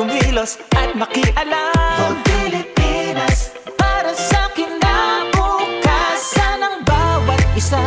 kumilos at makialam. Vote Pilipinas, para sa kinabukasan ng bawat isa.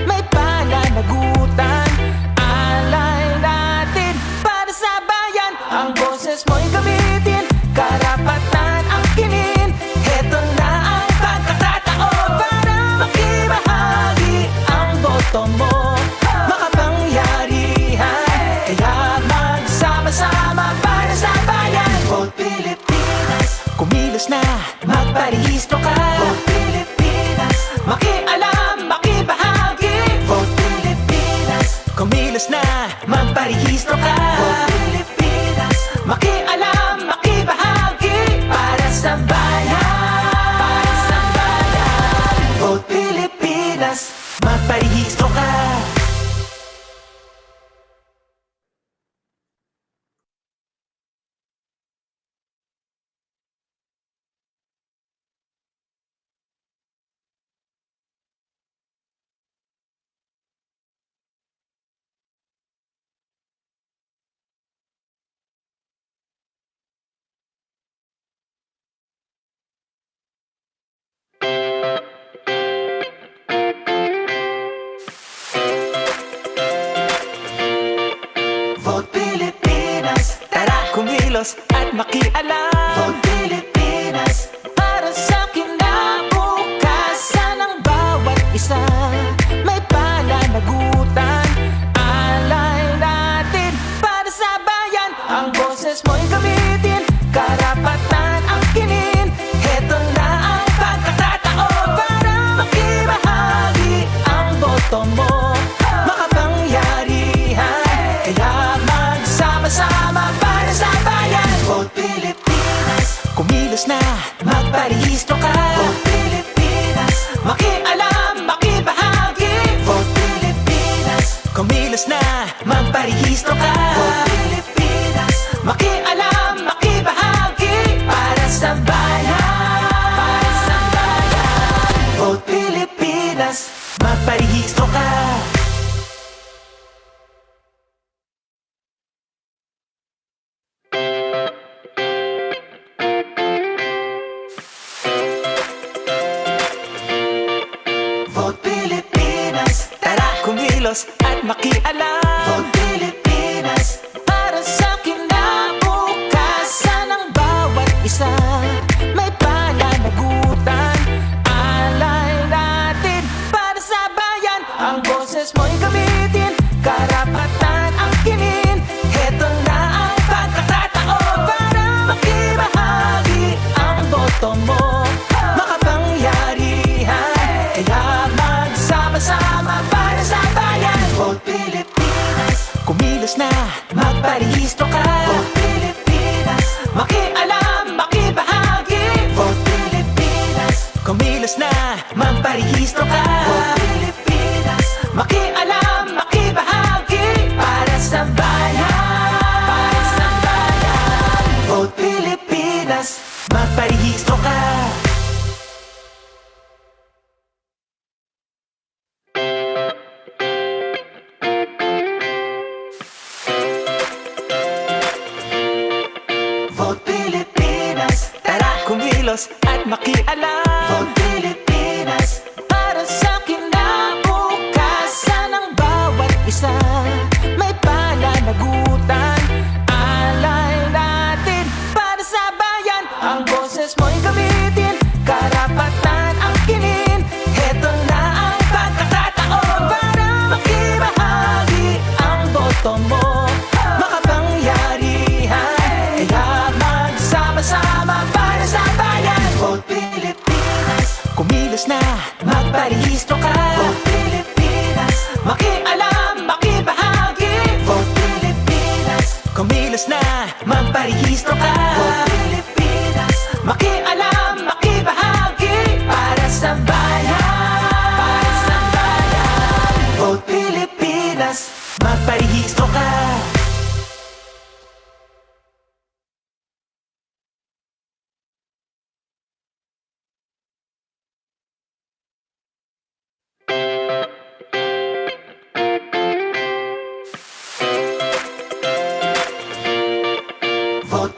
May pananagutan, alay natin para sa bayan. Ang boses mo'y gamitin, karapatan ang kinin. Heto na ang pagkakataon para makibahagi ang boto mo. Makapangyarihan, kaya magsama-sama para sa bayan. Vote Pilipinas, kumilos na, magparehistro ka. Vote Pilipinas, makialam, makibahagi. Vote Pilipinas, kumilos na, magparehistro ka. Vote Pilipinas, makialam, makibahagi para sa bayan. Para sa bayan. Vote Pilipinas, magparehistro ka. Vote Pilipinas, tara kumilos at makialam. Vote Pilipinas, para sa kinabukasan ng bawat isa. May pananagutan, alay natin para sa bayan. Ang boses mo'y gamitin, karapatan ang kinin. Heto na ang pagkakataon para makibahagi ang boto mo. Makapangyarihan, kaya magsama-sama para sa bayan. Vote Pilipinas, kumilos na, magparehistro ka. Vote Pilipinas, makialam, makibahagi. Vote Pilipinas, kumilos na, magparehistro ka. Vote Pilipinas, makialam, makibahagi para sa bayan. Para sa bayan. Vote Pilipinas, magparehistro ka. Vote Pilipinas, tara kumilos at makialam. Vote Pilipinas, para sa kinabukasan ng bawat isa. May pananagutan, alay natin para sa bayan. Ang boses mo'y gamitin, karapatan ang kinin. Heto na ang pagkakataon para makibahagi ang boto mo. Makapangyarihan, kaya magsama-sama para sa bayan. Vote Pilipinas, kumilos na, magparehistro ka. Vote Pilipinas, makialam, makibahagi. Vote Pilipinas, kumilos na, magparehistro ka. Vote Pilipinas, makialam, makibahagi para sa bayan. Para sa bayan. Vote Pilipinas, magparehistro ka. Vote Pilipinas, tara kumilos at makialam. Vote Pilipinas, para sa kinabukasan ng bawat isa. May pananagutan, alay natin para sa bayan. Ang boses mo'y gamitin, karapatan ang kinin. Heto na ang pagkakataon para makibahagi ang boto mo. Makapangyarihan, kaya magsama-sama para sa bayan. Vote Pilipinas, kumilos na, magparehistro ka. Vote Pilipinas, makialam, makibahagi. Vote Pilipinas, kumilos na, magparehistro ka. Vote Pilipinas, makialam, makibahagi para sa bayan. Para sa bayan. Vote Pilipinas, magparehistro ka. Vote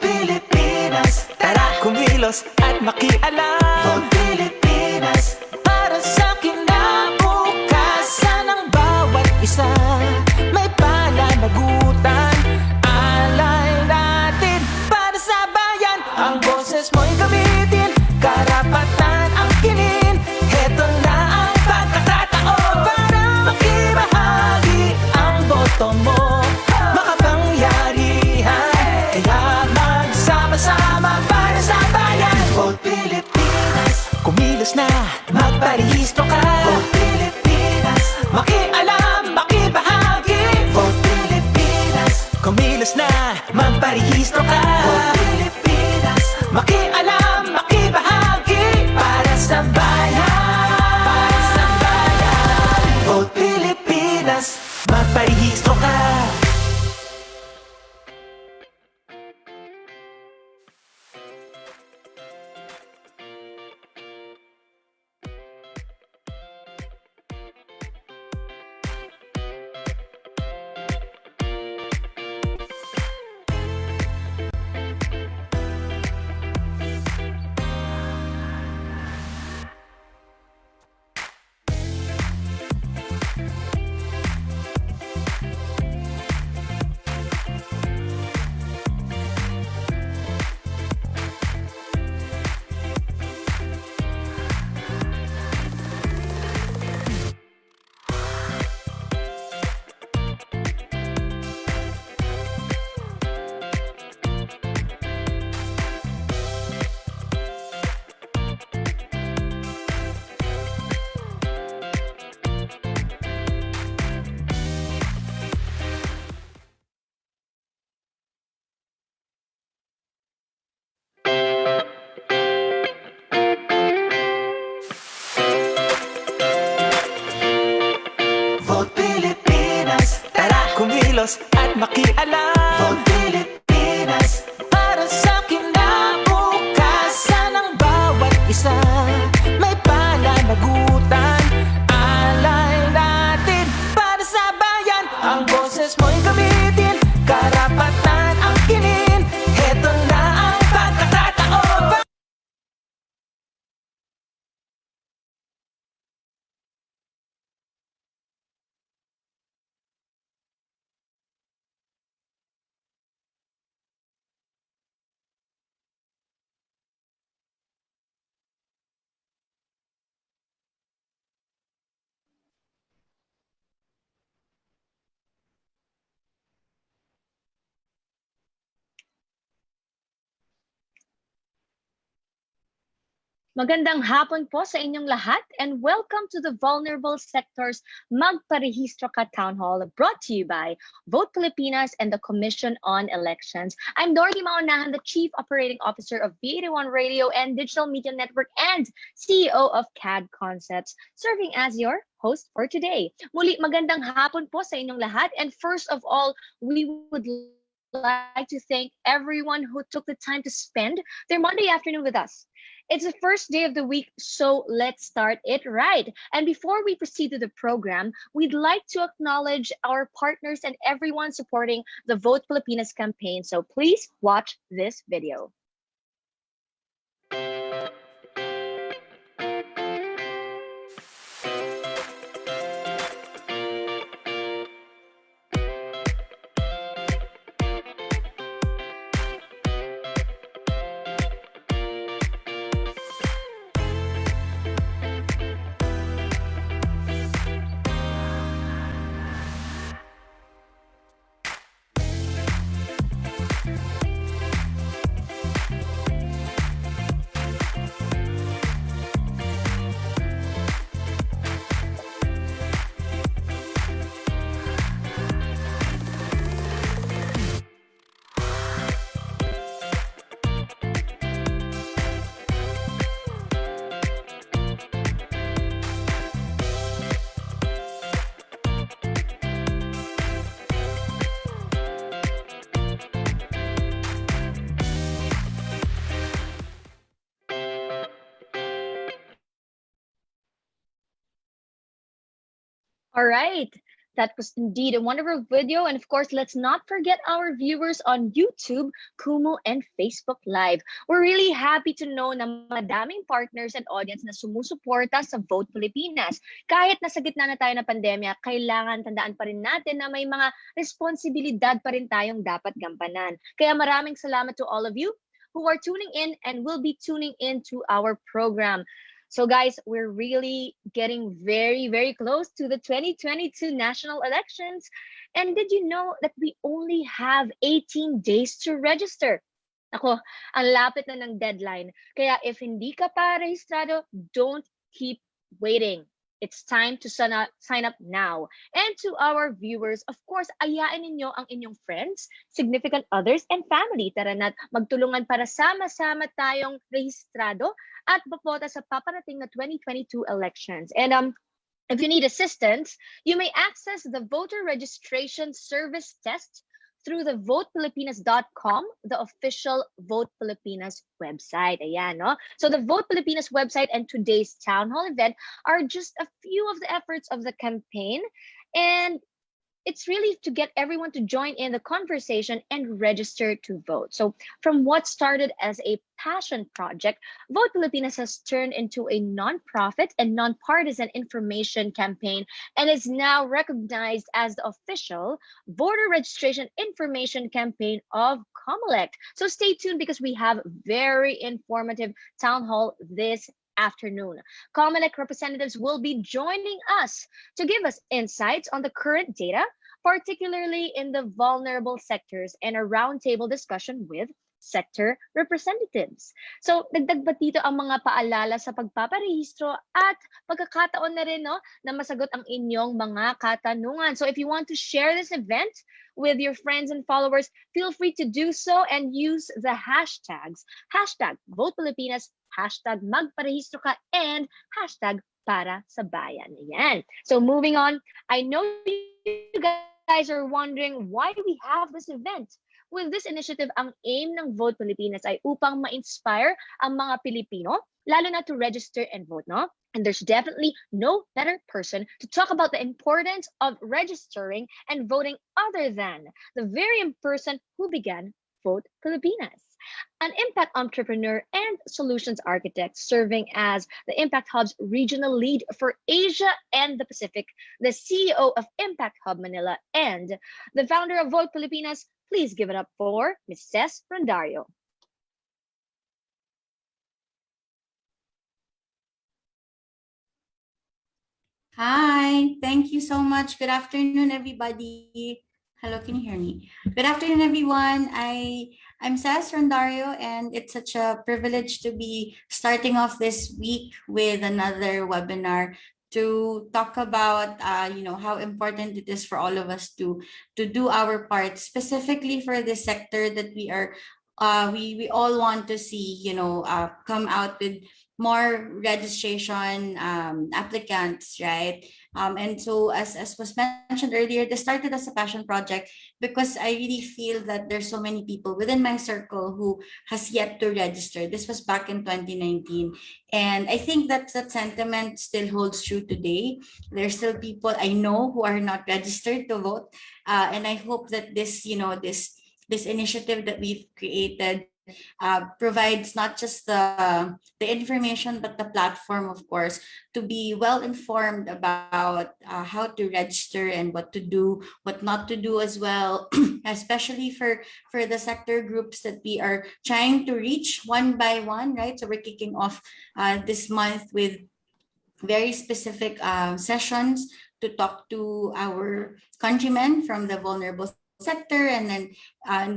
makialam. Vote Pilipinas, para sa kinabukasan ng bawat isa. May pananagutan, alay natin para sa bayan. Ang boses mo'y gamitin, karapatan ang kinin. Heto na ang pagkakataon para makibahagi ang boto mo. Makapangyarihan, kaya magsama-sama para sa bayan. Vote Pilipinas, kumilos na, magparehistro ka. Vote Pilipinas, makialam, makibahagi. Vote Pilipinas, kumilos na, magparehistro ka. Vote Pilipinas, makialam, makibahagi para sa bayan. Para sa bayan. Vote Pilipinas, magparehistro ka. Vote Pilipinas, tara kumilos at makialam. Vote Pilipinas, para sa kinabukasan ng bawat isa. May pananagutan, alay natin para sa bayan. Ang boses mo'y gamitin, karapatan ang kinin. Heto na ang pagkakataon. Magandang hapon po sa inyong lahat and welcome to the Vulnerable Sectors Magparehistro Ka Town Hall brought to you by Vote Pilipinas and the Commission on Elections. I'm Dorothy Maunahan, the Chief Operating Officer of V81 Radio and Digital Media Network and CEO of CAD Concepts, serving as your host for today. Muli, magandang hapon po sa inyong lahat, and first of all, we would like to thank everyone who took the time to spend their Monday afternoon with us. It's the first day of the week, so let's start it right. And before we proceed to the program, we'd like to acknowledge our partners and everyone supporting the Vote Pilipinas campaign. So please watch this video. All right. That was indeed a wonderful video. And of course, let's not forget our viewers on YouTube, Kumu, and Facebook Live. We're really happy to know na madaming partners and audience na sumusuporta sa Vote Pilipinas. Kahit nasa gitna na tayo ng pandemya, kailangan tandaan pa rin natin na may mga responsibilidad pa rin tayong dapat gampanan. Kaya maraming salamat to all of you who are tuning in and will be tuning in to our program. So guys, we're really getting very, very close to the 2022 national elections. And did you know that we only have 18 days to register? Ako, ang lapit na ng deadline. Kaya if hindi ka pa rehistrado, don't keep waiting. It's time to sign up now. And to our viewers, of course, ayain ninyo ang inyong friends, significant others, and family. Tara na't magtulungan para sama-sama tayong rehistrado at bopota sa paparating na 2022 elections. And if you need assistance, you may access the voter registration service test through the votepilipinas.com, the official Vote Pilipinas website. Ayan, no? So the Vote Pilipinas website and today's town hall event are just a few of the efforts of the campaign. And it's really to get everyone to join in the conversation and register to vote. So from what started as a passion project, Vote Pilipinas has turned into a nonprofit and nonpartisan information campaign and is now recognized as the official voter registration information campaign of COMELEC. So stay tuned because we have very informative town hall this afternoon. COMELEC representatives will be joining us to give us insights on the current data, particularly in the vulnerable sectors, and a roundtable discussion with sector representatives. So, dagdag ba dito ang mga paalala sa pagpaparehistro at pagkakataon na rin no, na masagot ang inyong mga katanungan. So, if you want to share this event with your friends and followers, feel free to do so and use the hashtags. Hashtag Vote Pilipinas, hashtag magparehistro ka, and hashtag para sa bayan. Ayan. So moving on, I know you guys are wondering why we have this event. With this initiative, ang aim ng Vote Pilipinas ay upang ma-inspire ang mga Pilipino, lalo na to register and vote, no? And there's definitely no better person to talk about the importance of registering and voting other than the very person who began Vote Pilipinas, an impact entrepreneur and solutions architect serving as the Impact Hub's regional lead for Asia and the Pacific, the CEO of Impact Hub Manila, and the founder of Vote Pilipinas. Please give it up for Ms. Cez Rondario. Hi, thank you so much. Good afternoon, everybody. Hello, can you hear me? Good afternoon, everyone. I'm Cez Rondario, and it's such a privilege to be starting off this week with another webinar to talk about how important it is for all of us to do our part, specifically for the sector that we all want to see come out with more registration applicants, right? And so as was mentioned earlier, this started as a passion project because I really feel that there's so many people within my circle who has yet to register. This was back in 2019. And I think that sentiment still holds true today. There's still people I know who are not registered to vote. And I hope that this initiative that we've created provides not just the information, but the platform, of course, to be well informed about how to register and what to do, what not to do as well, especially for the sector groups that we are trying to reach one by one, right? So we're kicking off this month with very specific sessions to talk to our countrymen from the vulnerable sector, and then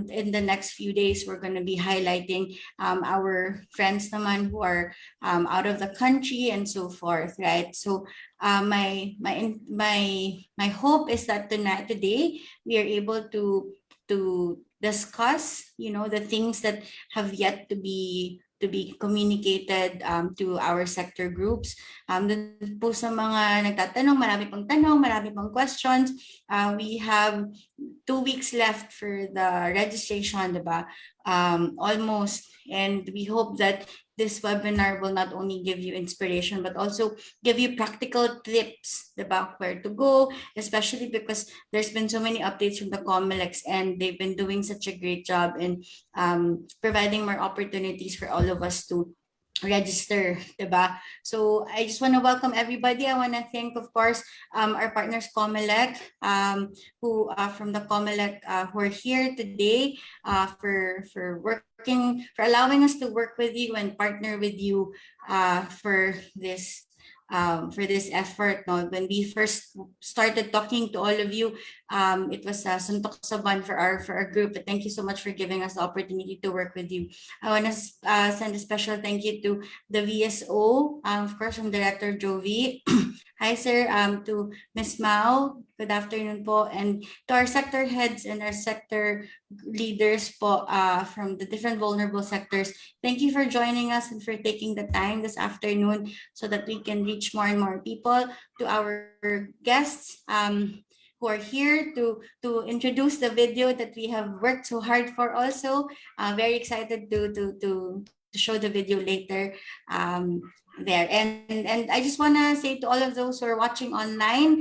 in the next few days we're going to be highlighting our friends naman who are out of the country and so forth, right? So my hope is that today we are able to discuss the things that have yet to be communicated to our sector groups. Dun po sa mga nagtatanong, marami pang tanong, marami pang questions. We have 2 weeks left for the registration, diba? almost. And we hope that this webinar will not only give you inspiration, but also give you practical tips about where to go, especially because there's been so many updates from the COMELECs, and they've been doing such a great job in providing more opportunities for all of us to register, diba? So I just want to welcome everybody. I want to thank, of course, our partners COMELEC, who from the COMELEC who are here today for working, for allowing us to work with you and partner with you for this effort. No? When we first started talking to all of you, it was suntok sa buwan for our group. But thank you so much for giving us the opportunity to work with you. I want to send a special thank you to the VSO, of course, from Director Jovi. Hi, sir. To Ms. Mao, good afternoon po. And to our sector heads and our sector leaders po from the different vulnerable sectors. Thank you for joining us and for taking the time this afternoon so that we can reach more and more people. To our guests who are here to introduce the video that we have worked so hard for also. Very excited to show the video later. There and I just want to say to all of those who are watching online,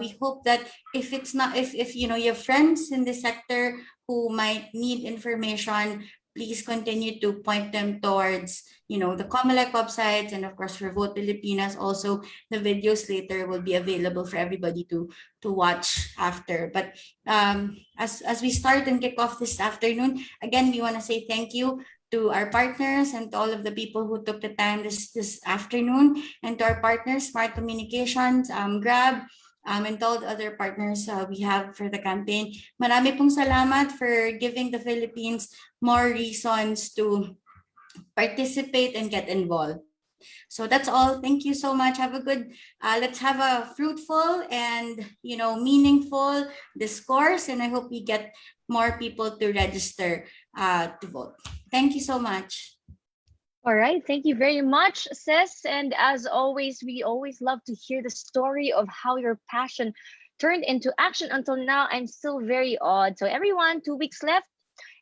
we hope that if you know you have friends in the sector who might need information, please continue to point them towards the COMELEC websites, and of course for Vote Pilipinas also the videos later will be available for everybody to watch after. But as we start and kick off this afternoon, again we want to say thank you to our partners and to all of the people who took the time this afternoon, and to our partners, Smart Communications, Grab, and all the other partners we have for the campaign. Marami pong salamat for giving the Philippines more reasons to participate and get involved. So that's all. Thank you so much. Have a good, let's have a fruitful and meaningful discourse, and I hope we get more people to register to vote. Thank you so much. All right, thank you very much, sis. And as always, we always love to hear the story of how your passion turned into action. Until now, I'm still very awed. So everyone, 2 weeks left.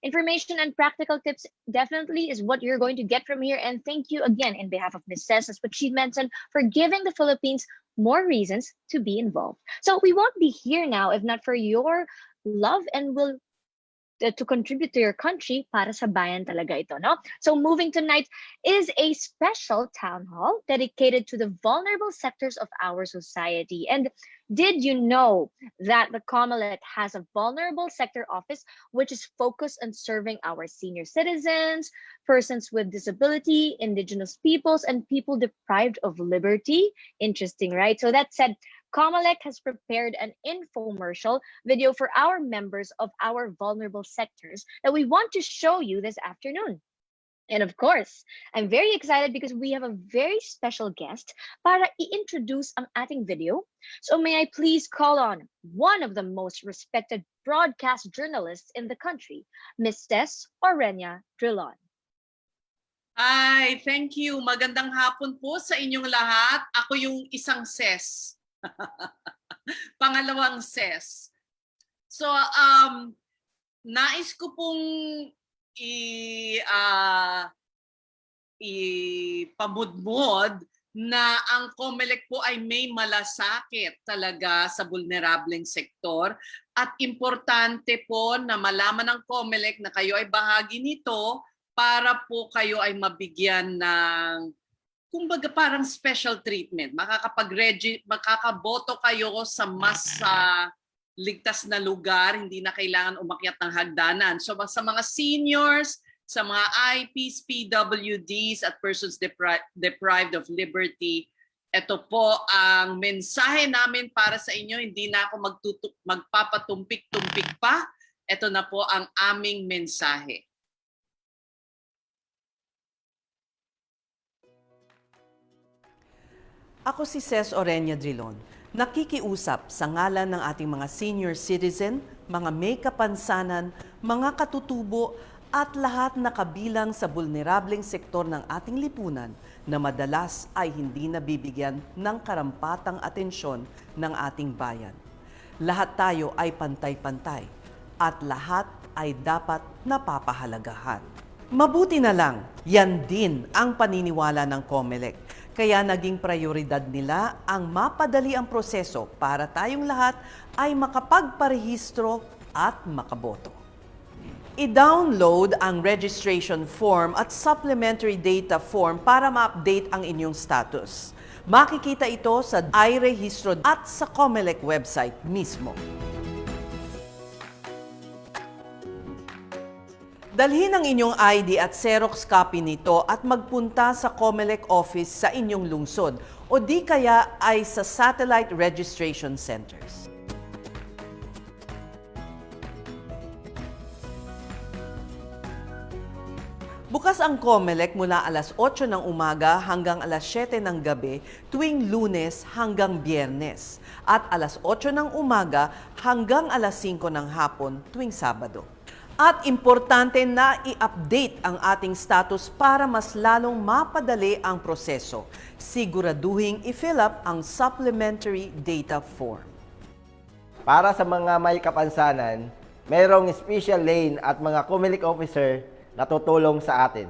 Information and practical tips definitely is what you're going to get from here. And thank you again in behalf of Ms. Cess, as what she mentioned, for giving the Philippines more reasons to be involved. So we won't be here now if not for your love and will to contribute to your country. Para sa bayan talaga ito, no? So moving tonight is a special town hall dedicated to the vulnerable sectors of our society. And did you know that the COMELEC has a vulnerable sector office which is focused on serving our senior citizens, persons with disability, indigenous peoples, and people deprived of liberty? Interesting, right? So that said, COMELEC has prepared an infomercial video for our members of our vulnerable sectors that we want to show you this afternoon. And of course, I'm very excited because we have a very special guest para i-introduce ang ating video. So may I please call on one of the most respected broadcast journalists in the country, Ms. Tess Orenia Drilon. Hi, thank you. Magandang hapon po sa inyong lahat. Ako yung isang ses. Pangalawang ses. So, nais ko pong ipamudmod na ang COMELEC po ay may malasakit talaga sa vulnerableng sektor, at importante po na malaman ng COMELEC na kayo ay bahagi nito para po kayo ay mabigyan ng kumbaga parang special treatment. Makakaboto kayo sa mas ligtas na lugar, hindi na kailangan umakyat ng hagdanan. So sa mga seniors, sa mga IPs, PWDs at persons deprived of liberty, ito po ang mensahe namin para sa inyo. Hindi na ako magpapatumpik-tumpik pa. Ito na po ang aming mensahe. Ako si Ces Orenia Drilon, nakikiusap sa ngalan ng ating mga senior citizen, mga may kapansanan, mga katutubo at lahat na kabilang sa vulnerableng sektor ng ating lipunan na madalas ay hindi nabibigyan ng karampatang atensyon ng ating bayan. Lahat tayo ay pantay-pantay at lahat ay dapat napapahalagahan. Mabuti na lang, yan din ang paniniwala ng COMELEC. Kaya naging prioridad nila ang mapadali ang proseso para tayong lahat ay makapagparehistro at makaboto. I-download ang registration form at supplementary data form para ma-update ang inyong status. Makikita ito sa iRehistro at sa COMELEC website mismo. Dalhin ang inyong ID at Xerox copy nito at magpunta sa COMELEC office sa inyong lungsod o di kaya ay sa satellite registration centers. Bukas ang COMELEC mula alas 8 ng umaga hanggang alas 7 ng gabi tuwing Lunes hanggang Biyernes at alas 8 ng umaga hanggang alas 5 ng hapon tuwing Sabado. At importante na i-update ang ating status para mas lalong mapadali ang proseso. Siguraduhing i-fill up ang supplementary data form. Para sa mga may kapansanan, mayroong special lane at mga COMELEC officer na tutulong sa atin.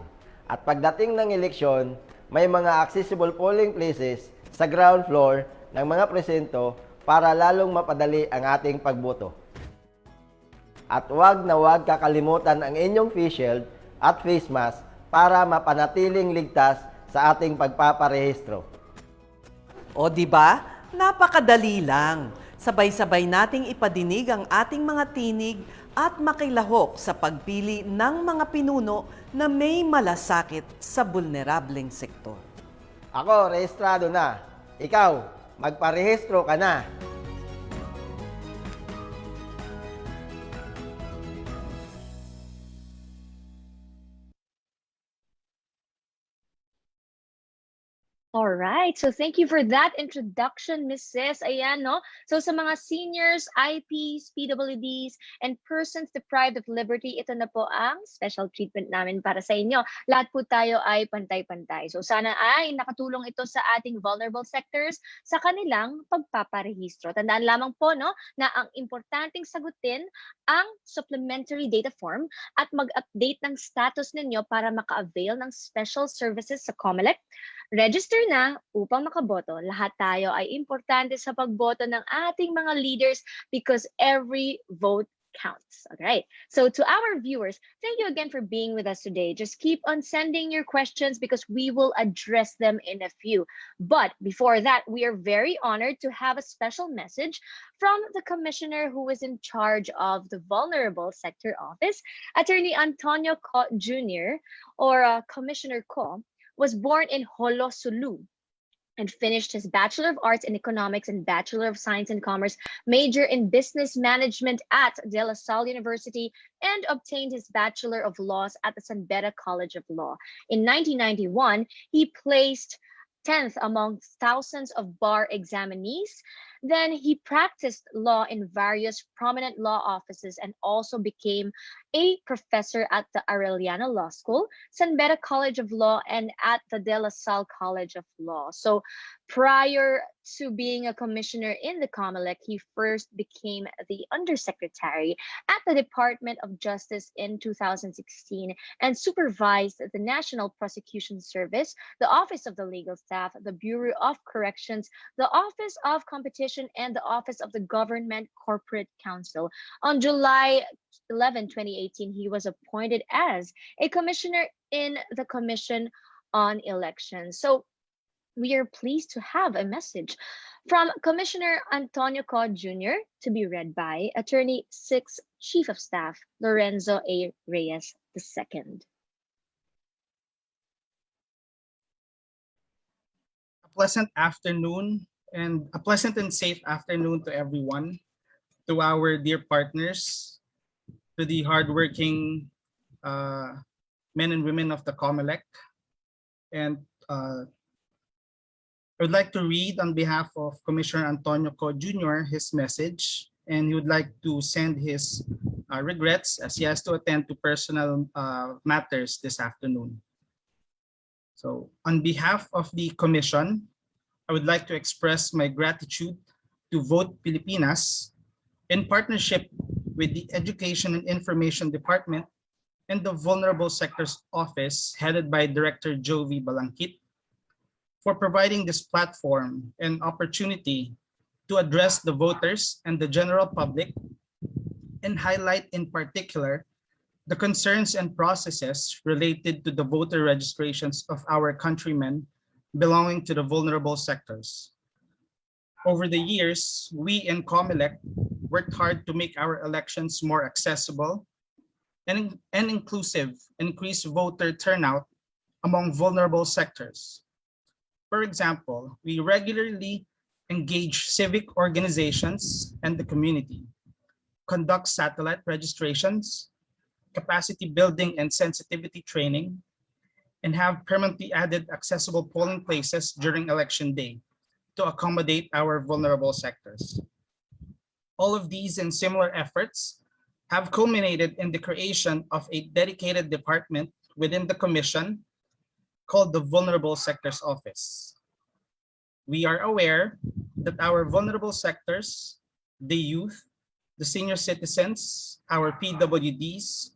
At pagdating ng eleksyon, may mga accessible polling places sa ground floor ng mga presinto para lalong mapadali ang ating pagboto. At huwag na huwag kakalimutan ang inyong face shield at face mask para mapanatiling ligtas sa ating pagpaparehistro. O di ba? Napakadali lang. Sabay-sabay nating ipadinig ang ating mga tinig at makilahok sa pagpili ng mga pinuno na may malasakit sa vulnerableng sektor. Ako, rehistrado na. Ikaw, magparehistro ka na. All right. So thank you for that introduction, Mrs. Ayan, no? So sa mga seniors, IPs, PWDs, and persons deprived of liberty, ito na po ang special treatment namin para sa inyo. Lahat po tayo ay pantay-pantay. So sana ay nakatulong ito sa ating vulnerable sectors sa kanilang pagpaparehistro. Tandaan lamang po, no, na ang importanteng sagutin ang supplementary data form at mag-update ng status ninyo para maka-avail ng special services sa COMELEC. Register na upang makaboto. Lahat tayo ay importante sa pagboto ng ating mga leaders because every vote counts. Okay. So to our viewers, thank you again for being with us today. Just keep on sending your questions because we will address them in a few. But before that, we are very honored to have a special message from the commissioner who is in charge of the Vulnerable Sector Office, Attorney Antonio Co Jr. or Commissioner Co, was born in Holo, Sulu, and finished his Bachelor of Arts in Economics and Bachelor of Science in Commerce, major in Business Management at De La Salle University, and obtained his Bachelor of Laws at the San Beda College of Law. In 1991, he placed 10th amongst thousands of bar examinees. Then he practiced law in various prominent law offices and also became a professor at the Arellano Law School, San Beda College of Law, and at the De La Salle College of Law. So prior to being a commissioner in the COMELEC, he first became the undersecretary at the Department of Justice in 2016 and supervised the National Prosecution Service, the Office of the Legal Staff, the Bureau of Corrections, the Office of Competition, and the Office of the Government Corporate Council. On July 11, 2018, he was appointed as a commissioner in the Commission on Elections. So we are pleased to have a message from Commissioner Antonio Co Jr. to be read by Attorney 6 Chief of Staff Lorenzo A. Reyes II. A pleasant afternoon and a pleasant and safe afternoon to everyone, to our dear partners, to the hardworking men and women of the COMELEC. And I would like to read on behalf of Commissioner Antonio Co Jr. his message, and he would like to send his regrets as he has to attend to personal matters this afternoon. So on behalf of the Commission, I would like to express my gratitude to Vote Pilipinas in partnership with the Education and Information Department and the Vulnerable Sectors Office headed by Director Jovi Balangkit for providing this platform and opportunity to address the voters and the general public and highlight in particular the concerns and processes related to the voter registrations of our countrymen belonging to the vulnerable sectors. Over the years, we in COMELEC worked hard to make our elections more accessible and inclusive, increase voter turnout among vulnerable sectors. For example, we regularly engage civic organizations and the community, conduct satellite registrations, capacity building and sensitivity training, and have permanently added accessible polling places during election day to accommodate our vulnerable sectors. All of these and similar efforts have culminated in the creation of a dedicated department within the Commission called the Vulnerable Sectors Office. We are aware that our vulnerable sectors, the youth, the senior citizens, our PWDs,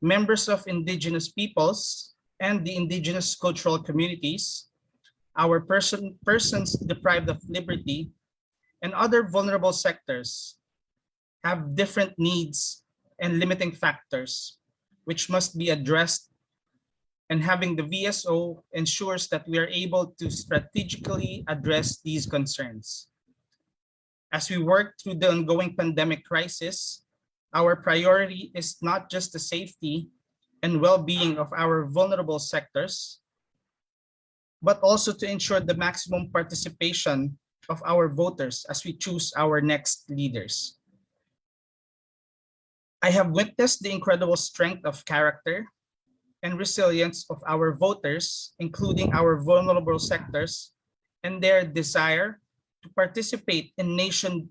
members of indigenous peoples, and the indigenous cultural communities, our persons deprived of liberty, and other vulnerable sectors have different needs and limiting factors which must be addressed, and having the VSO ensures that we are able to strategically address these concerns. As we work through the ongoing pandemic crisis, our priority is not just the safety and well-being of our vulnerable sectors, but also to ensure the maximum participation of our voters as we choose our next leaders. I have witnessed the incredible strength of character and resilience of our voters, including our vulnerable sectors, and their desire to participate in the national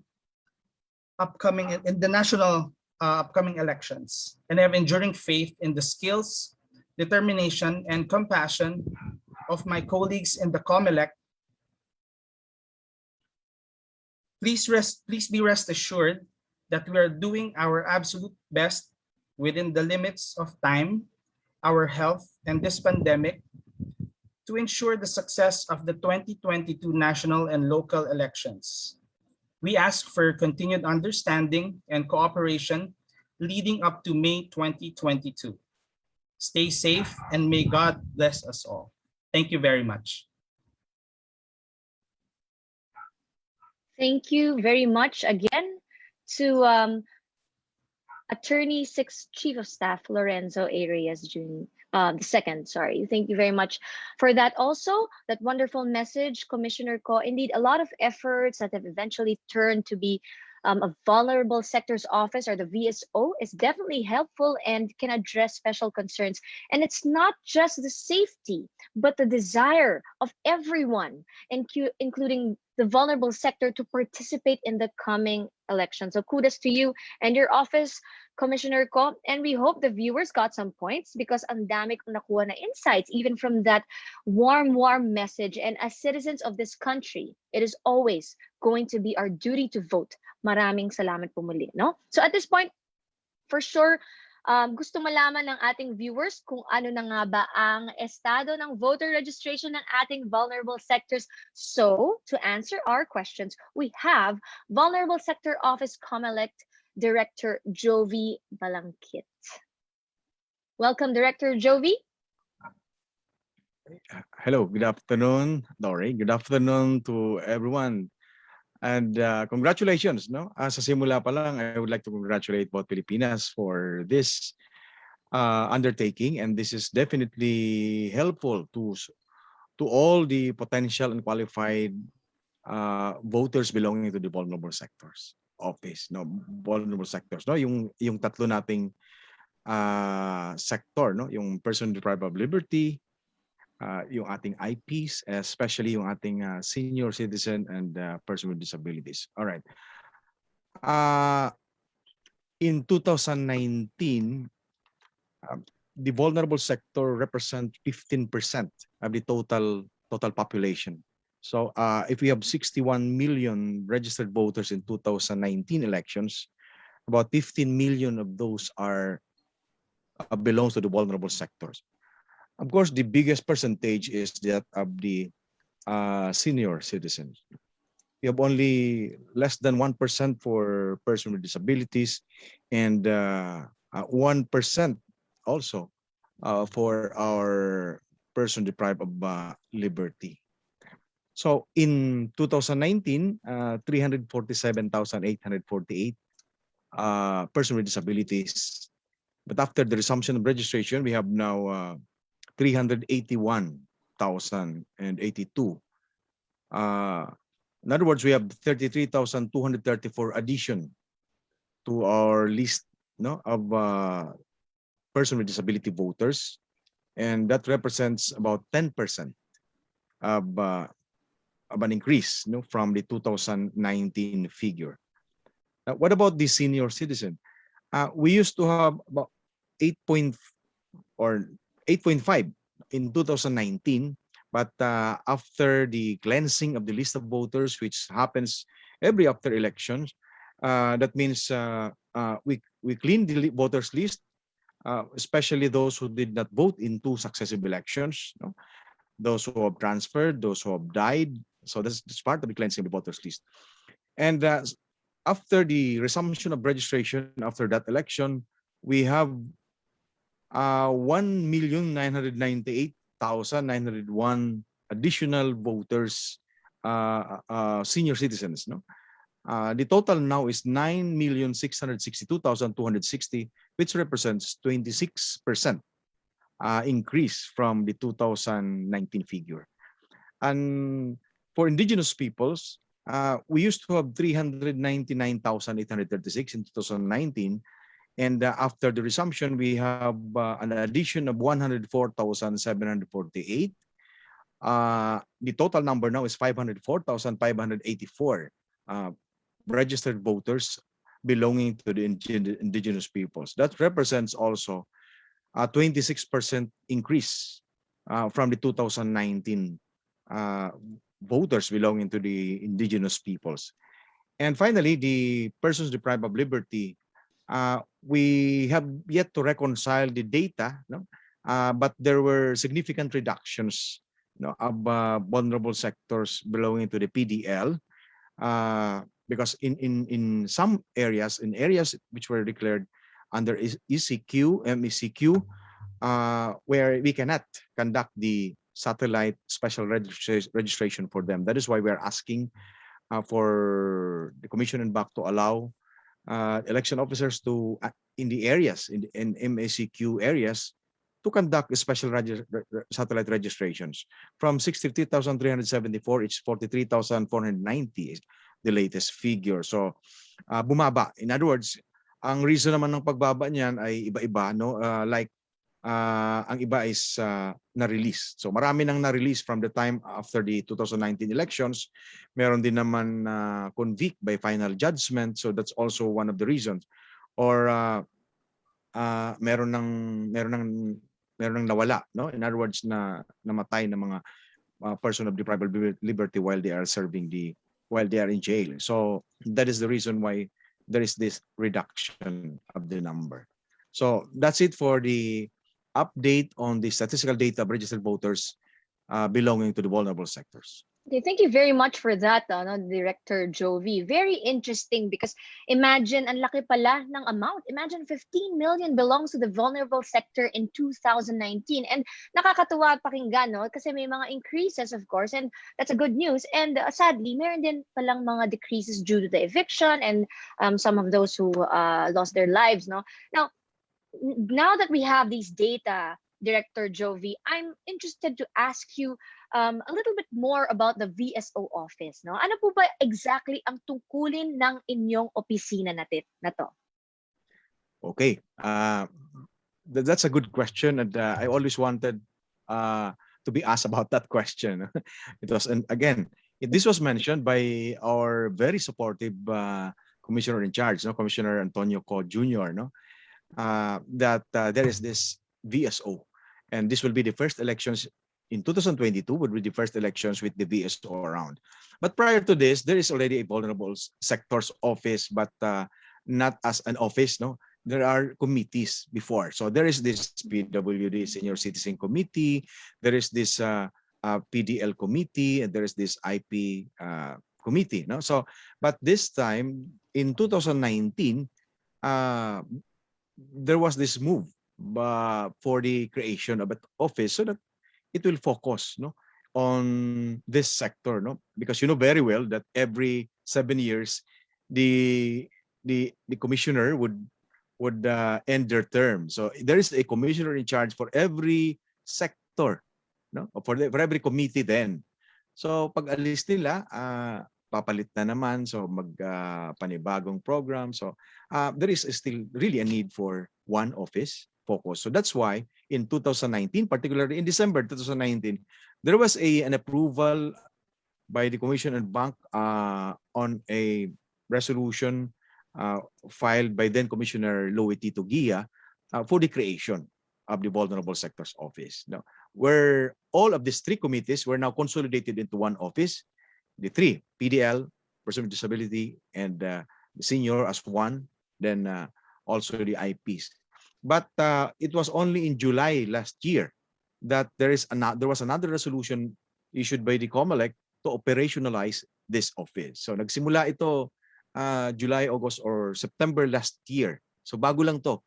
upcoming elections, and have enduring faith in the skills, determination, and compassion of my colleagues in the COMELEC. Please be rest assured that we are doing our absolute best within the limits of time, our health, and this pandemic to ensure the success of the 2022 national and local elections. We ask for continued understanding and cooperation leading up to May 2022. Stay safe and may God bless us all. Thank you very much. Thank you very much again to Attorney 6 Chief of Staff Lorenzo A. Reyes Jr. The second, sorry. Thank you very much for that. Also, that wonderful message, Commissioner Ko. Indeed, a lot of efforts that have eventually turned to be a vulnerable sectors office, or the VSO, is definitely helpful and can address special concerns. And it's not just the safety, but the desire of everyone, including the vulnerable sector, to participate in the coming election. So kudos to you and your office, Commissioner Ko. And we hope the viewers got some points, because ang dami kong nakuha na insights even from that warm message. And as citizens of this country, it is always going to be our duty to vote. Maraming salamat po muli, no? So at this point, for sure, gusto malaman ng ating viewers kung ano na nga ba ang estado ng voter registration ng ating vulnerable sectors. So, to answer our questions, we have Vulnerable Sector Office COMELEC Director Jovi Balangkit. Welcome, Director Jovi. Hello, good afternoon, Dory. Good afternoon to everyone. And congratulations, no? Sa simula pa lang, I would like to congratulate both Pilipinas for this undertaking, and this is definitely helpful to all the potential and qualified voters belonging to the vulnerable sectors office, no? Vulnerable sectors, no? Yung tatlo nating sector, no? Yung person deprived of liberty, yung ating IPs, especially yung ating senior citizen and person with disabilities. All right. In 2019, the vulnerable sector represent 15% of the total population. So if we have 61 million registered voters in 2019 elections, about 15 million of those are belongs to the vulnerable sectors. Of course, the biggest percentage is that of the senior citizens. We have only less than 1% for persons with disabilities, and 1% also for our person deprived of liberty. So in 2019, 347,848 persons with disabilities. But after the resumption of registration, we have now 381,082. In other words, we have 33,234 addition to our list, no, of person with disability voters, and that represents about 10% of an increase, no, from the 2019 figure. What about the senior citizen? We used to have about 8.5 in 2019, but after the cleansing of the list of voters, which happens every after elections, that means we clean the voters list, especially those who did not vote in 2 successive elections, no? Those who have transferred, those who have died. So that's part of the cleansing of the voters list. And after the resumption of registration after that election, we have 1,998,901 additional voters, senior citizens. No, the total now is 9,662,260, which represents 26% increase from the 2019 figure. And for indigenous peoples, we used to have 399,836 in 2019. And after the resumption, we have an addition of 104,748. The total number now is 504,584 registered voters belonging to the indigenous peoples. That represents also a 26% increase from the 2019 voters belonging to the indigenous peoples. And finally, the persons deprived of liberty, we have yet to reconcile the data, no? But there were significant reductions, no, of vulnerable sectors belonging to the PDL, because in some areas, which were declared under ECQ, MECQ, where we cannot conduct the satellite special registration for them. That is why we are asking for the Commission and BAC to allow election officers to, in the areas, in MECQ areas, to conduct special satellite registrations. From 63,374, it's 43,490 is the latest figure. So, bumaba. In other words, ang reason naman ng pagbaba niyan ay iba-iba, no? Ang iba is na-release. So marami nang na-release from the time after the 2019 elections. Meron din naman convict by final judgment. So that's also one of the reasons. Or meron nang nawala, no? In other words, na namatay ng mga person of deprived liberty while they are in jail. So that is the reason why there is this reduction of the number. So that's it for the update on the statistical data of registered voters belonging to the vulnerable sectors. Okay, thank you very much for that, no, Director Jovi. Very interesting because imagine, ang laki pala ng amount. Imagine 15 million belongs to the vulnerable sector in 2019. And nakakatuwa pakinggan, no? Kasi may mga increases, of course, and that's a good news. And sadly, meron din palang mga decreases due to the eviction and some of those who lost their lives, no? Now that we have these data, Director Jovi, I'm interested to ask you a little bit more about the VSO office. No? Ano po ba exactly ang tungkulin ng inyong opisina na to? Okay, that's a good question, and I always wanted to be asked about that question. And again, this was mentioned by our very supportive commissioner in charge, no? Commissioner Antonio Co Jr., no? That there is this VSO, and this will be the first elections in 2022, would be the first elections with the VSO around. But prior to this, there is already a vulnerable sectors office, but not as an office, no? There are committees before. So there is this PWD Senior Citizen Committee, there is this PDL committee, and there is this IP committee, no? So, but this time in 2019, there was this move for the creation of an office so that it will focus, no, on this sector, no, because you know very well that every 7 years the commissioner would end their term. So there is a commissioner in charge for every sector, no, for every committee then. So pag alis nila, papalit na naman, so panibagong program. So there is still really a need for one office focus. So that's why in 2019, particularly in December 2019, there was an approval by the Commission and Bank on a resolution filed by then Commissioner Louie Tito Guia for the creation of the Vulnerable Sectors Office. Now, where all of these three committees were now consolidated into one office, the three, PDL, Person with Disability, and the Senior as one, then also the IPs. But it was only in July last year that there was another resolution issued by the COMELEC to operationalize this office. So nagsimula ito July, August, or September last year. So bago lang to.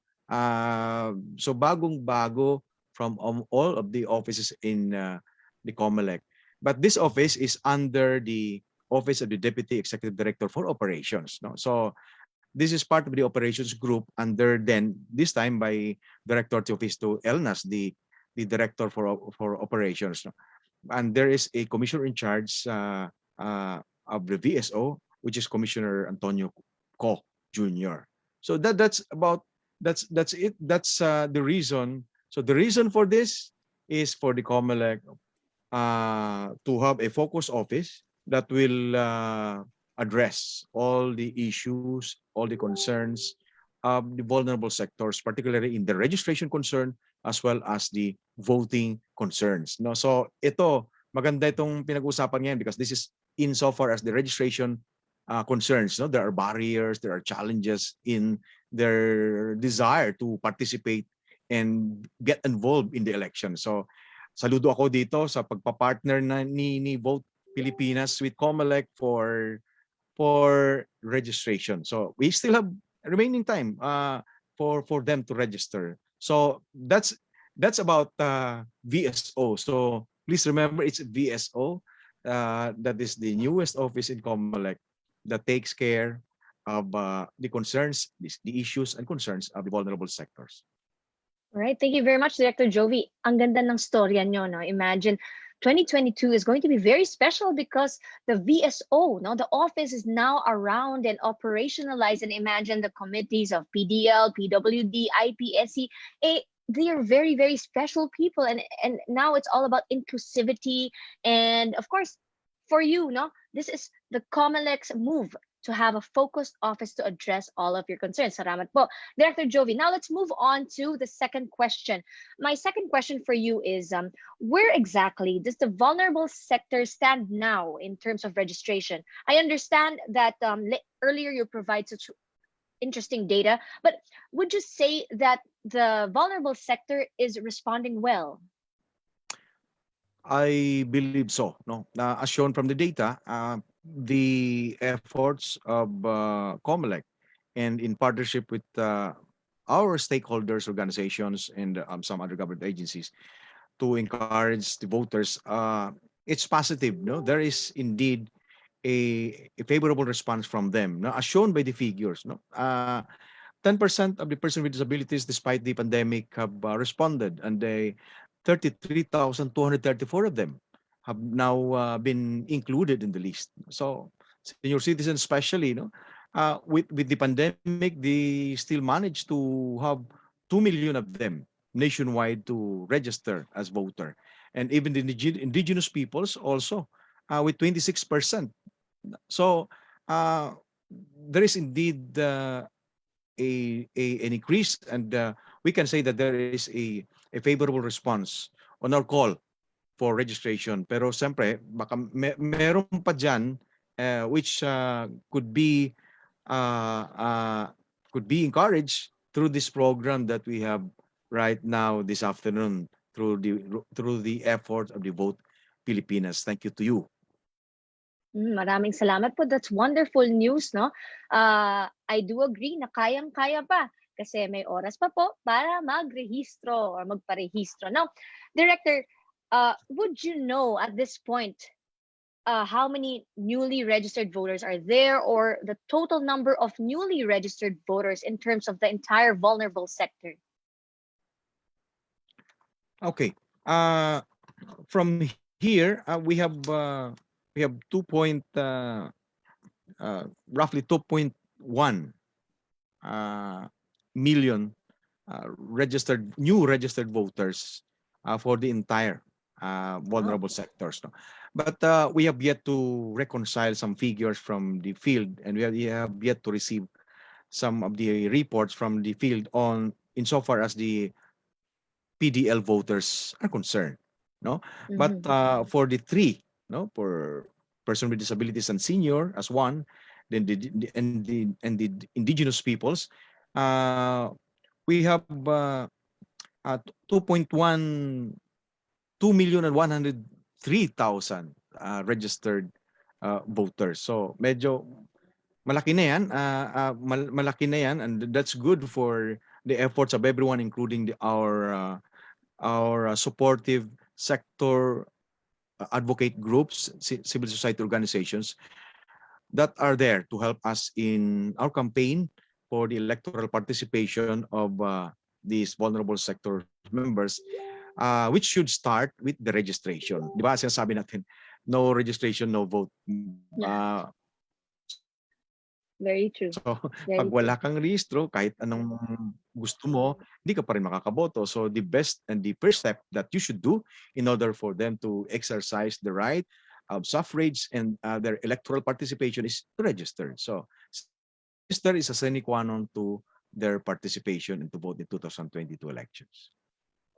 So bagong-bago from all of the offices in the COMELEC. But this office is under the Office of the Deputy Executive Director for Operations. No? So this is part of the operations group under then, this time by Director Teofisto Elnas, the Director for Operations. No? And there is a commissioner in charge of the VSO, which is Commissioner Antonio Co. Jr. So that's it. That's the reason. So the reason for this is for the COMELEC to have a focus office that will address all the issues, all the concerns of the vulnerable sectors, particularly in the registration concern as well as the voting concerns. No, so ito maganda itong pinag-usapan ngayon because this is insofar as the registration concerns. No, there are barriers, there are challenges in their desire to participate and get involved in the election. So saludo ako dito sa pagpapartner ni Vote Pilipinas with COMELEC for registration. So we still have remaining time for them to register. So that's about VSO. So please remember it's VSO. That is the newest office in COMELEC that takes care of the concerns, the issues and concerns of the vulnerable sectors. All right, thank you very much, Director Jovi. Ang ganda ng storya nyo, no? Imagine 2022 is going to be very special because the VSO, no, the office is now around and operationalized. And imagine the committees of PDL, PWD, IPSC. They are very, very special people. And now it's all about inclusivity. And of course, for you, no, this is the COMELEC's move to have a focused office to address all of your concerns. Salamat po, Director Jovi. Now let's move on to the second question. My second question for you is, where exactly does the vulnerable sector stand now in terms of registration? I understand that earlier you provided such interesting data, but would you say that the vulnerable sector is responding well? I believe so. No, as shown from the data, the efforts of COMELEC and in partnership with our stakeholders, organizations, and some other government agencies to encourage the voters, it's positive. No, there is indeed a favorable response from them. No, as shown by the figures. No, 10% of the persons with disabilities, despite the pandemic, have responded, and 33,234 of them have now been included in the list. So senior citizens especially, with the pandemic, they still managed to have 2 million of them nationwide to register as voter. And even the indigenous peoples also with 26%. So there is indeed an increase, and we can say that there is a favorable response on our call for registration. Pero siyempre, baka meron pa dyan which could be could be encouraged through this program that we have right now this afternoon through the effort of the Vote Pilipinas. Thank you to you. Maraming salamat po. That's wonderful news, no? I do agree na kayang-kaya pa kasi may oras pa po para magrehistro or magparehistro. Now, Director, would you know at this point how many newly registered voters are there, or the total number of newly registered voters in terms of the entire vulnerable sector? Okay. From here, we have roughly 2.1 million new registered voters for the entire vulnerable sectors. No? But we have yet to reconcile some figures from the field, and we have yet to receive some of the reports from the field on insofar as the PDL voters are concerned. No, but for the three, no, for person with disabilities and senior as one, then the indigenous peoples, we have 2.103,000 registered voters. So medyo malaki na yan, malaki na yan, and that's good for the efforts of everyone, including our supportive sector advocate groups, civil society organizations that are there to help us in our campaign for the electoral participation of these vulnerable sector members, which should start with the registration. Di ba sinasabi natin, no registration, no vote. Very true. So, Very pag wala kang rehistro, kahit anong gusto mo, hindi ka pa rin makakaboto. So, the best and the first step that you should do in order for them to exercise the right of suffrage and their electoral participation is to register. So, register is a sine qua non to their participation and to vote in 2022 elections.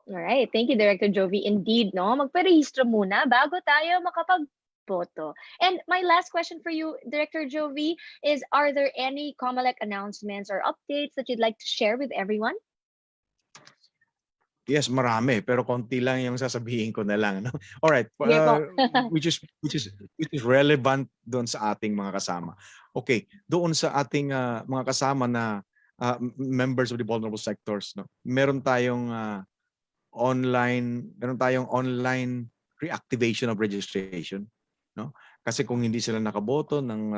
All right. Thank you, Director Jovi. Indeed, no? Magparehistro muna bago tayo makapagboto. And my last question for you, Director Jovi, is are there any COMELEC announcements or updates that you'd like to share with everyone? Yes, marami, pero konti lang yung sasabihin ko na lang. No? All right, which is relevant doon sa ating mga kasama. Okay, doon sa ating mga kasama na members of the vulnerable sectors, no? Meron tayong online reactivation of registration, no? Kasi kung hindi sila nakaboto ng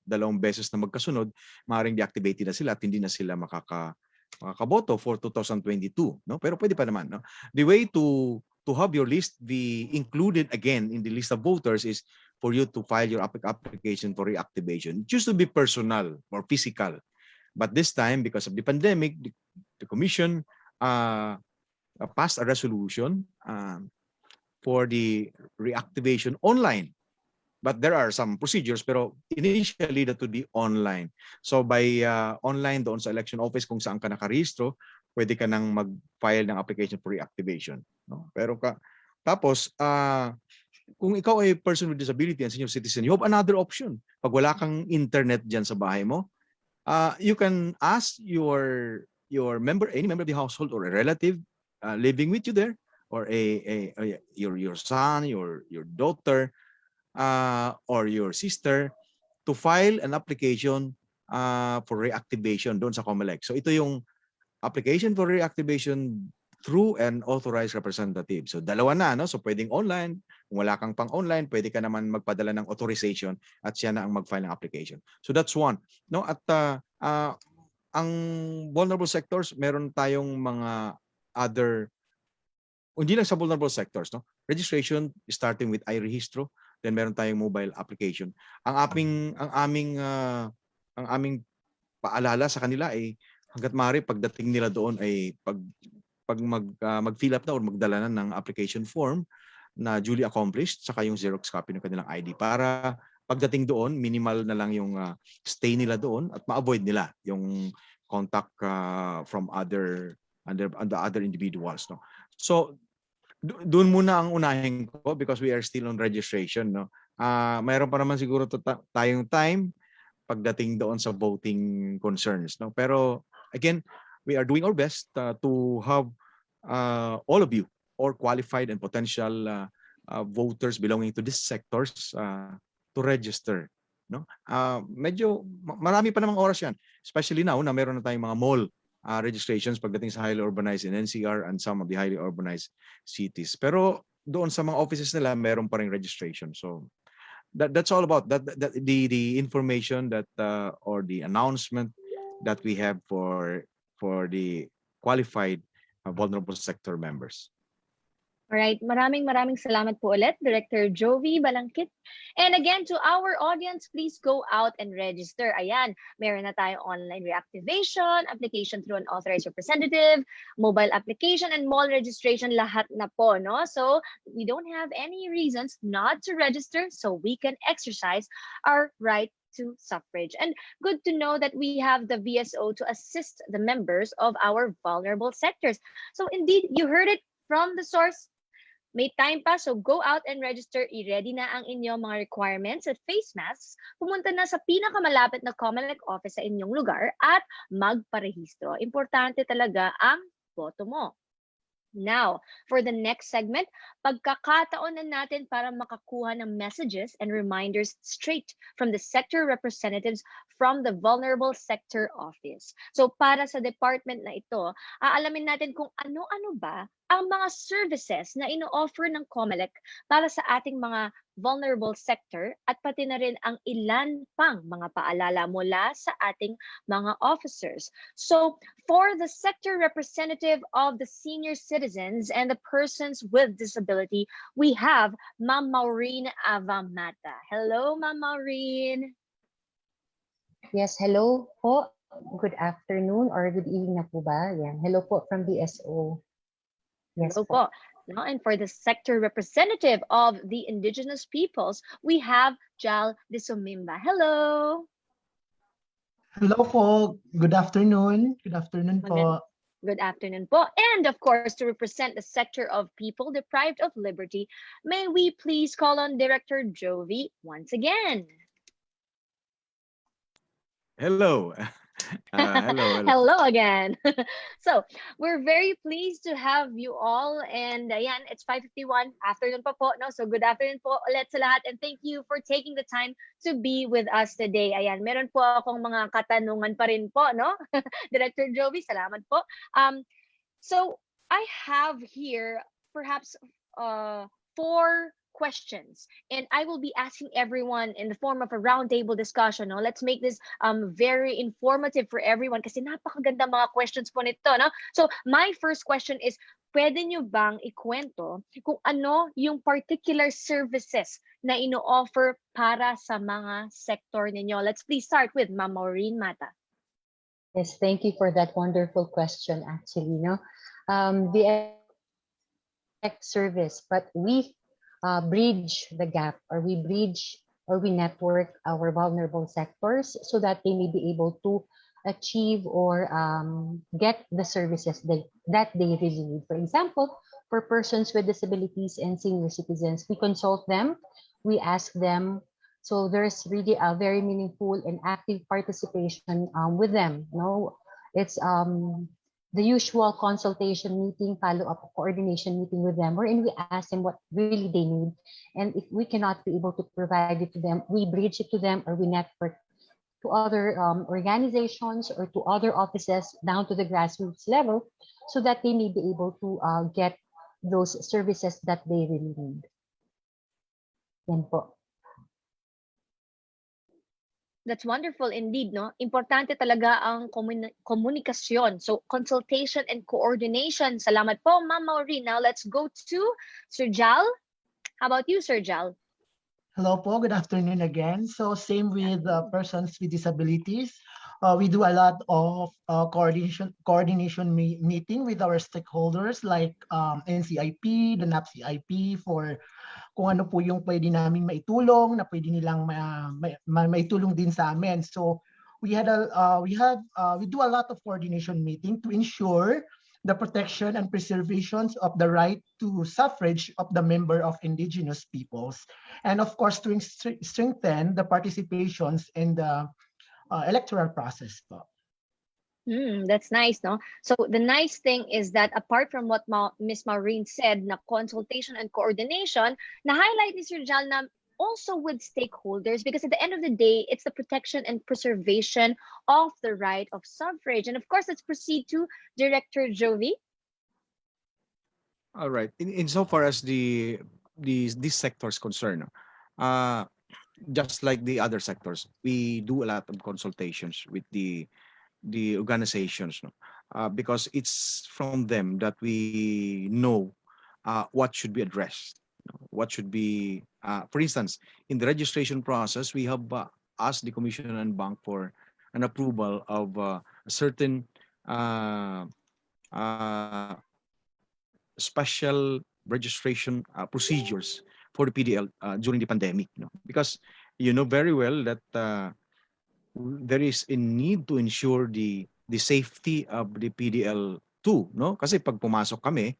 2 beses na magkasunod, maaaring deactivated na sila at hindi na sila makakaboto for 2022, no? Pero pwede pa naman, no? The way to have your list be included again in the list of voters is for you to file your application for reactivation. It used to be personal or physical, but this time because of the pandemic, the commission passed a resolution for the reactivation online. But there are some procedures, pero initially that would be online. So by online doon sa election office kung saan ka nakarehistro, pwede ka nang mag-file ng application for reactivation. No? Pero tapos, kung ikaw ay person with disability and senior citizen, you have another option. Pag wala kang internet dyan sa bahay mo, you can ask your member, any member of the household or a relative living with you there, or your son, your daughter, or your sister to file an application for reactivation doon sa COMELEC. So ito yung application for reactivation through an authorized representative. So dalawa na, no? So pwedeng online. Kung wala kang pang online, pwede ka naman magpadala ng authorization at siya na ang mag-file ng application. So that's one. No? At ang vulnerable sectors, meron tayong mga other, hindi lang sa vulnerable sectors, no? Registration starting with iRehistro, then meron tayong mobile application. Ang aming paalala sa kanila ay hangga't maaari pagdating nila doon ay mag-fill up na o magdala na ng application form na duly accomplished saka yung Xerox copy ng kanilang ID para pagdating doon minimal na lang yung stay nila doon at ma-avoid nila yung contact from other individuals, no. So doon muna ang unahin ko because we are still on registration, no. Mayroon pa naman siguro tayong time pagdating doon sa voting concerns, no? Pero again, we are doing our best to have all of you or qualified and potential voters belonging to these sectors to register, no? Medyo marami pa namang oras yan, especially now na meron na tayong mga mall registrations pagdating sa highly urbanized in NCR and some of the highly urbanized cities. Pero doon sa mga offices nila, meron pa ring registration. So that's all about that, the information that or the announcement that we have for the qualified vulnerable sector members. Alright, maraming salamat po ulit, Director Jovi Balangkit. And again, to our audience, please go out and register. Ayan, meron na tayong online reactivation, application through an authorized representative, mobile application, and mall registration, lahat na po, no? So, we don't have any reasons not to register so we can exercise our right to suffrage. And good to know that we have the VSO to assist the members of our vulnerable sectors. So, indeed, you heard it from the source. May time pa, so go out and register. I-ready na ang inyong mga requirements at face masks. Pumunta na sa pinakamalapit na COMELEC office sa inyong lugar at magparehistro. Importante talaga ang boto mo. Now, for the next segment, pagkakataon na natin para makakuha ng messages and reminders straight from the sector representatives from the Vulnerable Sector Office. So para sa department na ito, aalamin natin kung ano-ano ba ang mga services na ino-offer ng COMELEC para sa ating mga vulnerable sector at pati na rin ang ilan pang mga paalala mula sa ating mga officers. So for the sector representative of the senior citizens and the persons with disability, we have Ma'am Maureen Avamata. Hello, Ma'am Maureen. Yes, hello po. Good afternoon or good evening na po ba? Yan. Hello po from BSO. Yes Hello po. po. No, and for the sector representative of the indigenous peoples, we have Jal Disomimba. Hello. Hello po. Good afternoon. Good afternoon po. Good afternoon po. And of course, to represent the sector of people deprived of liberty, may we please call on Director Jovi once again. Hello. Hello. Hello again. So, we're very pleased to have you all. And ayan, it's 5:51. Afternoon pa po, no? So, good afternoon po ulit sa lahat. And thank you for taking the time to be with us today. Ayan, meron po akong mga katanungan pa rin po, no? Director Jovi, salamat po. So, I have here perhaps 4 questions, and I will be asking everyone in the form of a roundtable discussion. No? Let's make this very informative for everyone kasi napakaganda mga questions po nito. No? So my first question is, pwede nyo bang ikwento kung ano yung particular services na ino-offer para sa mga sector ninyo? Let's please start with Ma'am Maureen Mata. Yes, thank you for that wonderful question actually. No? The service, but we bridge the gap, or we network our vulnerable sectors so that they may be able to achieve or get the services that they really need. For example, for persons with disabilities and senior citizens, we consult them, we ask them. So there's really a very meaningful and active participation with them. No, it's the usual consultation meeting, follow-up coordination meeting with them, wherein we ask them what really they need. And if we cannot be able to provide it to them, we bridge it to them, or we network to other organizations or to other offices down to the grassroots level so that they may be able to get those services that they really need. Yan po. That's wonderful indeed, no? Importante talaga ang komunikasyon. So, consultation and coordination. Salamat po, Ma'am Maureen. Now, let's go to Sir Jal. How about you, Sir Jal? Hello po. Good afternoon again. So same with persons with disabilities. We do a lot of coordination meeting with our stakeholders like NCIP, the NAPCIP, for kung ano po yung pwede naming maitulong, na pwede nilang maitulong din sa amin. So we do a lot of coordination meeting to ensure the protection and preservation of the right to suffrage of the member of indigenous peoples, and of course to strengthen the participations and the electoral process po. That's nice, no? So the nice thing is that apart from what Miss Maureen said, na consultation and coordination, na-highlight ni Sir Jal na also with stakeholders, because at the end of the day, it's the protection and preservation of the right of suffrage. And of course, let's proceed to Director Jovi. All right. In so far as this sector is concerned, uh, just like the other sectors, we do a lot of consultations with the organizations, no? Because it's from them that we know what should be addressed, what should be, for instance, in the registration process, we have asked the Commission and Bank for an approval of a certain uh, uh, special registration procedures for the PDL during the pandemic, no? Because you know very well that there is a need to ensure the safety of the PDL too, no? Kasi pag pumasok kami,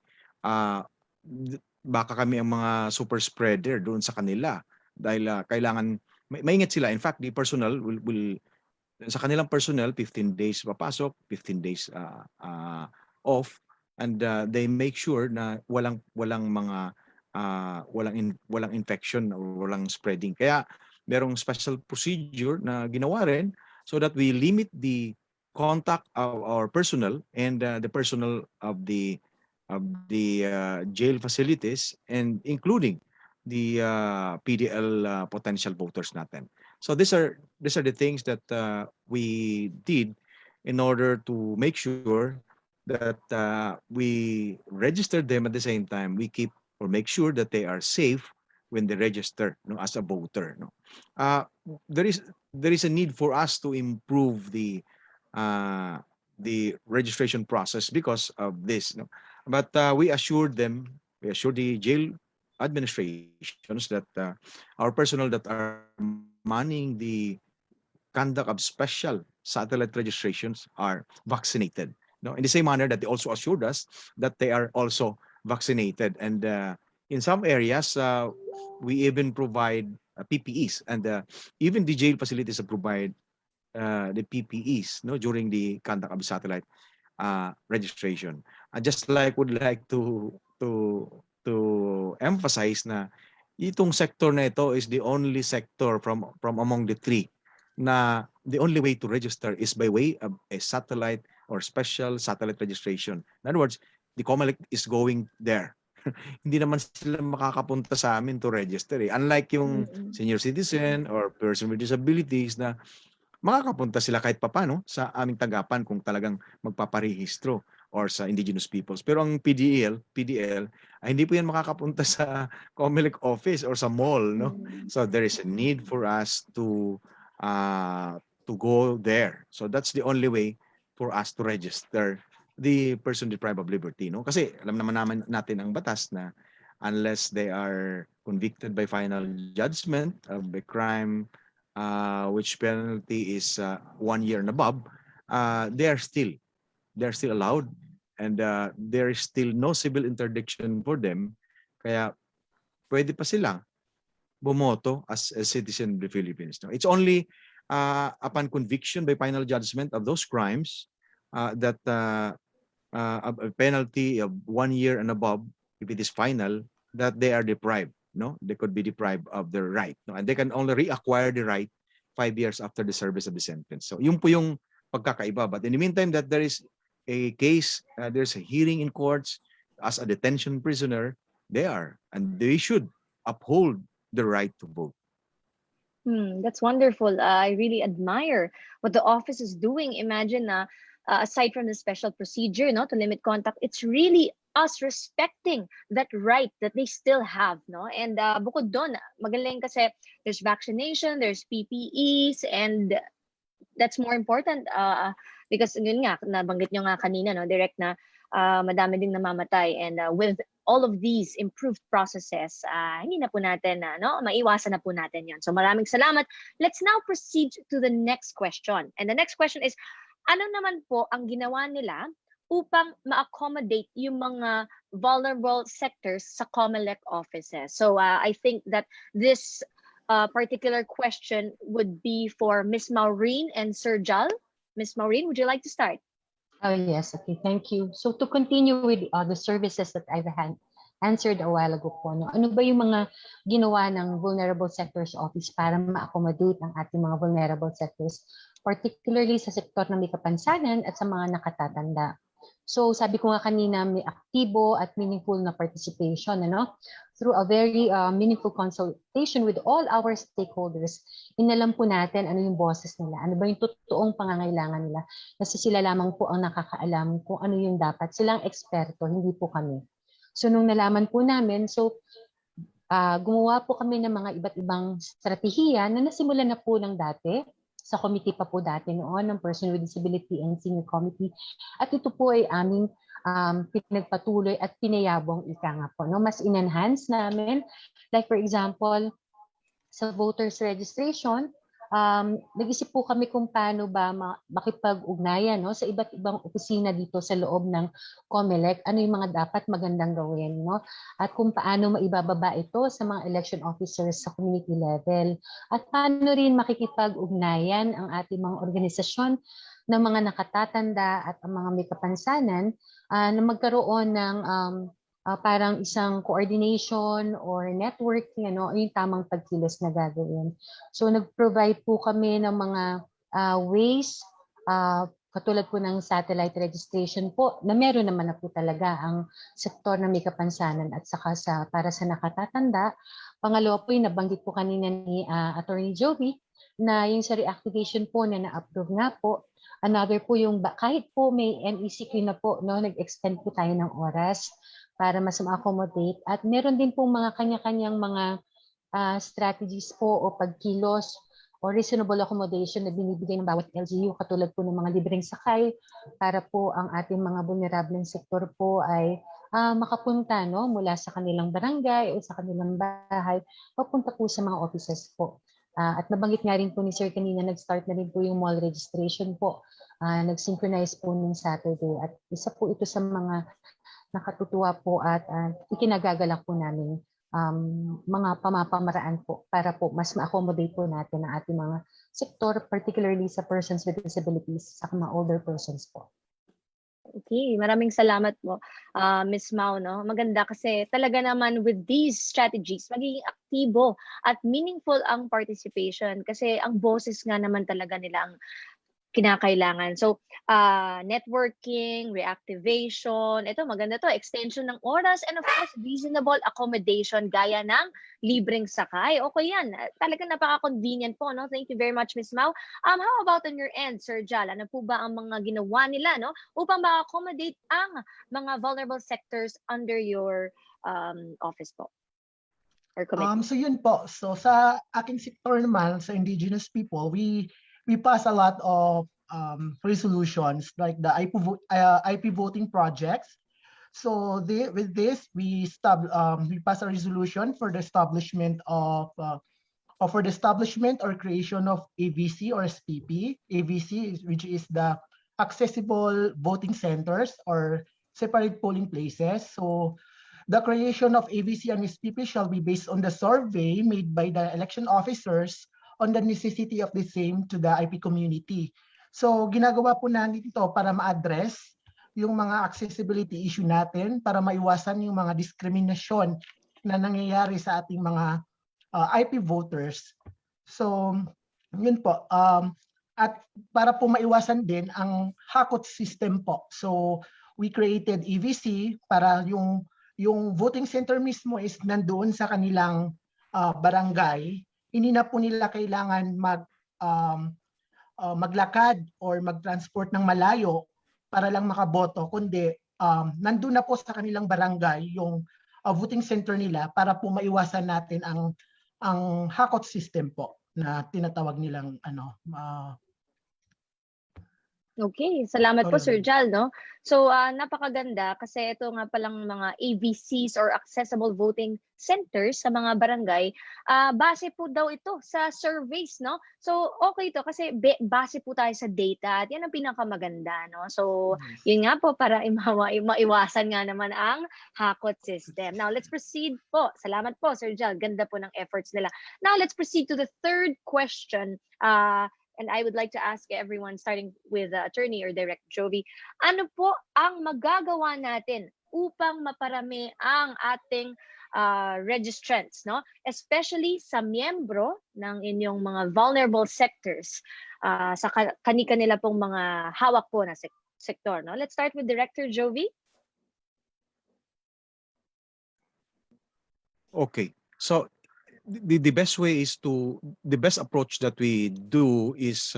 baka kami ang mga super spreader doon sa kanila dahil kailangan maingat sila. In fact, the personnel will sa kanilang personnel 15 days papasok, 15 days off, and they make sure na walang mga walang infection or walang spreading. Kaya merong special procedure na ginawa rin so that we limit the contact of our personnel and the personnel of the jail facilities, and including the PDL potential voters natin. So these are the things that we did in order to make sure that we register them at the same time. We keep or make sure that they are safe when they register, no, as a voter. No, uh, there is a need for us to improve the registration process because of this. No, but we assured them, we assured the jail administrations that our personnel that are manning the conduct of special satellite registrations are vaccinated. No, in the same manner that they also assured us that they are also vaccinated, and in some areas we even provide PPEs, and even the jail facilities provide the PPEs, no, during the conduct of satellite registration. I just would like to emphasize na itong sector na ito is the only sector from among the three na the only way to register is by way of a satellite or special satellite registration. In other words, the COMELEC is going there. Hindi naman sila makakapunta sa amin to register eh. Unlike yung senior citizen or person with disabilities na makakapunta sila kahit papano sa aming tanggapan kung talagang magpaparehistro or sa indigenous peoples. Pero ang PDL ay hindi po yan makakapunta sa COMELEC office or sa mall, no? So there is a need for us to go there. So that's the only way for us to register the person deprived of liberty, no? Kasi alam naman natin ang batas na unless they are convicted by final judgment of a crime which penalty is 1 year and above, they're still allowed, and there is still no civil interdiction for them. Kaya pwede pa silang bumoto as a citizen of the Philippines. No? It's only upon conviction by final judgment of those crimes that a penalty of 1 year and above, if it is final, that they are deprived. No, they could be deprived of their right. No, and they can only reacquire the right 5 years after the service of the sentence. So, yun po yung pagkakaiba. But in the meantime, that there is a case, there's a hearing in courts as a detention prisoner, they are, and they should uphold the right to vote. That's wonderful. I really admire what the office is doing. Imagine aside from the special procedure, no, to limit contact, it's really us respecting that right that they still have, no? And bukod doon, magaling kasi there's vaccination, there's PPEs, and that's more important because yun nga, nabanggit nyo nga kanina, no, direct na madami ding namamatay, and with all of these improved processes, hindi na po natin, no, maiwasan na po natin yon. So maraming salamat. Let's now proceed to the next question. And the next question is, ano naman po ang ginawa nila upang ma-accommodate yung mga vulnerable sectors sa COMELEC offices? So I think that this particular question would be for Miss Maureen and Sir Jal. Miss Maureen, would you like to start? Oh, yes. Okay, thank you. So to continue with the services that I've answered a while ago po, no? Ano ba yung mga ginawa ng Vulnerable Sectors Office para ma-accommodate ang ating mga vulnerable sectors, particularly sa sektor ng may kapansanan at sa mga nakatatanda? So sabi ko nga kanina, may aktibo at meaningful na participation, ano? Through a very meaningful consultation with all our stakeholders, inalam po natin ano yung boses nila, ano ba yung totoong pangangailangan nila. Kasi sila lamang po ang nakakaalam kung ano yung dapat. Silang eksperto, hindi po kami. So nung nalaman po namin, gumawa po kami ng mga iba't ibang strategiya na nasimulan na po ng dati, sa committee pa po dati noon, ng Person with Disability and Senior Committee. At ito po ay aming pinagpatuloy at pinayabong ika nga po. No? Mas in-enhance namin. Like for example, sa voters registration, nag-isip po kami kung paano ba makipag-ugnayan, no, sa iba't ibang opisina dito sa loob ng COMELEC, ano yung mga dapat magandang gawin, no? At kung paano maibababa ito sa mga election officers sa community level. At paano rin makikipag-ugnayan ang ating mga organisasyon ng mga nakatatanda at ang mga may kapansanan na magkaroon ng parang isang coordination or networking, ano, yung tamang pagkilos na gagawin. So nag-provide po kami ng mga ways, katulad po ng satellite registration po, na meron naman na po talaga ang sektor na may kapansanan at saka para sa nakatatanda. Pangalawa po yung nabanggit po kanina ni Attorney Joby, na yung sa reactivation po na na-approve nga po. Another po yung kahit po may MECQ na po, no, nag-extend po tayo ng oras para mas ma-accommodate. At meron din pong mga kanya-kanyang mga strategies po o pagkilos o reasonable accommodation na binibigay ng bawat LGU, katulad po ng mga libreng sakay para po ang ating mga vulnerableng sektor po ay makapunta, no, mula sa kanilang barangay o sa kanilang bahay, papunta po sa mga offices po. At nabanggit nga rin po ni Sir kanina, nag-start na rin po yung mall registration po. Nag-synchronize po nung Saturday. At isa po ito sa mga nakatutuwa po at ikinagagalak po namin mga pamamaraan po para po mas ma-accommodate po natin ang ating mga sektor, particularly sa persons with disabilities sa mga older persons po. Okay, maraming salamat po, Ms. Mau, no? Maganda kasi talaga naman with these strategies, magiging aktibo at meaningful ang participation kasi ang boses nga naman talaga nila ang kinakailangan. So, networking, reactivation, ito maganda to, extension ng oras, and of course, reasonable accommodation gaya ng libreng sakay. Okay yan. Talagang napaka-convenient po, no? Thank you very much, Ms. Mau. How about on your end, Sir Jal? Ano po ba ang mga ginawa nila, no, upang ma-accommodate ang mga vulnerable sectors under your office po? Or committee? So yun po. So sa aking sektor naman, sa indigenous people, we pass a lot of resolutions like the IP voting projects. So with this, we pass a resolution for the establishment or creation of AVC or SPP. AVC, which is the accessible voting centers or separate polling places. So the creation of AVC and SPP shall be based on the survey made by the election officers on the necessity of the same to the IP community. So ginagawa po natin ito para ma-address yung mga accessibility issue natin, para maiwasan yung mga diskriminasyon na nangyayari sa ating mga IP voters. So yun po. At para po maiwasan din ang hakot system po. So we created EVC para yung voting center mismo is nandoon sa kanilang barangay. Hindi na po nila kailangan maglakad or mag-transport ng malayo para lang makaboto, kundi nandun na po sa kanilang barangay yung voting center nila para po maiwasan natin ang hakot system po na tinatawag nilang Okay, salamat po Sir Alright. Jal, no? So, napakaganda kasi ito nga palang mga AVCs or accessible voting centers sa mga barangay, base po daw ito sa surveys, no? So, okay to kasi base po tayo sa data at yan ang pinakamaganda, no? So, Yes. yun nga po para maiwasan nga naman ang hakot system. Now, let's proceed po. Salamat po Sir Jal, ganda po ng efforts nila. Now, let's proceed to the third question. And I would like to ask everyone, starting with attorney or Direct Jovi, ano po ang magagawa natin upang maparami ang ating registrants, no? Especially sa miyembro ng inyong mga vulnerable sectors, sa kani-kanila pong mga hawak po na sektor, no? Let's start with Director Jovi. Okay. So the best way is the best approach that we do is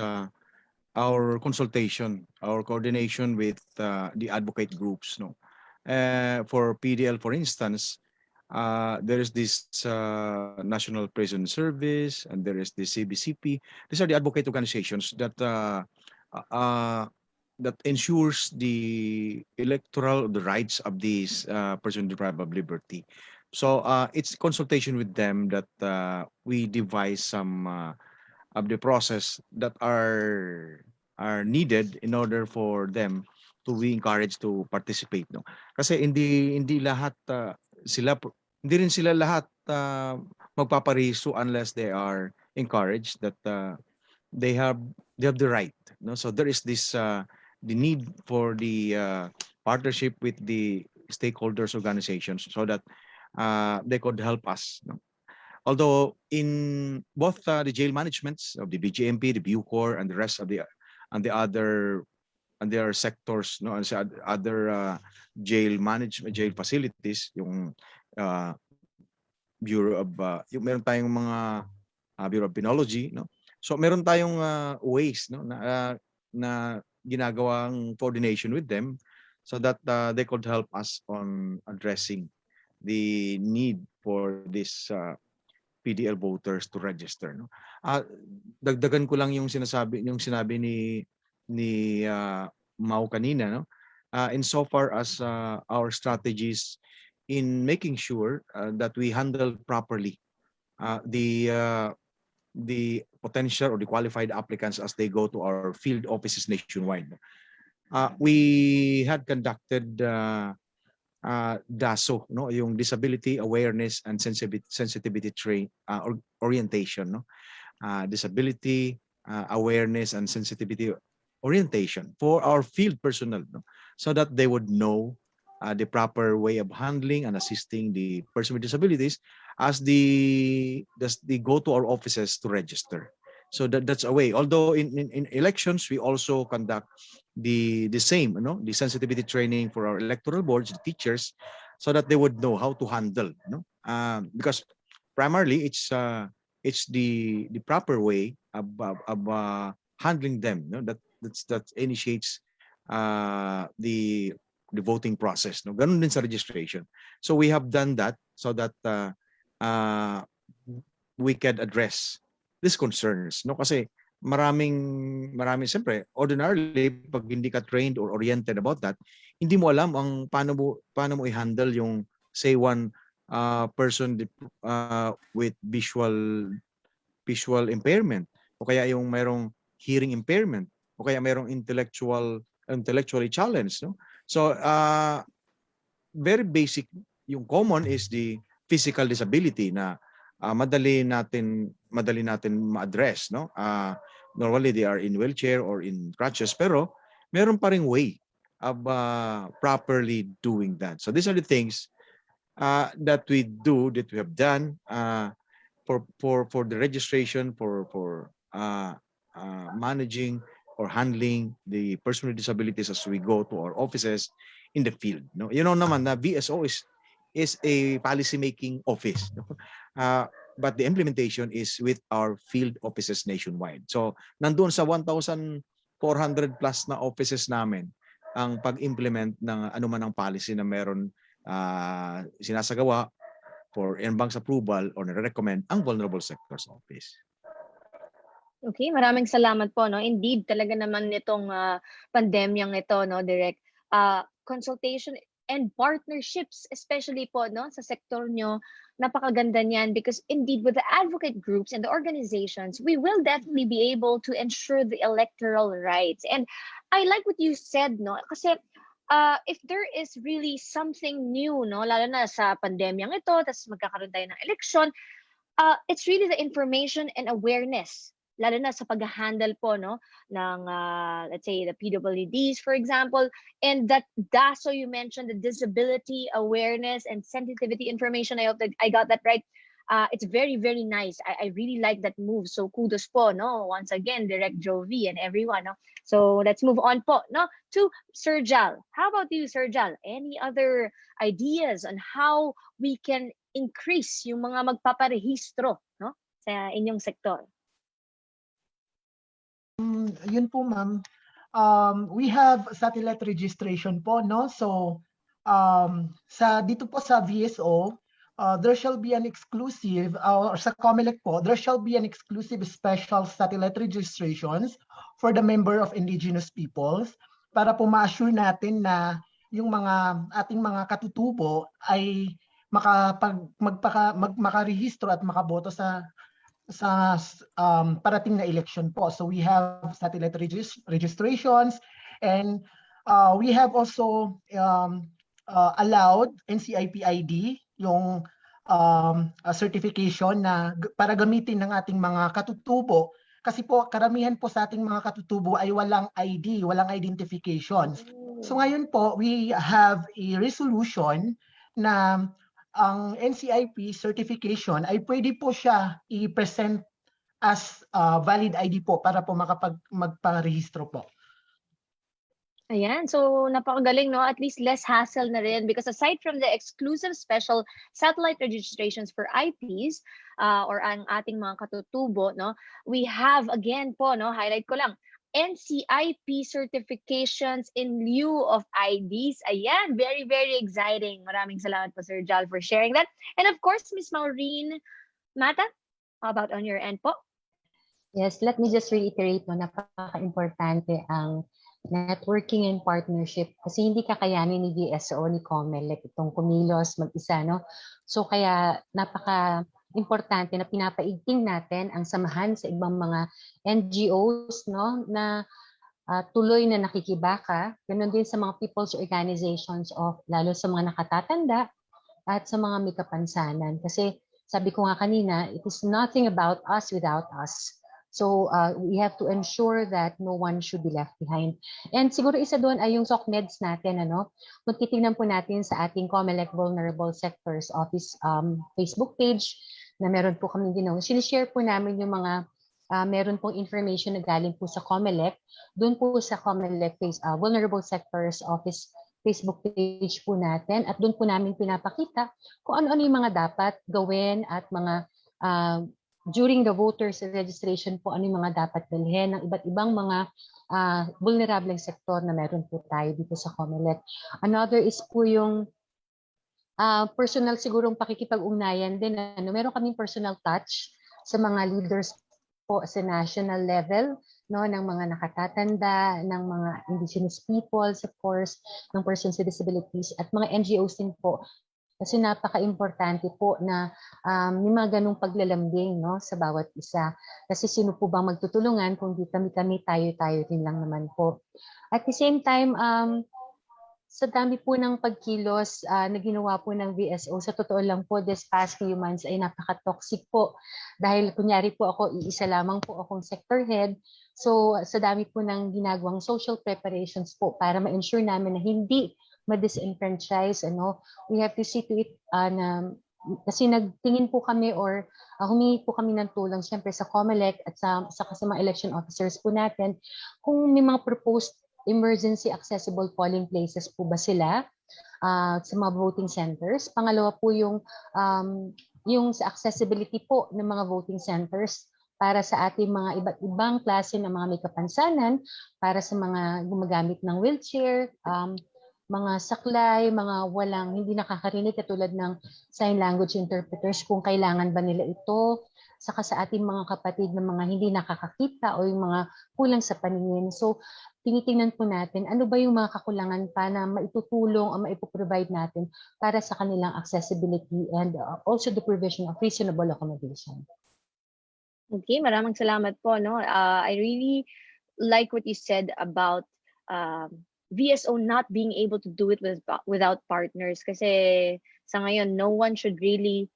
our consultation, our coordination with the advocate groups. No, for PDL, for instance, there is this National Prison Service, and there is the CBCP. These are the advocate organizations that that ensures the the rights of these person deprived of liberty. So it's consultation with them that we devise some of the process that are needed in order for them to be encouraged to participate, no? Kasi hindi lahat hindi rin sila lahat magpaparehistro unless they are encouraged that they have the right, no? So there is this the need for the partnership with the stakeholders organizations so that they could help us, no? Although in both the jail managements of the BGMP, the Bucor, and the rest of the and the other and their sectors, no, and sa other jail management, jail facilities, yung Bureau of yung meron tayong mga Bureau of Penology, no. So meron tayong ways, no, na ginagawang coordination with them so that they could help us on addressing the need for this PDL voters to register, no. Dagdagan ko lang yung sinabi ni Mau kanina, no. Insofar as our strategies in making sure that we handle properly the potential or the qualified applicants as they go to our field offices nationwide. We had conducted DASO, no, yung disability awareness and sensitivity orientation, no. Disability awareness and sensitivity orientation for our field personnel, no, so that they would know the proper way of handling and assisting the person with disabilities as they go to our offices to register. So that's a way. Although in elections, we also conduct the same, you know, the sensitivity training for our electoral boards, the teachers, so that they would know how to handle, you know, because primarily it's the proper way of handling them, you know, that initiates the voting process, no. Ganun din sa registration. So we have done that so that we can address these concerns, no, kasi maraming siyempre ordinarily pag hindi ka trained or oriented about that, hindi mo alam ang paano mo i-handle yung say one person with visual impairment, o kaya yung mayroong hearing impairment, o kaya mayroong intellectually challenged, no. So very basic, yung common is the physical disability na madali natin ma-address, no. Normally they are in wheelchair or in crutches, pero meron pa ring way of properly doing that. So these are the things that we have done for the registration, for managing or handling the person with disabilities as we go to our offices in the field, no. You know naman na VSO is a policy making office, no? But the implementation is with our field offices nationwide. So nandoon sa 1,400 plus na offices namin ang pag-implement ng anuman ang policy na meron sinasagawa for en banc approval or nare-recommend ang Vulnerable Sectors Office. Okay, maraming salamat po, no. Indeed, talaga naman nitong pandemyang ito, no, Direk, consultation and partnerships, especially po, no, sa sektor nyo, napakaganda niyan because indeed with the advocate groups and the organizations, we will definitely be able to ensure the electoral rights. And I like what you said, no, kasi if there is really something new, no, lalo na sa pandemyang ito, tapos magkakaroon tayo ng election, it's really the information and awareness, lalo na sa pag-handle po, no, ng let's say the PWDs, for example, and that DASO you mentioned, the disability awareness and sensitivity information. I hope that I got that right. It's very, very nice. I really like that move. So kudos po, no, once again, Direct Jovi and everyone, no. So let's move on po, no, to Sir Jal. How about you, Sir Jal? Any other ideas on how we can increase yung mga magpaparehistro, no, sa inyong sektor? Yun po, ma'am. We have satellite registration po, no? So, dito po sa VSO, there shall be an exclusive, or sa COMELEC po, there shall be an exclusive special satellite registrations for the member of indigenous peoples para po ma-assure natin na yung mga ating mga katutubo ay makarehistro at makaboto sa parating na election po. So we have satellite registrations, and we have also allowed NCIP ID, yung certification na para gamitin ng ating mga katutubo. Kasi po karamihan po sa ating mga katutubo ay walang ID, walang identifications. So ngayon po, we have a resolution na ang NCIP certification ay pwede po siya i-present as valid ID po para po magparehistro po. Ayan, so napakagaling, no? At least less hassle na rin because aside from the exclusive special satellite registrations for IPs or ang ating mga katutubo, no, we have again po, no, highlight ko lang, NCIP certifications in lieu of IDs. Ayan, very, very exciting. Maraming salamat po, Sir Jal, for sharing that. And of course, Miss Maureen Mata, how about on your end po? Yes, let me just reiterate, no, napaka-importante ang networking and partnership kasi hindi kakayanin ni DSO ni COMELEC itong kumilos mag-isa, no? So kaya napaka-importante na pinapaigting natin ang samahan sa ibang mga NGOs, no, na tuloy na nakikibaka, ganun din sa mga people's organizations of lalo sa mga nakatatanda at sa mga may kapansanan. Kasi sabi ko nga kanina, it is nothing about us without us. So we have to ensure that no one should be left behind. And siguro isa doon ay yung SOCMEDs natin, ano? Kung titingnan po natin sa ating COMELEC Vulnerable Sectors Office Facebook page na meron po kami ginawa, sinishare po namin yung mga meron pong information na galing po sa COMELEC, doon po sa COMELEC Vulnerable Sectors Office Facebook page po natin at doon po namin pinapakita kung ano-ano yung mga dapat gawin at mga during the voters registration po ano yung mga dapat dalhin ng iba't ibang mga vulnerable sektor na meron po tayo dito sa COMELEC. Another is po yung personal sigurong pakikipag-ugnayan din. Meron kaming personal touch sa mga leaders po sa national level, no, ng mga nakatatanda, ng mga indigenous peoples, of course, ng persons with disabilities, at mga NGOs din po. Kasi napaka-importante po na may mga ganong paglalambing, no, sa bawat isa. Kasi sino po bang magtutulungan kung di kami-kami, tayo-tayo din lang naman po. At the same time, sa dami po ng pagkilos na ginawa po ng VSO, sa totoo lang po, this past few months ay napaka-toxic po. Dahil kunyari po ako, iisa lamang po akong sector head. So sa dami po ng ginagawang social preparations po para ma-ensure namin na hindi ma-disenfranchise, we have to see to it na kasi nagtingin po kami or humingi po kami ng tulong siyempre sa COMELEC at sa mga election officers po natin kung may mga proposed emergency accessible polling places po ba sila sa mga voting centers. Pangalawa po yung sa accessibility po ng mga voting centers para sa ating mga iba't ibang klase ng mga may kapansanan, para sa mga gumagamit ng wheelchair, mga saklay, mga hindi nakakarinig katulad ng sign language interpreters, kung kailangan ba nila ito saka sa ating mga kapatid na mga hindi nakakakita o yung mga kulang sa paningin. So, tinitingnan po natin ano ba yung mga kakulangan pa na maitutulong o maipoprovide natin para sa kanilang accessibility and also the provision of reasonable accommodation. Okay, maraming salamat po. No? I really like what you said about VSO not being able to do it without partners. Kasi sa ngayon, no one should really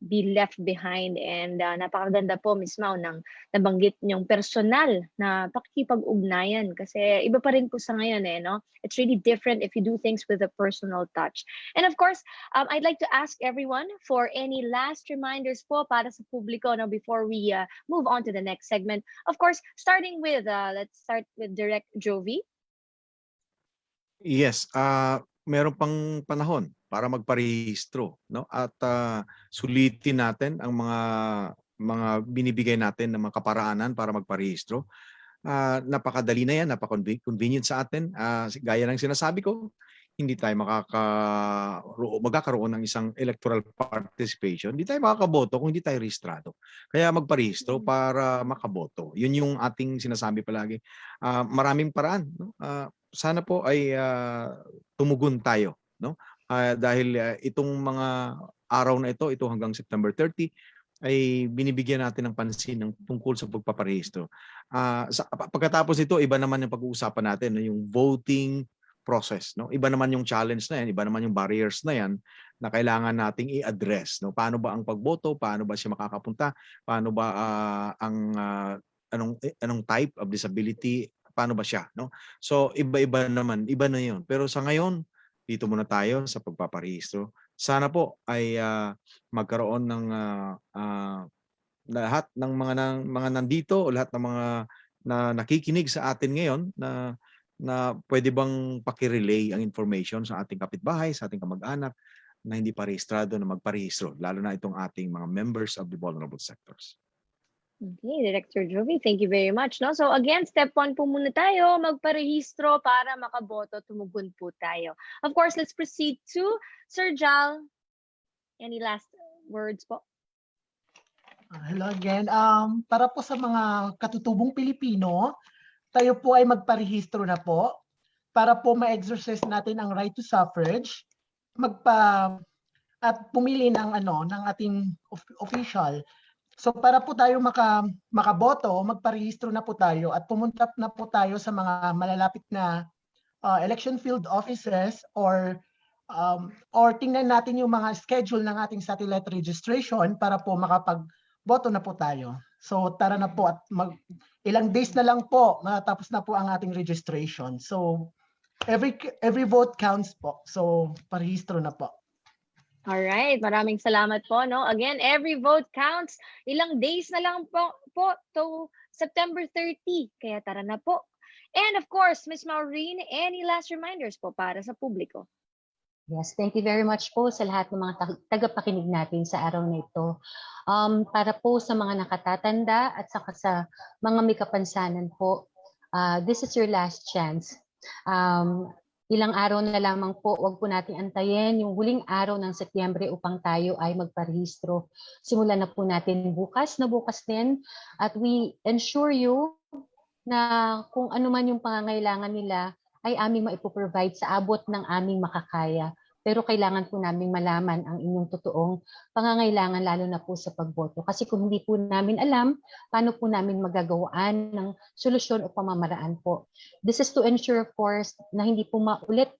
be left behind, and napakaganda po Miss Mau ng nabanggit niyong personal na pakikipag-ugnayan kasi iba pa rin po sa ngayon no? It's really different if you do things with a personal touch. And of course, I'd like to ask everyone for any last reminders po para sa publiko no, before we move on to the next segment. Of course, starting with, let's start with Direct Jovi. Yes, meron pang panahon para magparehistro, no? At sulitin natin ang mga binibigay natin ng mga kaparaanan para magparehistro. Napakadali na yan, napaka-convenient sa atin. Gaya ng sinasabi ko, hindi tayo magkakaroon ng isang electoral participation. Hindi tayo makakaboto kung hindi tayo rehistrado. Kaya magparehistro para makaboto. Yun yung ating sinasabi palagi. Maraming paraan. No? Sana po ay tumugon tayo. No? Dahil itong mga araw na ito hanggang September 30, ay binibigyan natin ng pansin ng tungkol sa pagpaparehistro. Pagkatapos ito, iba naman yung pag-uusapan natin, yung voting process. No? Iba naman yung challenge na yan, iba naman yung barriers na yan na kailangan nating i-address. No? Paano ba ang pagboto? Paano ba siya makakapunta? Paano ba anong type of disability? Paano ba siya? No? So iba-iba naman, iba na yun. Pero sa ngayon, dito muna tayo sa pagpaparehistro. Sana po ay magkaroon ng lahat ng mga nandito o lahat ng mga na nakikinig sa atin ngayon na pwede bang paki-relay ang information sa ating kapitbahay, sa ating kamag-anak na hindi pa rehistrado na magparehistro, lalo na itong ating mga members of the vulnerable sectors. Okay, Director Jovi, thank you very much. No? So again, step 1 po muna tayo, magparehistro para makaboto, tumugon po tayo. Of course, let's proceed to Sir Jal. Any last words po? Hello again. Para po sa mga katutubong Pilipino, tayo po ay magparehistro na po para po ma-exercise natin ang right to suffrage, at pumili ng ng ating official. So para po tayo makaboto, magparehistro na po tayo at pumunta na po tayo sa mga malalapit na election field offices or tingnan natin yung mga schedule ng ating satellite registration para po makapagboto na po tayo. So tara na po at ilang days na lang po matapos na po ang ating registration. So every vote counts po. So parehistro na po. All right, maraming salamat po. No? Again, every vote counts. Ilang days na lang po to September 30. Kaya tara na po. And of course, Ms. Maureen, any last reminders po para sa publiko? Yes, thank you very much po sa lahat ng mga tagapakinig natin sa araw na ito. Para po sa mga nakatatanda at saka sa mga may kapansanan po, this is your last chance. Ilang araw na lamang po, wag po natin antayin yung huling araw ng Setyembre upang tayo ay magparehistro. Simulan na po natin bukas din at we ensure you na kung ano man yung pangangailangan nila ay aming maipoprovide sa abot ng aming makakaya. Pero kailangan po namin malaman ang inyong totoong pangangailangan lalo na po sa pagboto. Kasi kung hindi po namin alam, paano po namin magagawaan ng solusyon o pamamaraan po. This is to ensure, of course, na hindi po maulit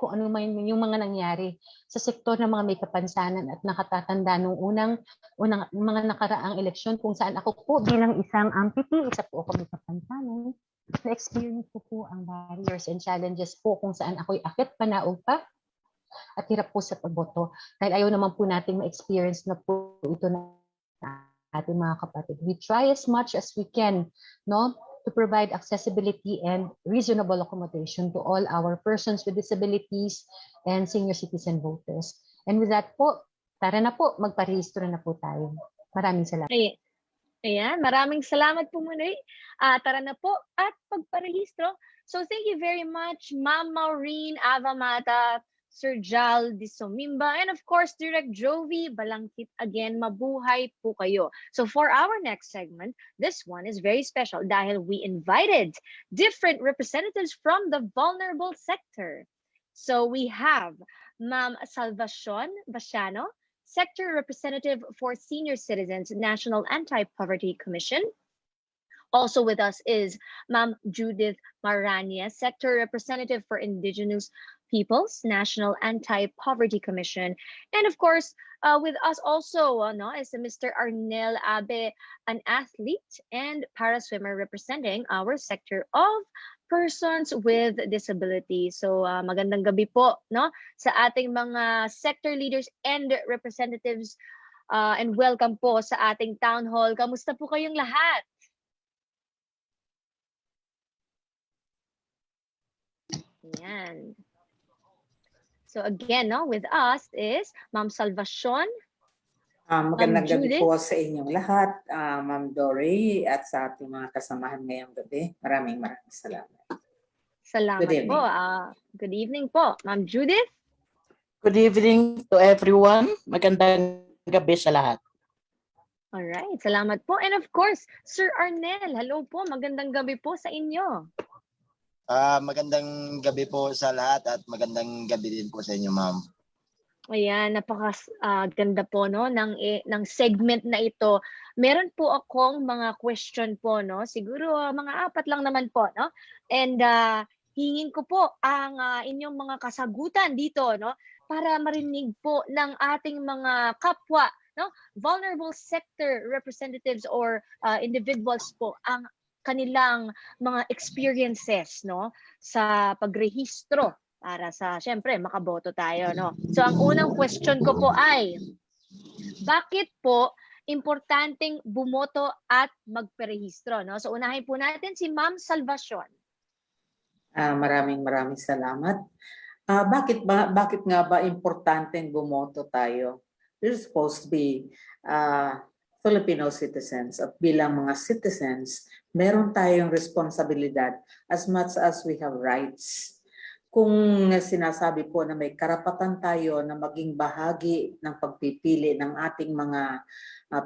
kung ano man yung mga nangyari sa sektor ng mga may kapansanan at nakatatanda nung unang mga nakaraang eleksyon kung saan ako po bilang isang amputee, isa po ako may kapansanan, na-experience ko po ang barriers and challenges po kung saan ako'y akit panaog pa at hirap po sa pagboto. Dahil ayaw naman po nating ma-experience na po ito na ating mga kapatid. We try as much as we can, no, to provide accessibility and reasonable accommodation to all our persons with disabilities and senior citizen voters. And with that po, tara na po, magparehistro na po tayo. Maraming salamat. Ayan, maraming salamat po muli. Tara na po at pagparehistro. So thank you very much, Ma'am Maureen Avamata, Sir Jal Disomimba, and of course, Direct Jovi Balangkit again. Mabuhay po kayo. So for our next segment, this one is very special dahil we invited different representatives from the vulnerable sector. So we have Ma'am Salvacion Basiano, Sector Representative for Senior Citizens, National Anti-Poverty Commission. Also with us is Ma'am Judith Marania, Sector Representative for Indigenous Peoples, National Anti-Poverty Commission. And of course, with us also is Mr. Arnel Abe, an athlete and paraswimmer representing our sector of persons with disability. So magandang gabi po sa ating mga sector leaders and representatives, and welcome po sa ating town hall. Kamusta po kayong lahat? Yan. So again, with us is Ma'am Salvacion. Magandang gabi Judith. po sa inyong lahat, Ma'am Dory, at sa ating mga kasamahan ngayong gabi. Maraming salamat. Salamat Good po. evening. Good evening po. Ma'am Judith. Good evening to everyone. Magandang gabi sa lahat. Alright, salamat po. And of course, Sir Arnel, hello po. Magandang gabi po sa inyo. Magandang gabi po sa lahat at magandang gabi din po sa inyo, ma'am. Ayan, ganda po ng segment na ito. Meron po akong mga question po, siguro mga 4 lang naman po, and hingin ko po ang inyong mga kasagutan dito, para marinig po ng ating mga kapwa, vulnerable sector representatives or individuals po ang kanilang mga experiences sa pagrehistro para sa syempre makaboto tayo. So ang unang question ko po ay, bakit po importanteng bumoto at magperehistro? So unahin po natin si Ma'am Salvacion. Maraming salamat. Bakit nga ba importanteng bumoto tayo? We're supposed to be Filipino citizens, at bilang mga citizens, meron tayong responsibilidad as much as we have rights. Kung sinasabi po na may karapatan tayo na maging bahagi ng pagpipili ng ating mga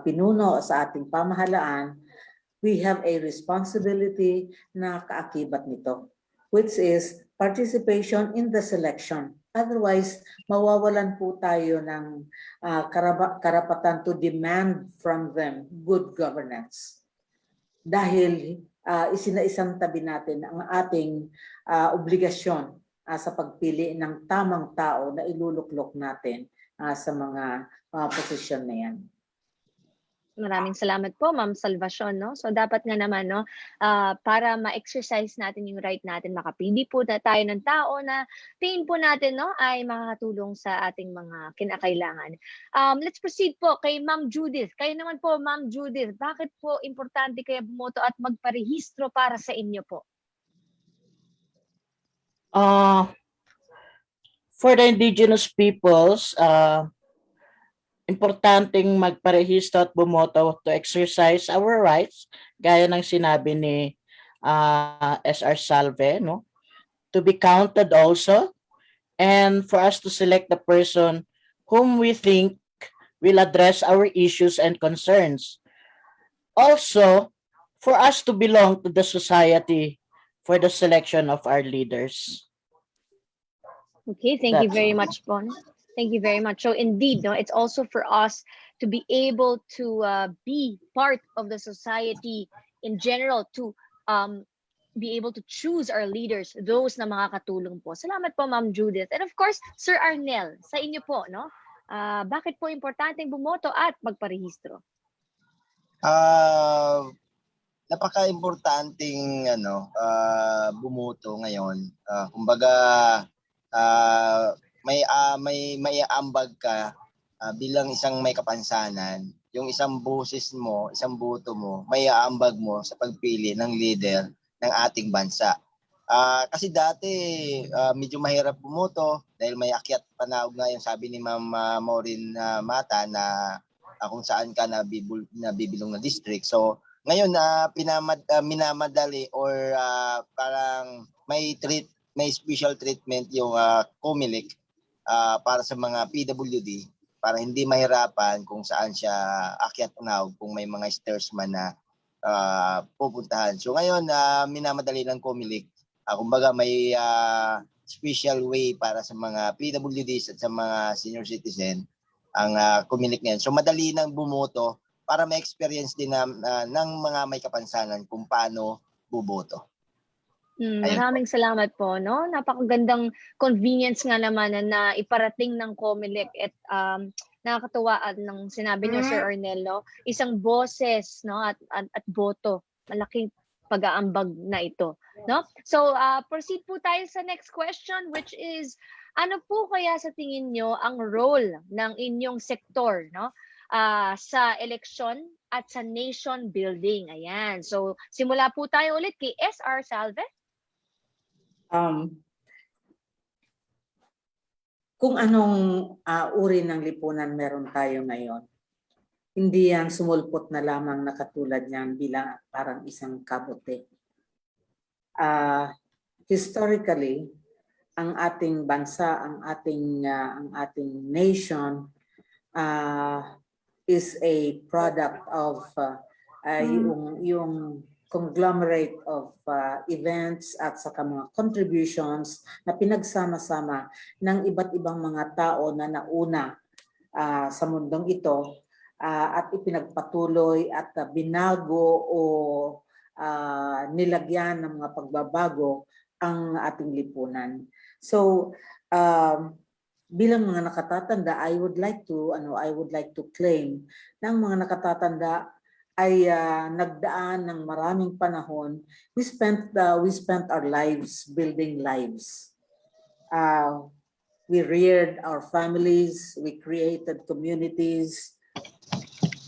pinuno sa ating pamahalaan, we have a responsibility na kaakibat nito, which is participation in the selection. Otherwise, mawawalan po tayo ng karapatan to demand from them good governance. Dahil isinaisang tabi natin ang ating obligasyon sa pagpili ng tamang tao na iluluklok natin sa mga posisyon na yan. Maraming salamat po, Ma'am Salvacion. So dapat nga naman para ma-exercise natin yung right natin, makapili po na tayo ng tao na tingin po natin ay makakatulong sa ating mga kinakailangan. Let's proceed po kay Ma'am Judith. Kayo naman po, Ma'am Judith, bakit po importante kaya bumoto at magparehistro para sa inyo po? For the indigenous peoples, importanteng magparehistro at bumoto to exercise our rights, gaya ng sinabi ni SR Salve, to be counted also, and for us to select the person whom we think will address our issues and concerns. Also, for us to belong to the society for the selection of our leaders. Okay, thank you very much po. Thank you very much. So indeed, it's also for us to be able to be part of the society in general, to be able to choose our leaders, those na makakatulong po. Salamat po, Ma'am Judith. And of course, Sir Arnel, sa inyo po, bakit po importanteng bumoto at magparehistro? Napaka-importanting bumoto ngayon. Kumbaga may ambag ka bilang isang may kapansanan, yung isang boses mo, isang boto mo, may aambag mo sa pagpili ng leader ng ating bansa. Kasi dati medyo mahirap bumoto dahil may akyat panahog nga yung sabi ni Ma'am Maureen Mata na kung saan ka nabibilong na district. So ngayon minamadali or parang may special treatment yung COMELEC para sa mga PWD para hindi mahirapan kung saan siya akyat unaw kung may mga stairs man na pupuntahan. So ngayon, minamadali ng COMELEC. Kumbaga may special way para sa mga PWDs at sa mga senior citizen ang COMELEC ngayon. So madali nang bumoto para ma-experience din ng mga may kapansanan kung paano buboto. Maraming salamat po, no? Napakagandang convenience nga naman na iparating ng COMELEC at nakakatuwa ng sinabi niyo, Sir Arnel, no? Isang boses, no? At boto. Malaking pag-aambag na ito, no? So, proceed po tayo sa next question, which is, ano po kaya sa tingin niyo ang role ng inyong sektor, no? Sa eleksyon at sa nation building. Ayan. So, simula po tayo ulit kay SR Salve. Kung anong uri ng lipunan meron tayo ngayon, hindi yan sumulpot na lamang na katulad niyan bilang parang isang kabote. Historically, ang ating bansa, ang ating nation is a product of yung conglomerate of events at saka mga contributions na pinagsama-sama ng iba't ibang mga tao na nauna sa mundong ito at ipinagpatuloy at binago o nilagyan ng mga pagbabago ang ating lipunan. So bilang mga nakatatanda, I would like to claim na ang mga nakatatanda ay nagdaan ng maraming panahon. We spent our lives building lives. We reared our families, we created communities,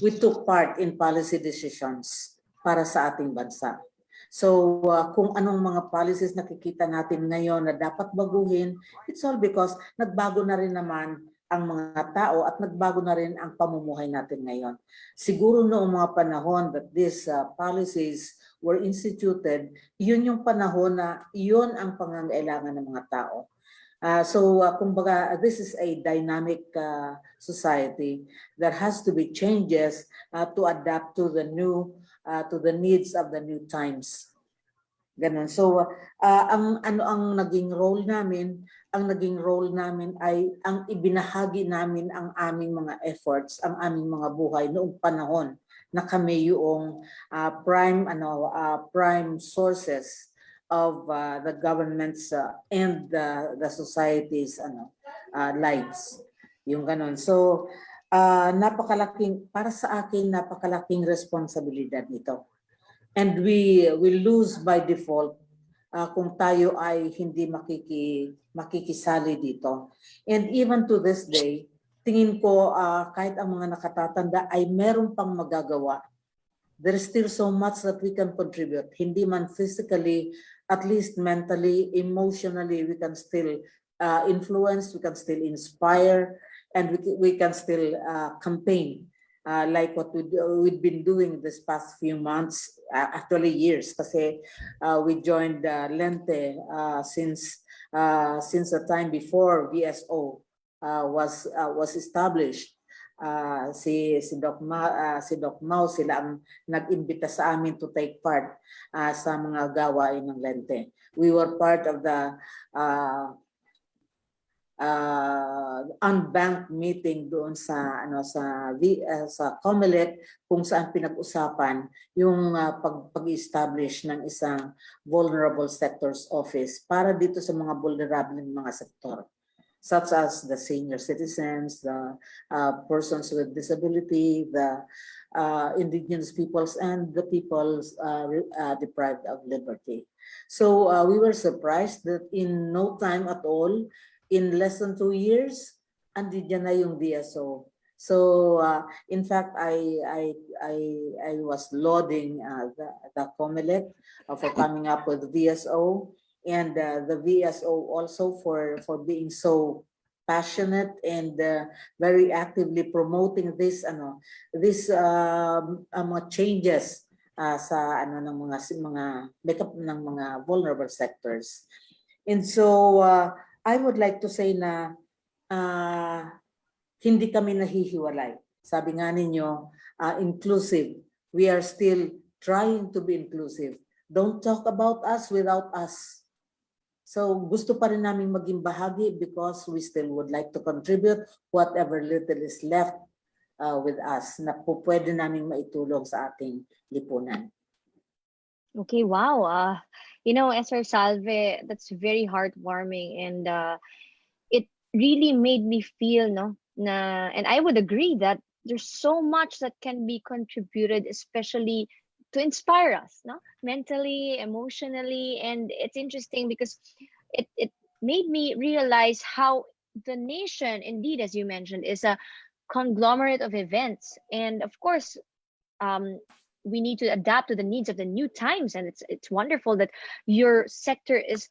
we took part in policy decisions para sa ating bansa. So kung anong mga policies nakikita natin ngayon na dapat baguhin, it's all because nagbago na rin naman ang mga tao at nagbago na rin ang pamumuhay natin ngayon. Siguro noong mga panahon that these policies were instituted, yun yung panahon na yun ang pangangailangan ng mga tao. Kumbaga, this is a dynamic society. There has to be changes to adapt to the new, to the needs of the new times. Ganun. So, ang naging role namin, ay ang ibinahagi namin ang aming mga efforts, ang aming mga buhay noong panahon na kami yung prime sources of the government's and the society's lives. Yung ganun. So, para sa akin, napakalaking responsibilidad nito. And we will lose by default kung tayo ay hindi makikisali dito. And even to this day, tingin ko kahit ang mga nakatatanda ay meron pang magagawa. There is still so much that we can contribute. Hindi man physically, at least mentally, emotionally, we can still influence, we can still inspire, and we can still campaign. Like what we've been doing this past few months, actually years, kasi we joined Lente since the time before VSO was established. Si Doc Mau, sila ang nag-imbita sa amin to take part sa mga gawain ng Lente. We were part of the unbanked meeting doon sa COMELEC kung saan pinag-usapan yung pag-establish ng isang vulnerable sectors office para dito sa mga vulnerable mga sektor, such as the senior citizens, the persons with disability, the indigenous peoples, and the peoples deprived of liberty. So we were surprised that in no time at all, in less than 2 years, andiyan na yung VSO. So in fact, I was lauding the COMELEC for coming up with VSO, and the VSO also for being so passionate and very actively promoting this mga changes sa ng mga makeup ng mga vulnerable sectors. And so I would like to say na hindi kami nahihiwalay. Sabi nga ninyo, inclusive. We are still trying to be inclusive. Don't talk about us without us. So gusto pa rin namin maging bahagi because we still would like to contribute whatever little is left with us na po pwede namin maitulong sa ating lipunan. Okay, wow. SR Salve, that's very heartwarming, and it really made me feel, and I would agree that there's so much that can be contributed, especially to inspire us, mentally, emotionally, and it's interesting because it made me realize how the nation, indeed, as you mentioned, is a conglomerate of events, and of course, we need to adapt to the needs of the new times, and it's wonderful that your sector is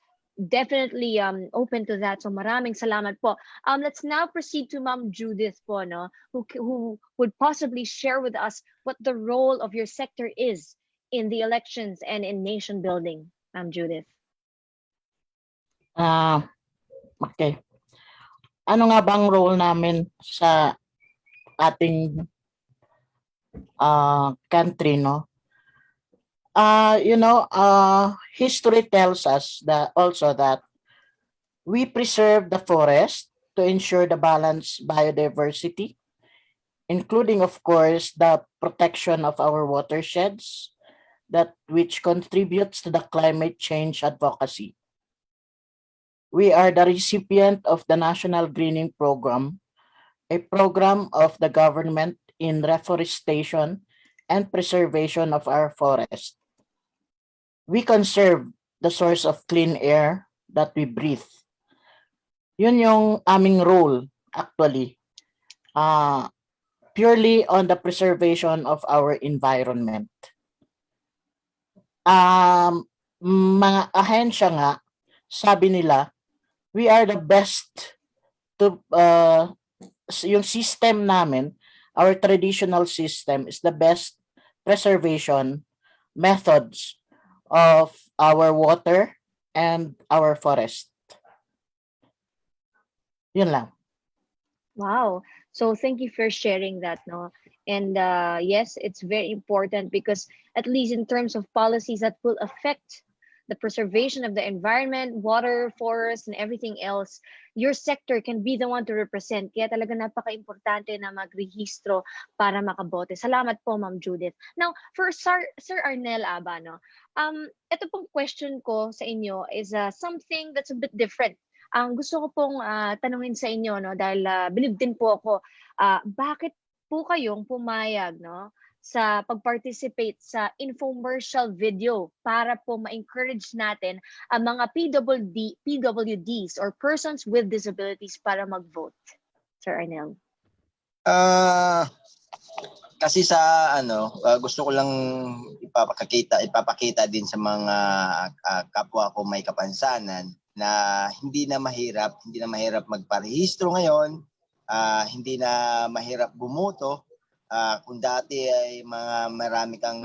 definitely open to that. So maraming salamat po. Let's now proceed to Ma'am Judith po, who would possibly share with us what the role of your sector is in the elections and in nation building. Ma'am Judith. Okay. Ano nga bang role namin sa ating country, no? History tells us that also that we preserve the forest to ensure the balanced biodiversity, including, of course, the protection of our watersheds, that which contributes to the climate change advocacy. We are the recipient of the National Greening Program, a program of the government in reforestation and preservation of our forest. We conserve the source of clean air that we breathe. Yun yung aming role, actually, purely on the preservation of our environment. Mga ahensya nga, sabi nila, we are the best to, yung system namin, our traditional system is the best preservation methods of our water and our forest. Yun lang. Wow. So thank you for sharing that, And yes, it's very important because at least in terms of policies that will affect the preservation of the environment, water, forest, and everything else, your sector can be the one to represent. Kaya talaga napaka-importante na magrehistro para makabote. Salamat po, Ma'am Judith. Now, for Sir Arnel Aba, ito pong question ko sa inyo is something that's a bit different. Ang gusto ko pong tanungin sa inyo, dahil believe din po ako, bakit po kayong pumayag, sa pag-participate sa infomercial video para po ma-encourage natin ang mga PWDs or persons with disabilities para mag-vote? Sir Arnel. Kasi sa gusto ko lang ipapakita din sa mga kapwa ko may kapansanan na hindi na mahirap magparehistro ngayon, hindi na mahirap bumoto. Kung dati ay marami kang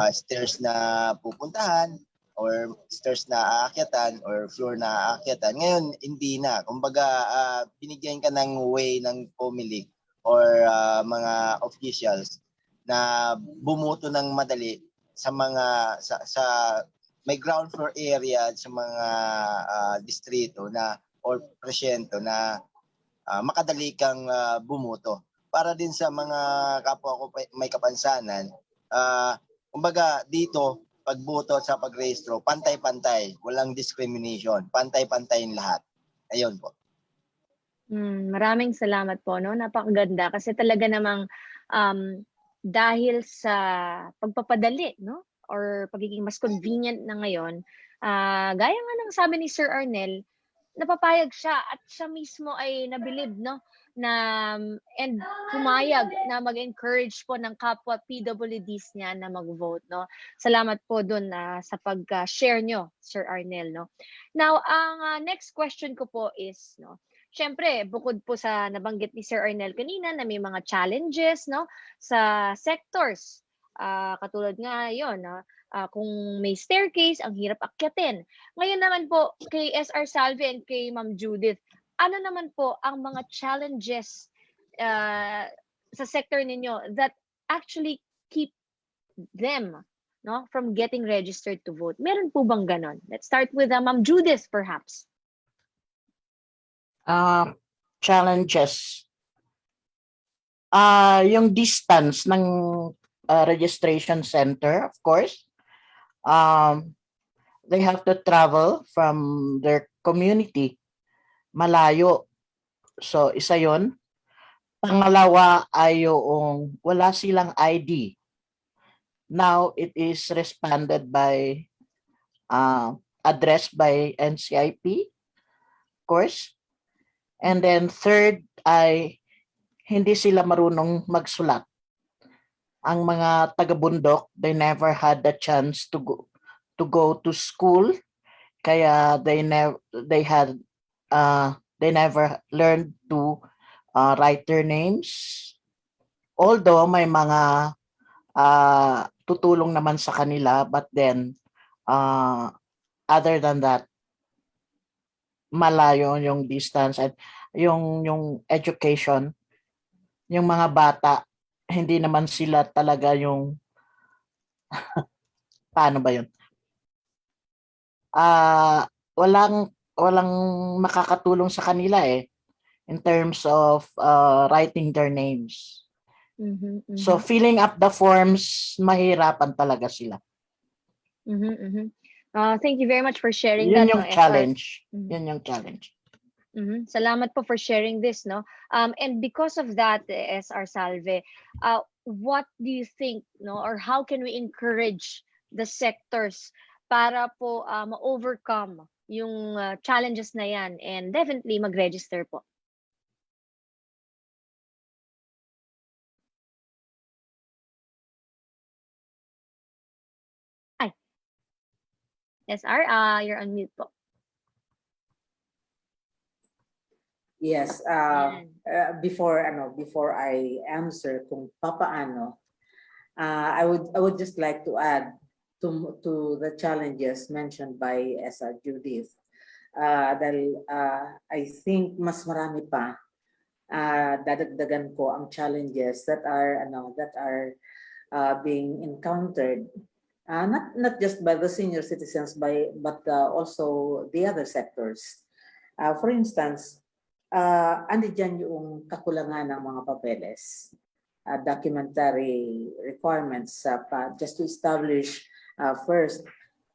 stairs na pupuntahan or stairs na aakyatan or floor na aakyatan, ngayon hindi na. Kumbaga binigyan ka ng way ng COMELEC or mga officials na bumoto ng madali sa mga sa may ground floor area sa mga distrito na or presyento na makadali kang bumoto. Para din sa mga kapwa ko may kapansanan, kumbaga dito, pagboto at sa pagrehistro, pantay-pantay, walang discrimination, pantay-pantayin lahat. Ayun po. Maraming salamat po, napakaganda kasi talaga namang dahil sa pagpapadali, or pagiging mas convenient na ngayon, gaya nga ng sabi ni Sir Arnel, napapayag siya at siya mismo ay nabilib, and pumayag na mag-encourage po ng kapwa PWDs niya na mag-vote, Salamat po dun sa pag-share nyo, Sir Arnel, Now, ang next question ko po is, syempre, bukod po sa nabanggit ni Sir Arnel kanina na may mga challenges, sa sectors. Katulad nga yon, kung may staircase, ang hirap akyatin. Ngayon naman po, kay SR Salve and kay Ma'am Judith, ano naman po ang mga challenges sa sector ninyo that actually keep them from getting registered to vote? Meron po bang ganon? Let's start with Ma'am Judith perhaps. Challenges. Yung distance ng registration center, of course. They have to travel from their community. Malayo. So, isa yun. Pangalawa ay yung wala silang ID. Now, it is responded by, addressed by NCIP, of course. And then third ay hindi sila marunong magsulat. Ang mga taga-bundok, they never had the chance to go to school. Kaya they never learned to write their names. Although may mga tutulong naman sa kanila, but then other than that, malayo yung distance at yung education, yung mga bata, hindi naman sila talaga yung paano ba yun? Walang makakatulong sa kanila in terms of writing their names. So filling up the forms, mahirapan talaga sila. Thank you very much for sharing Yun that. yung challenge. Yun yung challenge. Salamat po for sharing this, and because of that, SR Salve, what do you think, or how can we encourage the sectors para po ma-overcome yung challenges na yan and definitely mag-register po? SR, you're on mute po. Yes, before I answer kung papaano, I would just like to add to the challenges mentioned by SR Judith. Dahil I think mas marami pa dadagdagan ko ang challenges that are being encountered not just by the senior citizens but also the other sectors. For instance, andiyan yung kakulangan ng mga papeles, documentary requirements just to establish first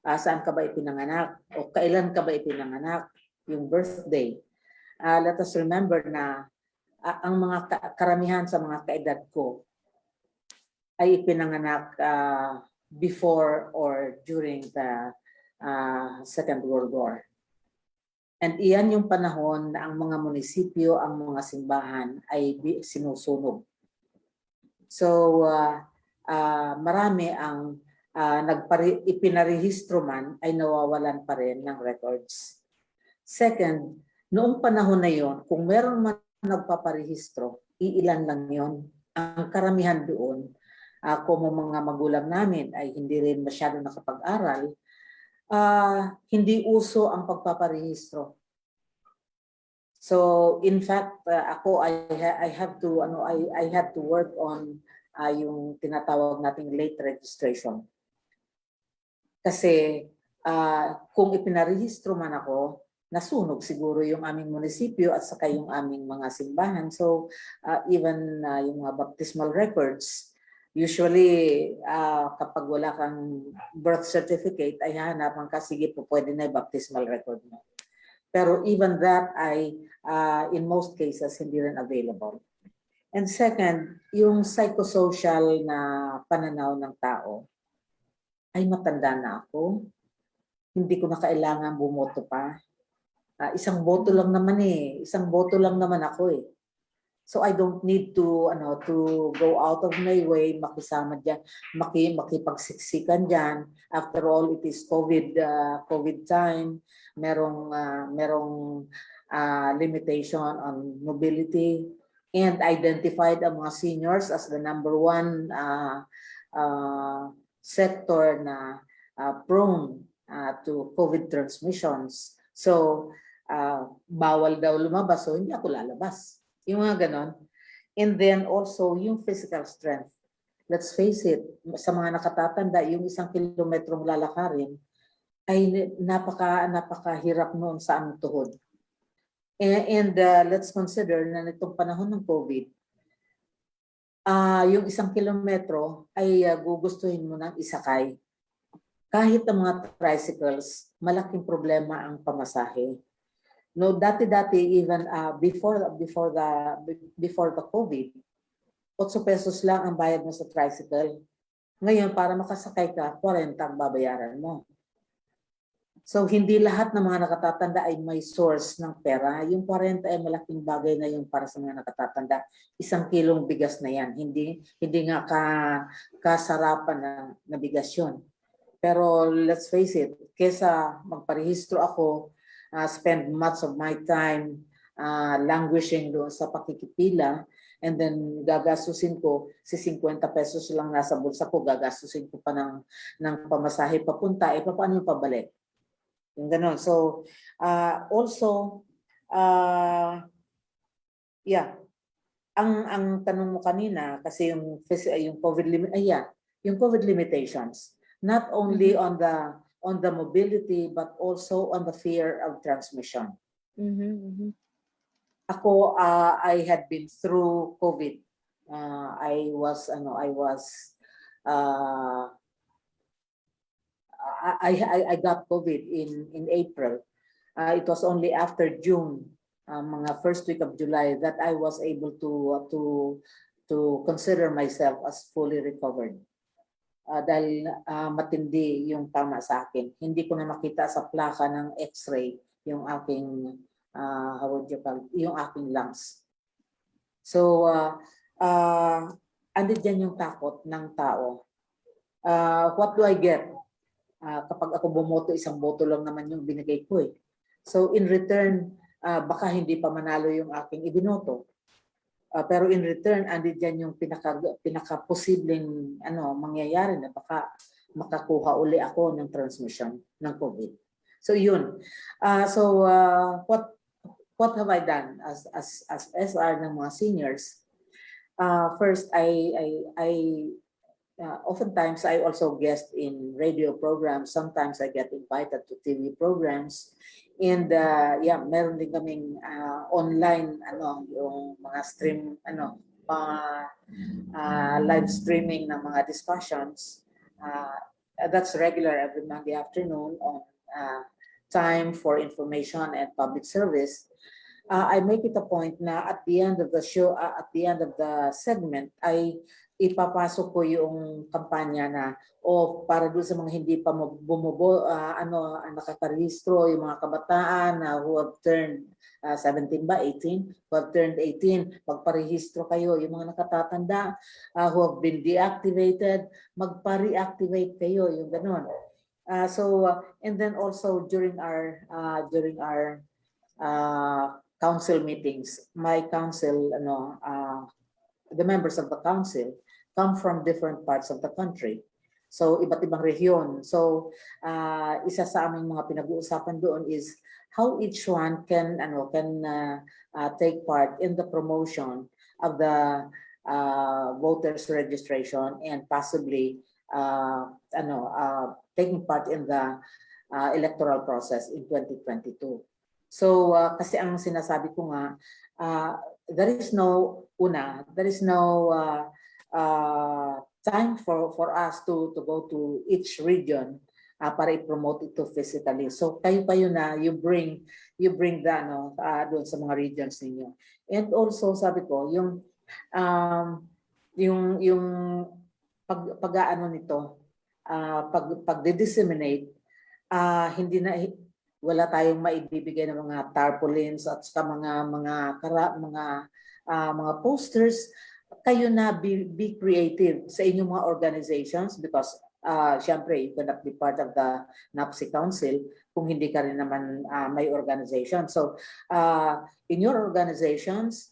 saan ka ba ipinanganak o kailan ka ba ipinanganak, yung birthday. Let us remember na ang mga karamihan sa mga kaedad ko ay ipinanganak before or during the Second World War. And iyan yung panahon na ang mga munisipyo, ang mga simbahan ay sinusunog. So marami ang ipinarehistro man ay nawawalan pa rin ng records. Second, noong panahon na yon, kung meron man nagpaparehistro, iilan lang yon. Ang karamihan doon, kung mga magulang namin ay hindi rin masyado nakapag-aral, hindi uso ang pagpaparehistro. So in fact, ako I had to work on yung tinatawag nating late registration. Kasi kung ipinarehistro man ako, nasunog siguro yung aming munisipyo at saka yung aming mga simbahan. So even yung mga baptismal records, usually kapag wala kang birth certificate ay hahanapan ka, sige po pwede na yung baptismal record mo. Pero even that ay in most cases hindi rin available. And second, yung psychosocial na pananaw ng tao, ay matanda na ako, hindi ko na kailangan bumoto pa. Isang boto lang naman isang boto lang naman ako So I don't need to go out of my way, makisama diyan, makipagsiksikan diyan. After all, it is COVID time. Merong limitation on mobility, and identified ang mga seniors as the number one sector na prone to COVID transmissions. So bawal daw lumabas, so hindi ako lalabas. Yung mga ganon. And then also yung physical strength. Let's face it, sa mga nakatatanda, yung 1 kilometrong lalakarin ay napakahirap noon sa aming tuhod. And let's consider na nitong panahon ng COVID, yung 1 kilometro ay gugustuhin mo ng isakay. Kahit ang mga tricycles, malaking problema ang pamasahe. No, dati even before the COVID, 8 pesos lang ang bayad mo sa tricycle. Ngayon, para makasakay ka, 40 ang babayaran mo. So, hindi lahat ng mga nakatatanda ay may source ng pera. Yung 40 ay malaking bagay na yung para sa mga nakatatanda. 1 kilong bigas na yan. Hindi nga kasarapan na bigas yun. Pero let's face it, kesa magparehistro ako, spend much of my time languishing doon sa pakikipila, and then gagastusin ko, si 50 pesos lang nasa bulsa ko, gagastusin ko pa ng pamasahe papunta, paano yung pabalik? Yung ganon. So, also, ang tanong mo kanina, kasi yung COVID limitations, not only on the mobility, but also on the fear of transmission. Ako, I had been through COVID. I got COVID in April. It was only after June, mga first week of July, that I was able to consider myself as fully recovered. Dahil matindi yung tama sa akin. Hindi ko na makita sa plaka ng X-ray yung aking yung aking lungs. So, andun dyan yung takot ng tao. What do I get? Kapag ako bumoto, 1 boto lang naman yung binigay ko eh. So, in return, baka hindi pa manalo yung aking ibinoto. Pero in return, andun dyan yung pinaka-posibleng mangyayari na baka makakuha uli ako ng transmission ng COVID. So, yun. What have I done as SR ng mga seniors? First, oftentimes I also guest in radio programs. Sometimes I get invited to TV programs. And meron din kaming online yung mga stream live streaming ng mga discussions. That's regular every Monday afternoon on Time for Information and Public Service. I make it a point na at the end of the show, at the end of the segment, ay ipapasok ko yung kampanya na para doon sa mga hindi pa nakakarehistro, yung mga kabataan who have turned 17 ba, 18, who have turned 18, magparehistro kayo. Yung mga nakatatanda who have been deactivated, magpa-reactivate kayo, yung gano'n. And then also during our council meetings, my council, the members of the council come from different parts of the country. So, iba't ibang rehiyon. So, isa sa aming mga pinag-uusapan doon is how each one can take part in the promotion of the voters registration and possibly taking part in the electoral process in 2022. So, kasi ang sinasabi ko nga, there is no time for us to go to each region para i-promote ito physically. So, kayo na, you bring doon sa mga regions ninyo. And also, sabi ko, yung pag-aano nito, pag-disseminate, wala tayong maibibigay ng mga tarpaulins at saka mga posters. Kayo na be creative sa inyong mga organizations because syempre you cannot be part of the NAPSI Council kung hindi ka rin naman may organization. So in your organizations,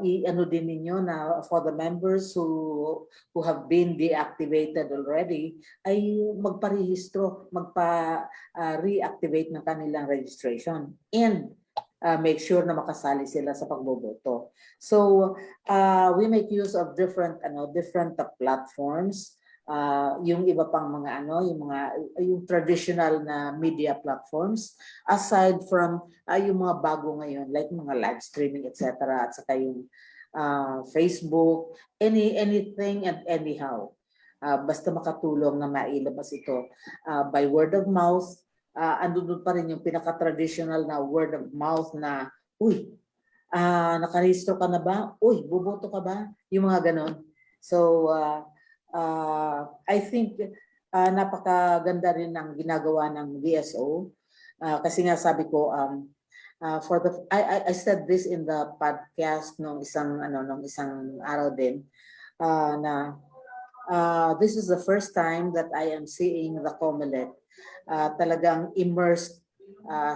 i-ano din ninyo na for the members who have been deactivated already ay magparehistro, reactivate ng kanilang registration and make sure na makasali sila sa pagboboto. So we make use of different platforms. Yung iba pang mga yung traditional na media platforms aside from yung mga bago ngayon like mga live streaming etc. at saka yung Facebook, anything and anyhow. Basta makatulong na mailabas ito by word of mouth. Andun pa rin yung pinaka-traditional na word of mouth na uy, nakarehistro ka na ba? Uy, boboto ka ba? Yung mga ganon. So I think napakaganda rin ng ginagawa ng DSO kasi nga sabi ko I said this in the podcast nung isang araw din na this is the first time that I am seeing the COMELEC talagang immersed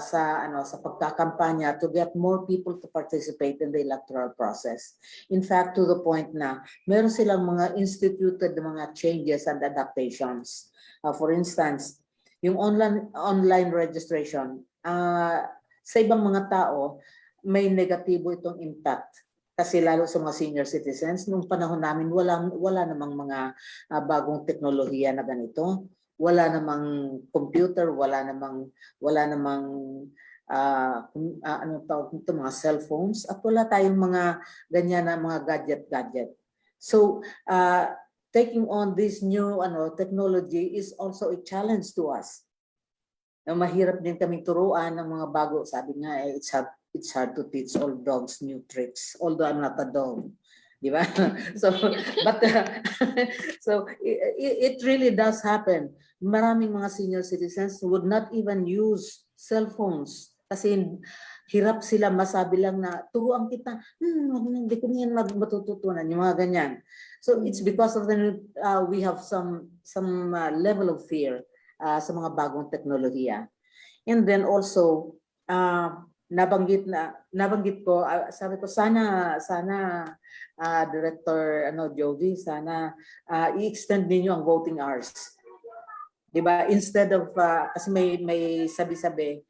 sa pagkakampanya to get more people to participate in the electoral process. In fact, to the point na meron silang mga instituted mga changes and adaptations. For instance, yung online registration, sa ibang mga tao, may negatibo itong impact. Kasi lalo sa mga senior citizens, nung panahon namin, wala namang mga bagong teknolohiya na ganito. Wala namang computer, wala namang anong tawag nito, mga cellphones, at wala tayong mga ganyan na mga gadget. So taking on this new technology is also a challenge to us. Mahirap din kaming turuan ng mga bago. Sabi nga, it's hard to teach old dogs new tricks, although I'm not a dog. Diba? So it really does happen. Maraming mga senior citizens would not even use cell phones kasi hirap sila, masabi lang na turuan kita, hindi ko niyan matututunan, yung mga ganyan. So it's because of we have some level of fear sa mga bagong teknolohiya. And then also nabanggit ko, sabi ko sana Director Jovi, sana i-extend ninyo ang voting hours. 'Di ba? Instead of kasi may sabi-sabi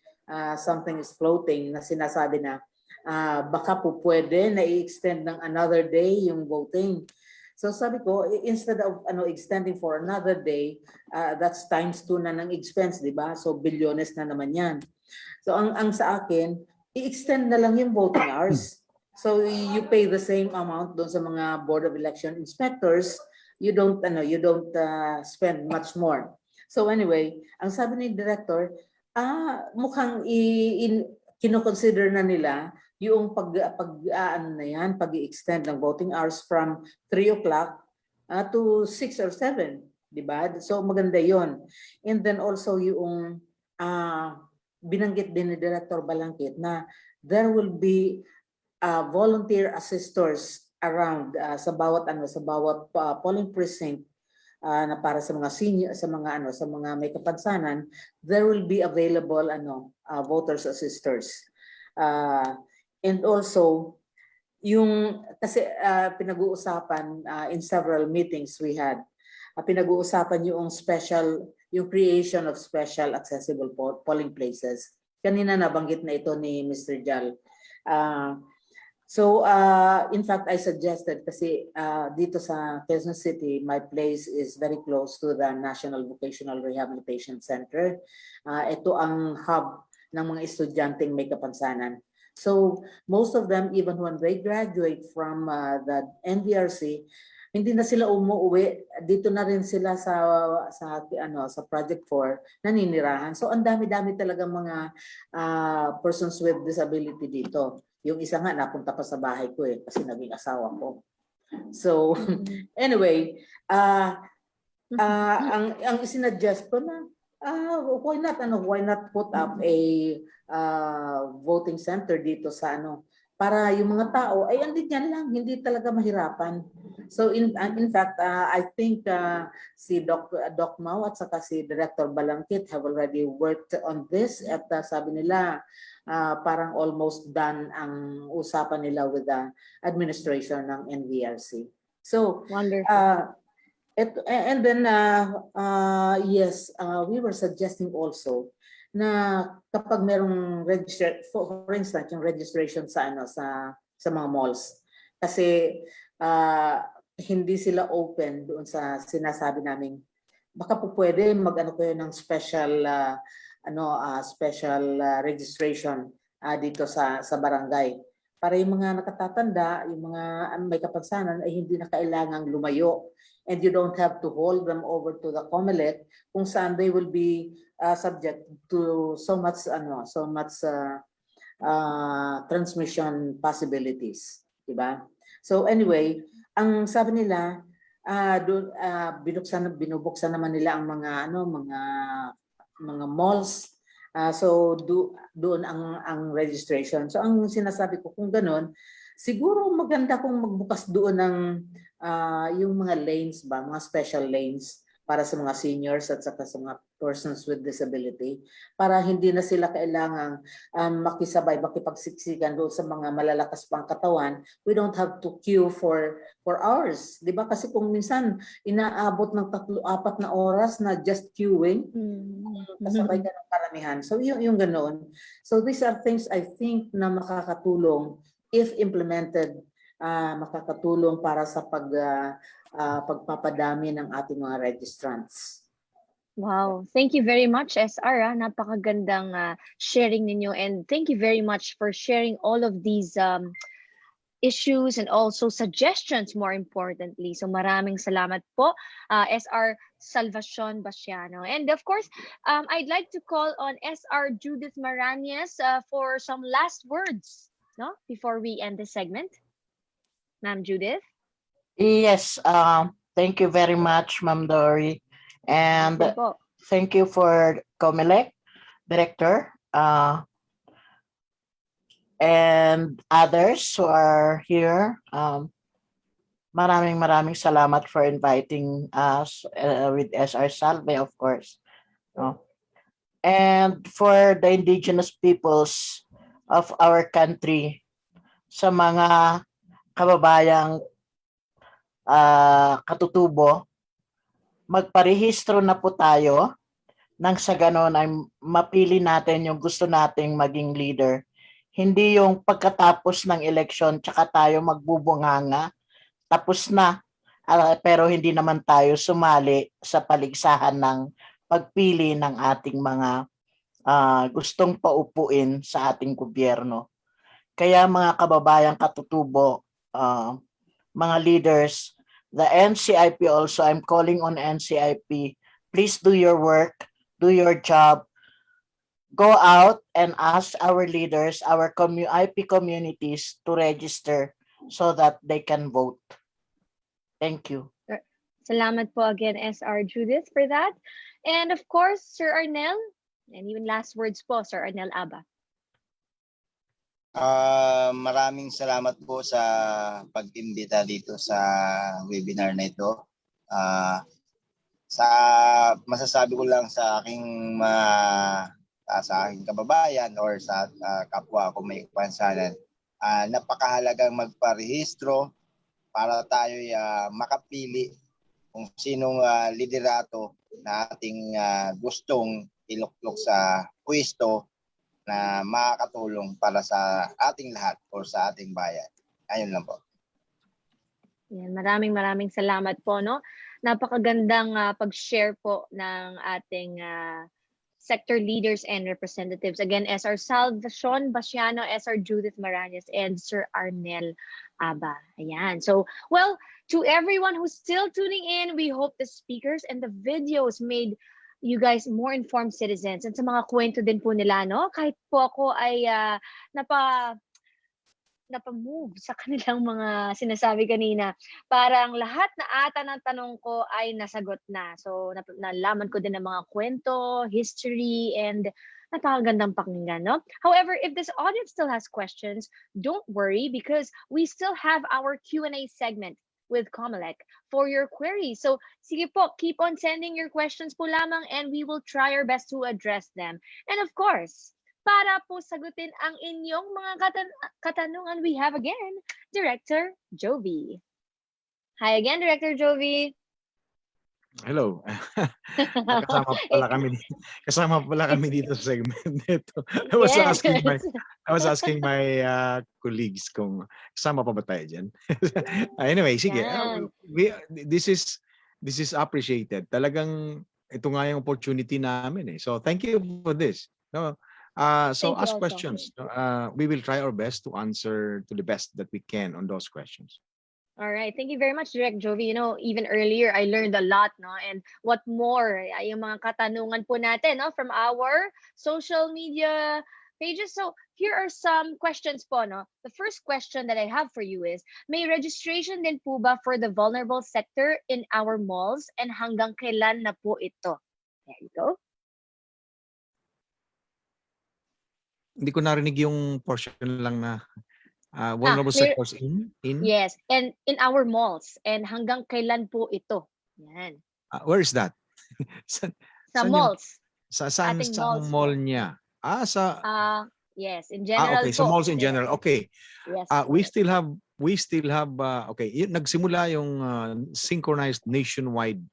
something is floating na sinasabi na baka po pwede na i-extend ng another day yung voting. So sabi ko, instead of extending for another day, that's times 2 na ng expense, 'di ba? So bilyones na naman 'yan. So ang sa akin, i-extend na lang yung voting hours. So you pay the same amount doon sa mga Board of Election Inspectors, you don't spend much more. So anyway, ang sabi ni Director, mukhang kino-consider na nila yung pag-i-extend ng voting hours from 3 o'clock to 6 or 7, di ba? So maganda 'yon. And then also yung binanggit din ni Director Balangkit na there will be volunteer assistors around sa bawat polling precinct na para sa mga senior, sa mga may kapansanan, there will be available voters assistors. And also yung kasi pinag-uusapan in several meetings we had, pinag-uusapan yung creation of special accessible polling places. Kanina nabanggit na ito ni Mr. Jal. So in fact, I suggested kasi dito sa Quezon City, my place is very close to the National Vocational Rehabilitation Center. Ito ang hub ng mga estudyanteng may kapansanan. So most of them, even when they graduate from the NVRC, hindi na sila umuwi, dito na rin sila sa Project 4 naninirahan. So ang dami-dami talaga mga persons with disability dito. Yung isa nga napunta pa sa bahay ko kasi naging asawa ko. So anyway, ang isinuggest ko na why not put up a voting center dito sa para yung mga tao ay andin yan lang, hindi talaga mahirapan. So in fact, I think si Doc Mau at saka si Director Balangkit have already worked on this at sabi nila parang almost done ang usapan nila with the administration ng NVRC. So Wonderful. and then yes, we were suggesting also na kapag merong for instance yung registration sa mga malls kasi hindi sila open doon sa sinasabi naming baka po pwede mag-ano kayo ng special registration dito sa barangay para yung mga nakatatanda, yung mga may kapansanan ay hindi na kailangang lumayo and you don't have to hold them over to the COMELEC kung saan they will be subject to so much transmission possibilities, diba? So anyway, ang sabi nila binubuksan naman nila ang mga malls. So doon ang registration. So ang sinasabi ko kung gano'n, siguro maganda kung magbukas doon ng yung mga lanes ba, mga special lanes para sa mga seniors at saka sa mga persons with disability para hindi na sila kailangang makipagsiksikan doon sa mga malalakas pang katawan. We don't have to queue for hours, 'di ba? Kasi kung minsan inaabot ng 3-4 na oras na just queuing, kasabay ka ng karamihan. So yung ganoon. So these are things I think na makakatulong if implemented, makakatulong para sa pagpapadami ng ating mga registrants. Wow, thank you very much, SR. Napakagandang sharing ninyo, and thank you very much for sharing all of these issues and also suggestions, more importantly. So maraming salamat po, SR Salvacion Basiano. And of course, I'd like to call on SR Judith Marañez for some last words, no, before we end the segment. Ma'am Judith? Yes, thank you very much, Ma'am Dory. And Thank you po. thank you for COMELEC Director and others who are here. Maraming salamat for inviting us with SR Salve, of course. And for the indigenous peoples of our country, sa mga kababayang katutubo, magparehistro na po tayo nang sa ganon ay mapili natin yung gusto nating maging leader. Hindi yung pagkatapos ng eleksyon tsaka tayo magbubunganga, tapos na, pero hindi naman tayo sumali sa paligsahan ng pagpili ng ating mga gustong paupuin sa ating gobyerno. Kaya mga kababayang katutubo, mga leaders, the NCIP also, I'm calling on NCIP, please do your work, do your job, go out and ask our leaders, our IP communities to register so that they can vote. Thank you. Salamat po again, SR Judith, for that. And of course, Sir Arnel, and even last words po, Sir Arnel Aba. Maraming salamat po sa pag-imbita dito sa webinar na ito. Sa masasabi ko lang sa aking kababayan or sa kapwa ko may kapansanan, napakahalagang magparehistro para tayo makapili kung sinong liderato na ating gustong iluklok sa pwesto na makakatulong para sa ating lahat o sa ating bayan. Ayun lang po. Yan, maraming salamat po, no? Napakagandang pag-share po ng ating sector leaders and representatives. Again, SR Salvacion Basiano, SR Judith Marañez, and Sir Arnel Aba. Ayan. So, well, to everyone who's still tuning in, we hope the speakers and the videos made you guys more informed citizens. And sa mga kwento din po nila, no? Kahit po ako ay napamove sa kanilang mga sinasabi kanina. Parang lahat na ata ng tanong ko ay nasagot na. So nalaman ko din ng mga kwento, history, and Napakagandang pakinggan, no? However, if this audience still has questions, don't worry because we still have our Q&A segment with Comelec for your queries. So, sige po, keep on sending your questions po lamang and we will try our best to address them. And of course, para po sagutin ang inyong mga katanungan, we have again, Director Jovi. Hi again, Director Jovi. Hello. Kasama pala kami dito sa segment nito. I was asking my colleagues kung kasama pa ba tayo diyan. Anyway, sige. Yan. This is appreciated. Talagang ito nga yung opportunity namin eh. So thank you for this. No. So Thank you ask also. questions. We will try our best to answer to the best that we can on those questions. All right. Thank you very much, Direct Jovi. You know, even earlier, I learned a lot, no? And what more, ay yung mga katanungan po natin, no? From our social media pages. So here are some questions po, no? The first question that I have for you is, may registration din po ba for the vulnerable sector in our malls and hanggang kailan na po ito? There you go. Hindi ko narinig yung portion lang na vulnerable sectors in? Yes, and in our malls. And hanggang kailan po ito? Yan. Where is that? Sa saan malls. Saan Ating sa malls mall po. niya? Yes, in general okay, po. sa malls in general. Okay. Yes. We still have okay, nagsimula yung synchronized nationwide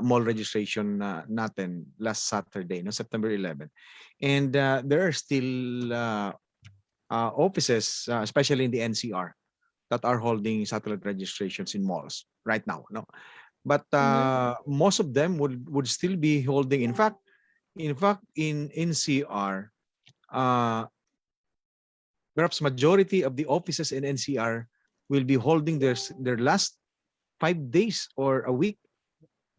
mall registration natin last Saturday, no, September 11. And there are still offices, especially in the NCR, that are holding satellite registrations in malls right now. No, but most of them would still be holding. In fact, in NCR, perhaps majority of the offices in NCR will be holding their last 5 days or a week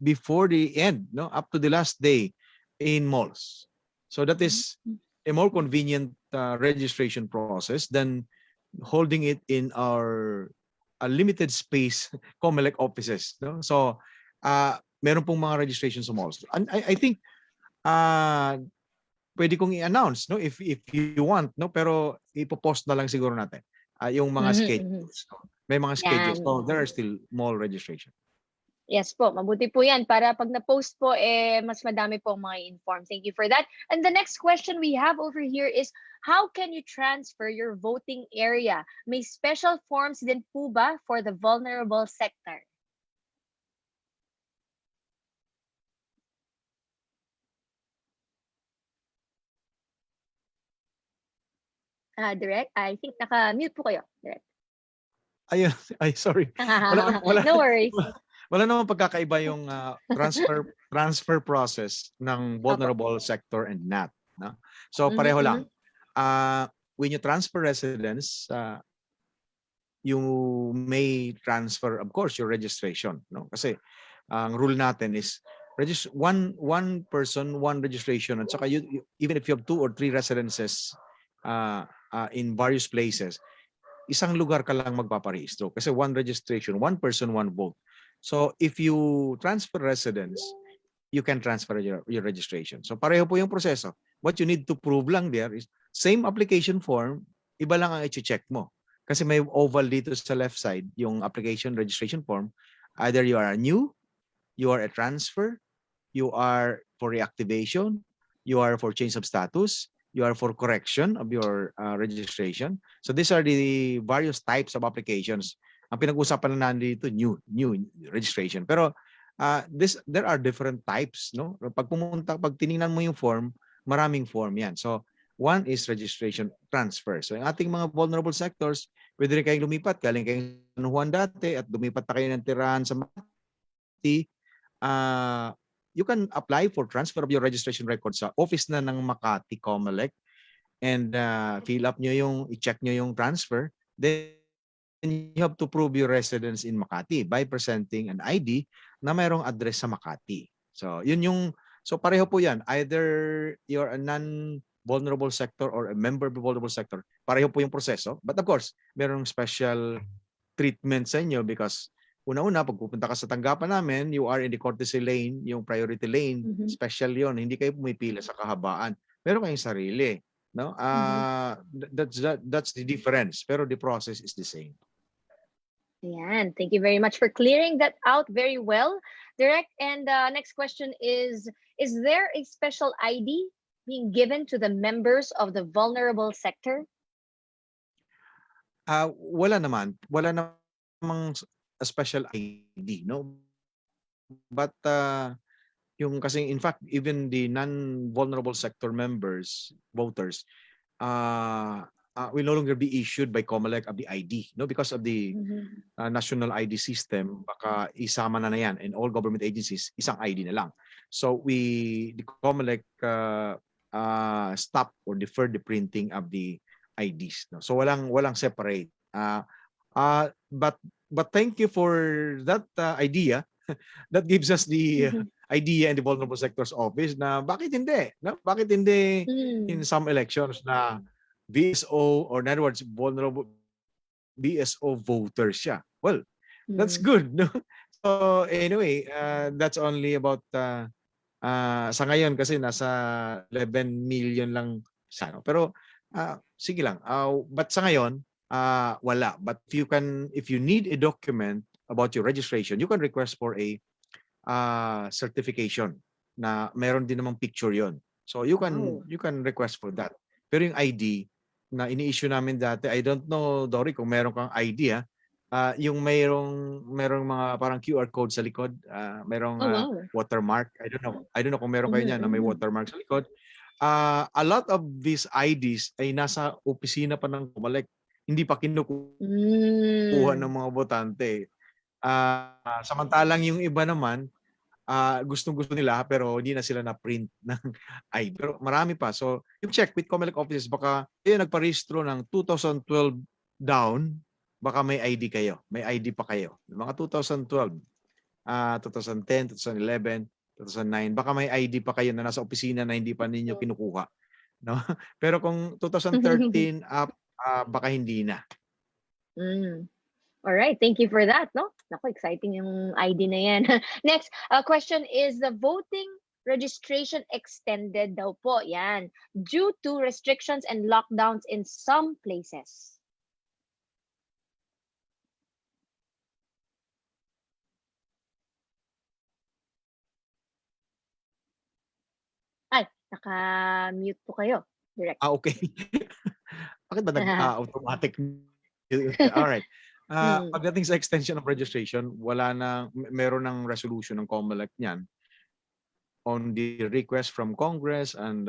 before the end, no, up to the last day in malls. So that is a more convenient registration process than holding it in our limited space Comelec offices. No? So, meron pong mga registration sa malls. And I think pwede kong i-announce, no, if you want, no, pero ipopost na lang siguro natin yung mga schedules. No? May mga schedules. Yan. So there are still mall registration. Yes po, mabuti po yan. Para pag na-post po, mas madami po mga inform. Thank you for that. And the next question we have over here is, how can you transfer your voting area? May special forms din po ba for the vulnerable sector? Direct, I think naka-mute po kayo. Direct. Ayun, sorry. No worries. Wala namang pagkakaiba yung transfer process ng vulnerable sector and NAT. No? So pareho lang. When you transfer residence, you may transfer, of course, your registration. No? Kasi ang rule natin is one person, one registration. At saka even if you have 2 or 3 residences in various places, isang lugar ka lang magpaparehistro. Kasi one registration, one person, one vote. So if you transfer residence, you can transfer your registration. So pareho po yung proseso. What you need to prove lang there is same application form, iba lang ang i-check mo. Kasi may oval dito sa left side, yung application registration form. Either you are new, you are a transfer, you are for reactivation, you are for change of status, you are for correction of your registration. So these are the various types of applications. Ang pinag-usapan na nandito, new registration. Pero there are different types, no? Pag tiningnan mo yung form, maraming form yan. So one is registration transfer. So yung ating mga vulnerable sectors, pwede rin kayong lumipat. Galing kayong San Juan dati at lumipat na kayo ng tirahan sa Makati. You can apply for transfer of your registration record sa office na ng Makati Comelec and fill up nyo i-check nyo yung transfer. Then you have to prove your residence in Makati by presenting an ID na mayroong address sa Makati. So so pareho po yan. Either you're a non-vulnerable sector or a member of the vulnerable sector, pareho po yung proseso. But of course, mayroong special treatment sa inyo because una-una, pag pupunta ka sa tanggapan namin, you are in the courtesy lane, yung priority lane, special yon. Hindi kayo pumipila sa kahabaan. meron kayong sarili, no? That's the difference, pero the process is the same. Ayan, thank you very much for clearing that out very well, Direct. And next question is there a special ID being given to the members of the vulnerable sector? Wala namang special ID, no? But yung kasi in fact even the non-vulnerable sector members, voters, will no longer be issued by COMELEC of the ID, no, because of the national ID system. Baka isama na yan, and all government agencies isang ID na lang. So the COMELEC stop or defer the printing of the IDs, no? So walang separate. But thank you for that idea. That gives us the idea in the vulnerable sectors office na bakit hindi, no? Bakit hindi in some elections na VSO, or in other words vulnerable VSO voters siya. Well, that's good, no? So anyway, that's only about sa ngayon kasi nasa 11 million lang siya, no? Pero sige lang. But sa ngayon wala. But if you need a document about your registration, you can request for a certification na meron din namang picture yon. So you can request for that. Pero yung ID na ini-issue namin dati, I don't know, Dory, kung meron kang ID, yung merong mga parang QR code sa likod, merong watermark. I don't know kung meron kayo niyan na may watermark sa likod. A lot of these IDs ay nasa opisina pa ng COMELEC, hindi pa kinukuha ng mga botante. Samantalang yung iba naman, gustong-gusto nila pero hindi na sila na-print ng ID. Pero marami pa. So, you check with COMELEC offices, baka kayo nagparehistro ng 2012 down, baka may ID kayo. May ID pa kayo. Mga 2012, 2010, 2011, 2009, baka may ID pa kayo na nasa opisina na hindi pa ninyo kinukuha. No? Pero kung 2013 up, baka hindi na. All right, thank you for that. No, naku, exciting yung ID na yan. Next question is the voting registration extended daw po yan due to restrictions and lockdowns in some places. Ay, naka-mute po kayo, Direct. Okay. Bakit ba nag-automatic? All right. Pagdating sa extension of registration, meron ng resolution ng COMELEC niyan on the request from Congress and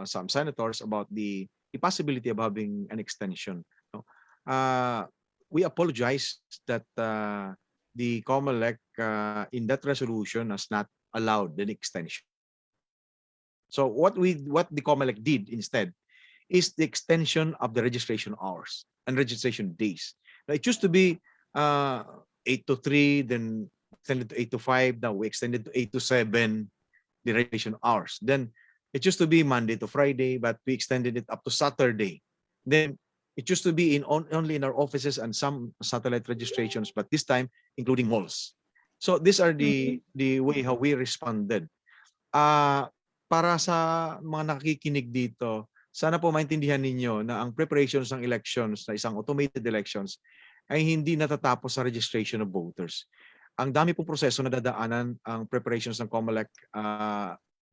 some senators about the possibility of having an extension. No? We apologize that the COMELEC in that resolution has not allowed an extension. So what the COMELEC did instead is the extension of the registration hours and registration days. Now, it used to be 8 to 3, then extended to 8 to 5. Now we extended to 8 to 7, the registration hours. Then it used to be Monday to Friday, but we extended it up to Saturday. Then it used to be only in our offices and some satellite registrations, but this time including malls. So these are the way how we responded. Para sa mga nakikinig dito, sana po maintindihan ninyo na ang preparations ng elections, na isang automated elections, ay hindi natatapos sa registration of voters. Ang dami pong proseso na dadaanan ang preparations ng COMELEC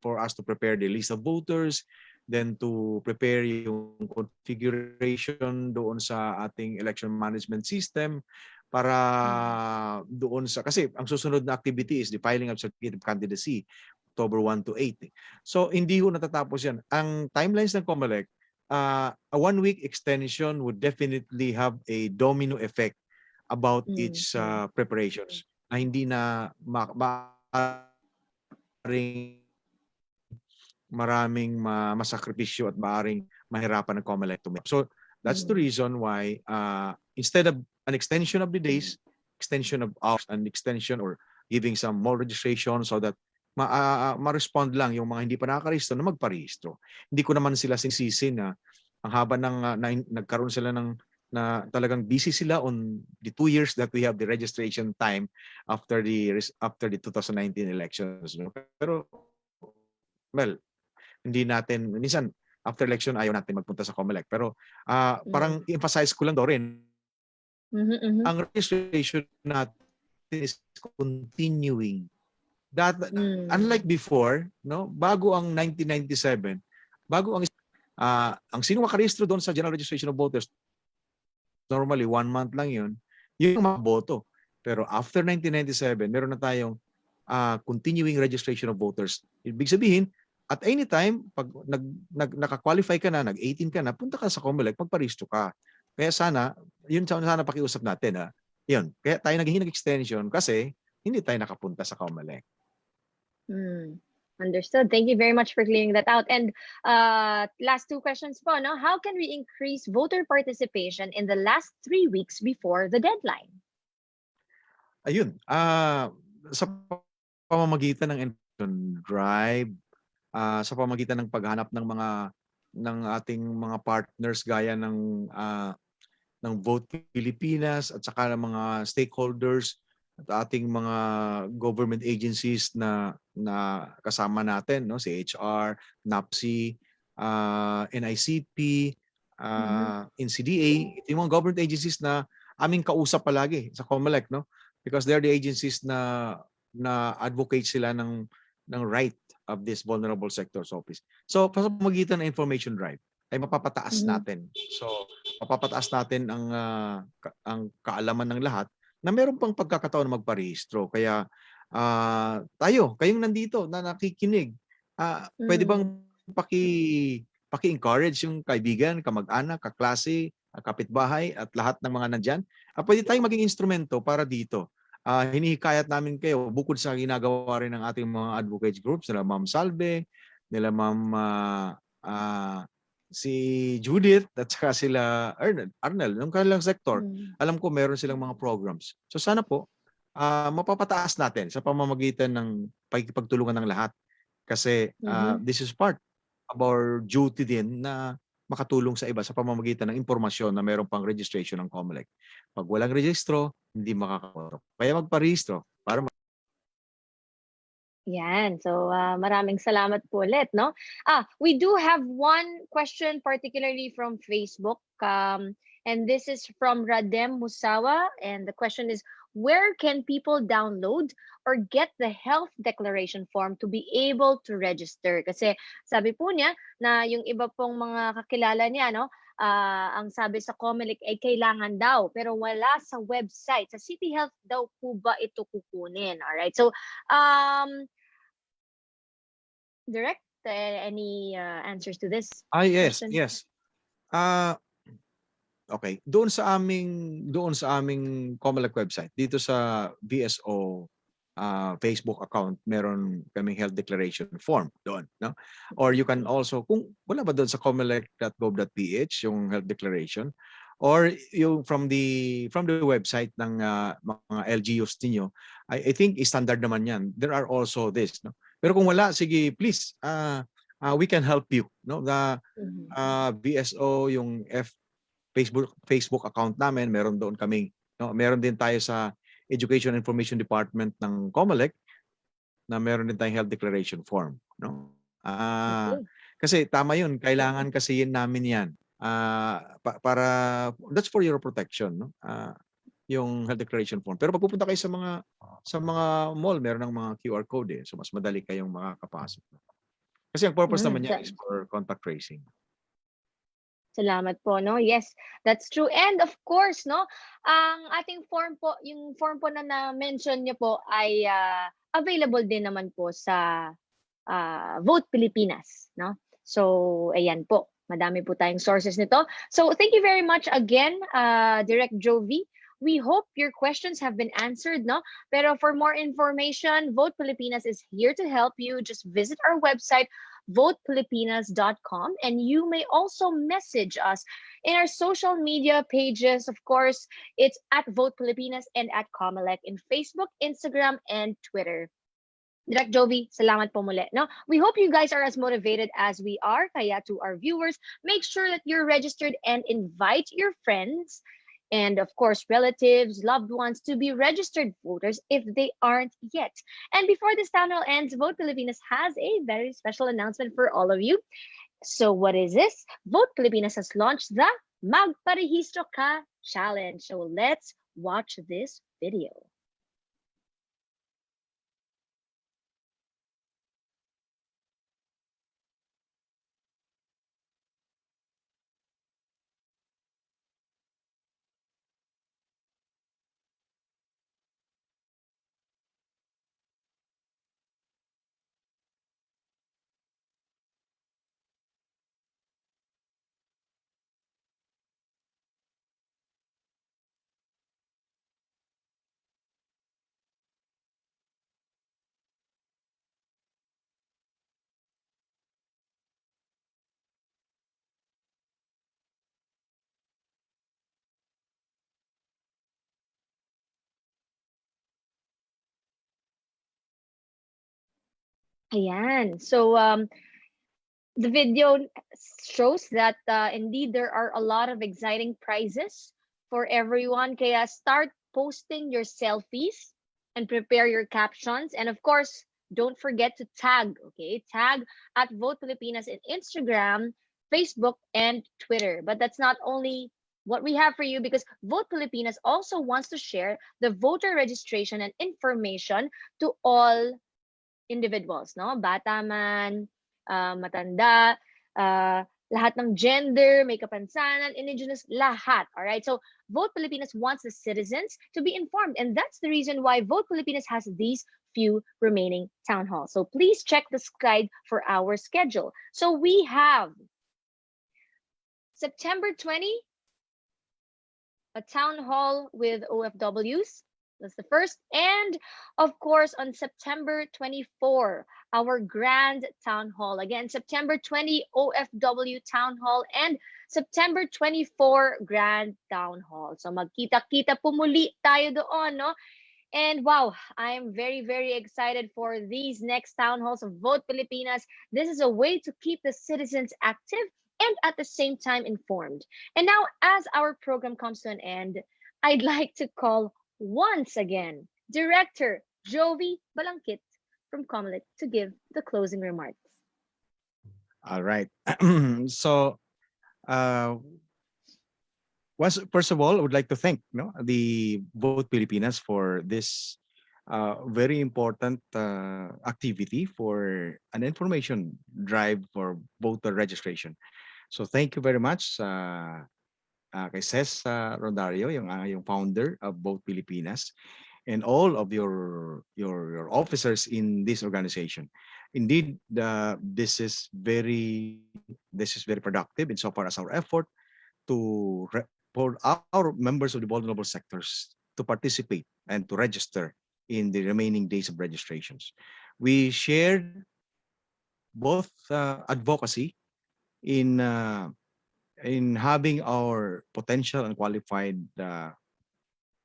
for us to prepare the list of voters, then to prepare yung configuration doon sa ating election management system para doon sa, kasi ang susunod na activity is the filing of certificate of candidacy, October 1 to 8. So hindi ho natatapos yan. Ang timelines ng COMELEC, a 1-week extension would definitely have a domino effect about its preparations na hindi na maraming masakripisyo at maaring mahirapan ng COMELEC to make. So that's the reason why instead of an extension of the days, extension of hours, and extension or giving some more registration so that ma-respond lang yung mga hindi pa nakakarehistro na magparehistro. Hindi ko naman sila sinisisi na ang haba ng nagkaroon sila ng na talagang busy sila on the 2 years that we have the registration time after the 2019 elections. Pero well, Hindi natin, minsan, after election, ayaw natin magpunta sa COMELEC. Pero parang Mm. emphasize ko lang daw rin, Mhm. ang registration natin is continuing. That, unlike before, no, bago ang 1997, bago ang sino makarehistro doon sa General Registration of Voters, normally 1 month lang yun, yung mga boto. Pero after 1997, meron na tayong continuing registration of voters. Ibig sabihin, at any time, pag naka-qualify ka na, nag-18 ka na, punta ka sa COMELEC, magparehistro ka. Kaya sana, yun sana pakiusap natin. Yun. Kaya tayo naghihingi ng extension kasi hindi tayo nakapunta sa COMELEC. Understood. Thank you very much for clearing that out. And last two questions po, no? How can we increase voter participation in the last 3 weeks before the deadline? Ayun. Sa pamamagitan ng election drive, sa pamamagitan ng paghanap ng ating mga partners gaya ng Vote Pilipinas at saka ng mga stakeholders at ating mga government agencies na kasama natin, no, si HR, NAPSI, NICP, NCDA, ito yung mga government agencies na aming kausap palagi sa COMELEC, no, because they're the agencies na advocate sila ng right of this vulnerable sectors office. So sa pamamagitan ng information drive ay mapapataas natin. So mapapataas natin ang kaalaman ng lahat na meron pang pagkakataon na magparehistro. Kaya kayong nandito na nakikinig, pwede bang paki-encourage yung kaibigan, kamag-anak, kaklase, kapitbahay at lahat ng mga nandyan? Pwede tayong maging instrumento para dito. Hinihikayat namin kayo bukod sa ginagawa rin ng ating mga advocates groups nila Ma'am Salve, nila Ma'am si Judith at saka sila Arnel, yung kanilang sector. Alam ko meron silang mga programs. So sana po mapapataas natin sa pamamagitan ng pagtulungan ng lahat. Kasi this is part of our duty din na makatulong sa iba sa pamamagitan ng impormasyon na meron pang registration ng COMELEC. Pag walang registro, hindi makakakoto. Kaya magparehistro para Yan. So, maraming salamat po ulit, no? We do have one question particularly from Facebook. And this is from Radem Musawa. And the question is, where can people download or get the health declaration form to be able to register? Kasi sabi po niya na yung iba pong mga kakilala niya, no, ang sabi sa COMELEC ay kailangan daw, pero wala sa website. Sa City Health daw po ba ito kukunin? Alright. So, Direct, any answers to this yes, question? yes. Okay, doon sa aming COMELEC website, dito sa BSO Facebook account, meron kaming health declaration form doon, no? Or you can also, kung wala ba doon sa comelec.gov.ph yung health declaration, or yung from the website ng mga LGUs niyo, I think standard naman yan. There are also this, no? Pero kung wala, sige, please, we can help you, no? The BSO, yung Facebook account namin, meron doon kaming, no? Meron din tayo sa Education Information Department ng COMELEC na meron din tayong health declaration form, no? Kasi tama yun, kailangan kasi yun namin yan para that's for your protection, no? Yung health declaration form. Pero pag pupunta kayo sa mga mall, meron ng mga QR code so mas madali kayong makakapasok. Kasi ang purpose naman niya is for contact tracing. Salamat po, no? Yes, that's true. And of course, no, ang ating form po, yung form po na na-mention niyo po ay available din naman po sa Vote Pilipinas, no? So, ayan po. Madami po tayong sources nito. So, thank you very much again, Direct Jovi. We hope your questions have been answered, no? Pero for more information, Vote Pilipinas is here to help you. Just visit our website, votepilipinas.com, and you may also message us in our social media pages. Of course, it's at Vote Pilipinas and at COMELEC in Facebook, Instagram, and Twitter. Direct Jovi, salamat po muli. No? We hope you guys are as motivated as we are. Kaya to our viewers, make sure that you're registered and invite your friends and of course relatives, loved ones to be registered voters if they aren't yet. And before this town hall ends, Vote Pilipinas has a very special announcement for all of you. So what is this? Vote Pilipinas has launched the Magparehistro Ka Challenge. So let's watch this video. Ayan. So the video shows that indeed there are a lot of exciting prizes for everyone. Kaya start posting your selfies and prepare your captions. And of course, don't forget to tag, okay? Tag at Vote Pilipinas in Instagram, Facebook, and Twitter. But that's not only what we have for you, because Vote Pilipinas also wants to share the voter registration and information to all individuals, no? Bata man, matanda, lahat ng gender, may kapansanan, indigenous, lahat. All right. So Vote Pilipinas wants the citizens to be informed, and that's the reason why Vote Pilipinas has these few remaining town halls. So please check the guide for our schedule. So we have September 20, a town hall with OFWs. That's the first. And of course, on September 24, our grand town hall. Again, September 20, OFW town hall, and September 24, grand town hall. So magkita-kita pumuli tayo doon, no? And wow, I am very, very excited for these next town halls of Vote Pilipinas. This is a way to keep the citizens active and at the same time informed. And now, as our program comes to an end, I'd like to call once again Director Jovi Balangkit from Comelec to give the closing remarks. All right. So, first of all, I would like to thank the Vote Pilipinas for this very important activity for an information drive for voter registration. So thank you very much kay Ces Rodario, yung founder of Vote Pilipinas, and all of your officers in this organization. Indeed, this is very productive insofar as our effort for our members of the vulnerable sectors to participate and to register in the remaining days of registrations. We shared both advocacy in having our potential and qualified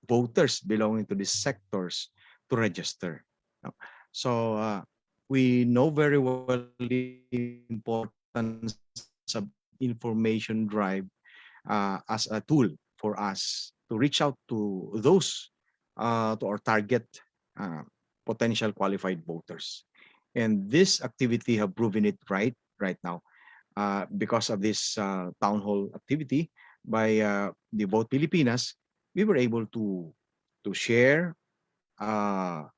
voters belonging to these sectors to register. So we know very well the importance of information drive as a tool for us to reach out to those to our target potential qualified voters. And this activity have proven it right now. Because of this town hall activity by the Vote Pilipinas, we were able to share our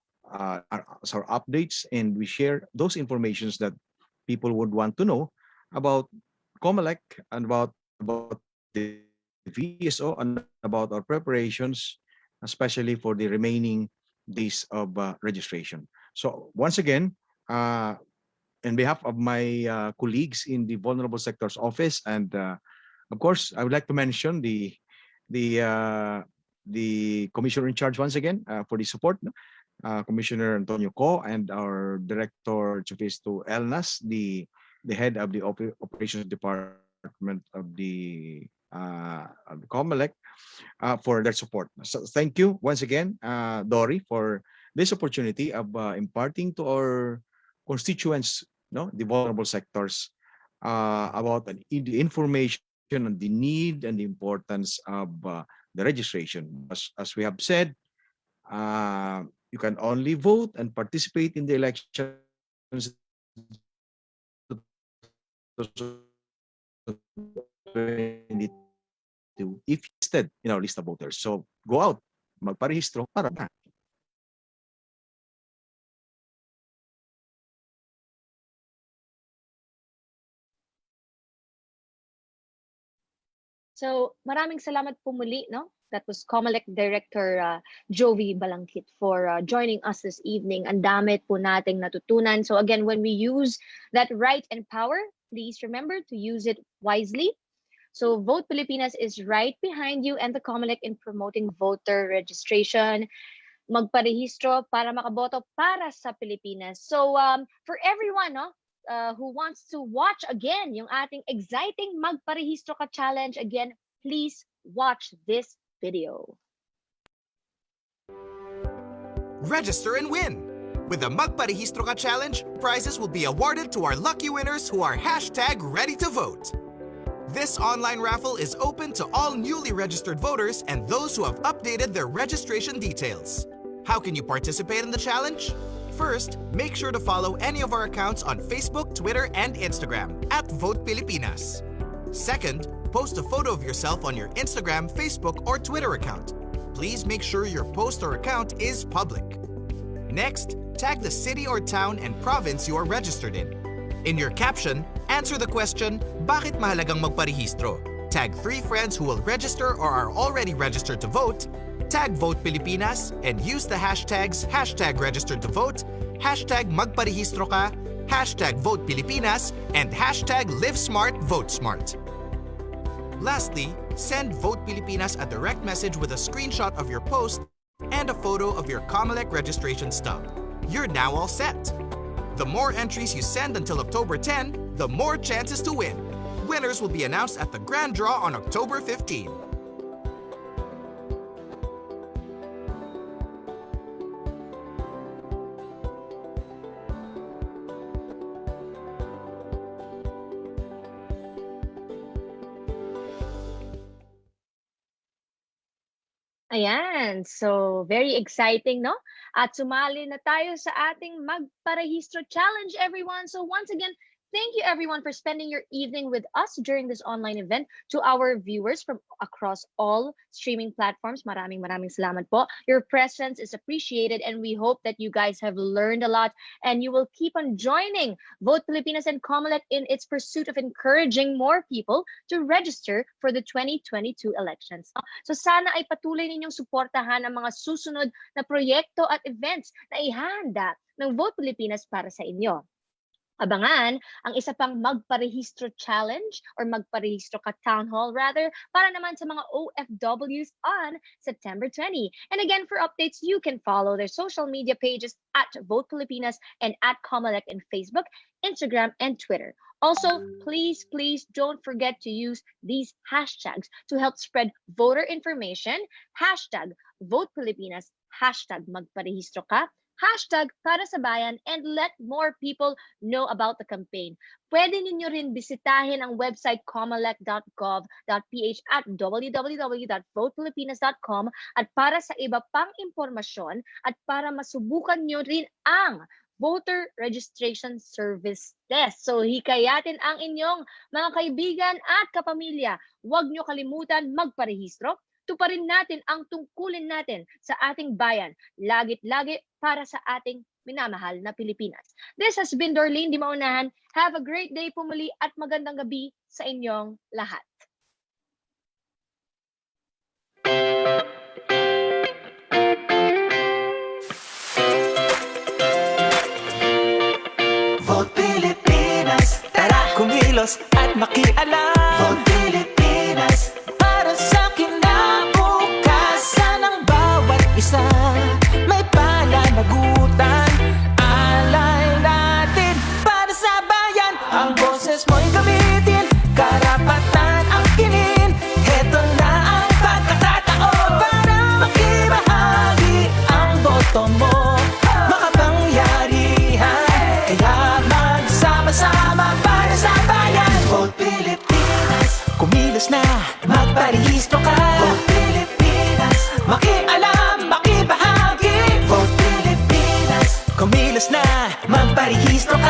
updates, and we share those informations that people would want to know about Comelec and about the VSO and about our preparations, especially for the remaining days of registration. So once again, on behalf of my colleagues in the Vulnerable Sectors Office, and of course, I would like to mention the commissioner in charge once again for the support, Commissioner Antonio Co, and our Director Chufisto Elnas, the head of the Operations Department of the Comelec, for their support. So thank you once again, Dory, for this opportunity of imparting to our constituents, the vulnerable sectors, about the information on the need and the importance of the registration. As we have said, you can only vote and participate in the elections if listed in our list of voters. So go out, magparehistro para na. So maraming salamat po muli, no? That was COMELEC Director Jovi Balangkit for joining us this evening. Ang dami po nating natutunan. So again, when we use that right and power, please remember to use it wisely. So Vote Pilipinas is right behind you and the COMELEC in promoting voter registration, magparehistro para makaboto para sa Pilipinas. So for everyone, no, who wants to watch again yung ating exciting magparehistro ka challenge, again, please watch this video. Register and win! With the Magparehistro Ka Challenge, prizes will be awarded to our lucky winners who are #ready to vote. This online raffle is open to all newly registered voters and those who have updated their registration details. How can you participate in the challenge? First, make sure to follow any of our accounts on Facebook, Twitter, and Instagram @Vote Pilipinas. Second, post a photo of yourself on your Instagram, Facebook, or Twitter account. Please make sure your post or account is public. Next, tag the city or town and province you are registered in. In your caption, answer the question, bakit mahalagang magparehistro? Tag 3 friends who will register or are already registered to vote, tag Vote Pilipinas, and use the hashtags #registered to vote, #magparehistro ka, #Vote Pilipinas, and #Live Smart, Vote Smart. Lastly, send Vote Pilipinas a direct message with a screenshot of your post and a photo of your COMELEC registration stub. You're now all set. The more entries you send until October 10, the more chances to win. Winners will be announced at the grand draw on October 15. Ayan, so very exciting, no? At sumali na tayo sa ating Magparehistro Challenge, everyone. So once again, thank you everyone for spending your evening with us during this online event. To our viewers from across all streaming platforms, maraming salamat po. Your presence is appreciated and we hope that you guys have learned a lot and you will keep on joining Vote Pilipinas and COMELEC in its pursuit of encouraging more people to register for the 2022 elections. So sana ay patuloy ninyong suportahan ang mga susunod na proyekto at events na ihahanda ng Vote Pilipinas para sa inyo. Abangan ang isa pang Magparehistro Challenge or Magparehistro Ka Town Hall rather para naman sa mga OFWs on September 20. And again, for updates, you can follow their social media pages at Vote Pilipinas and at COMELEC in Facebook, Instagram, and Twitter. Also, please don't forget to use these hashtags to help spread voter information. #Vote Pilipinas, #Magparehistro Ka, #para sa bayan, and let more people know about the campaign. Pwede ninyo rin bisitahin ang website comelec.gov.ph at www.votepilipinas.com at para sa iba pang impormasyon at para masubukan nyo rin ang Voter Registration Service Test. So hikayatin ang inyong mga kaibigan at kapamilya. Huwag nyo kalimutan magparehistro. Tuparin natin ang tungkulin natin sa ating bayan, lagit-lagi para sa ating minamahal na Pilipinas. This has been Dorleen Di Maunahan. Have a great day po muli at magandang gabi sa inyong lahat. Vote Pilipinas, tara kumilos at makialam. Vote Pilipinas, para sa kinabukasan ng bawat isa. May pananagutan, alay natin para sa bayan. Ang boses mo'y gamitin, karapatan ang kinin. Heto na ang pagkakataon para makibahagi ang boto mo. Makapangyarihan, kaya magsama-sama para sa bayan. Vote Pilipinas, kumilos na, magparehistro ka. Vote Pilipinas. na magparehistro ka.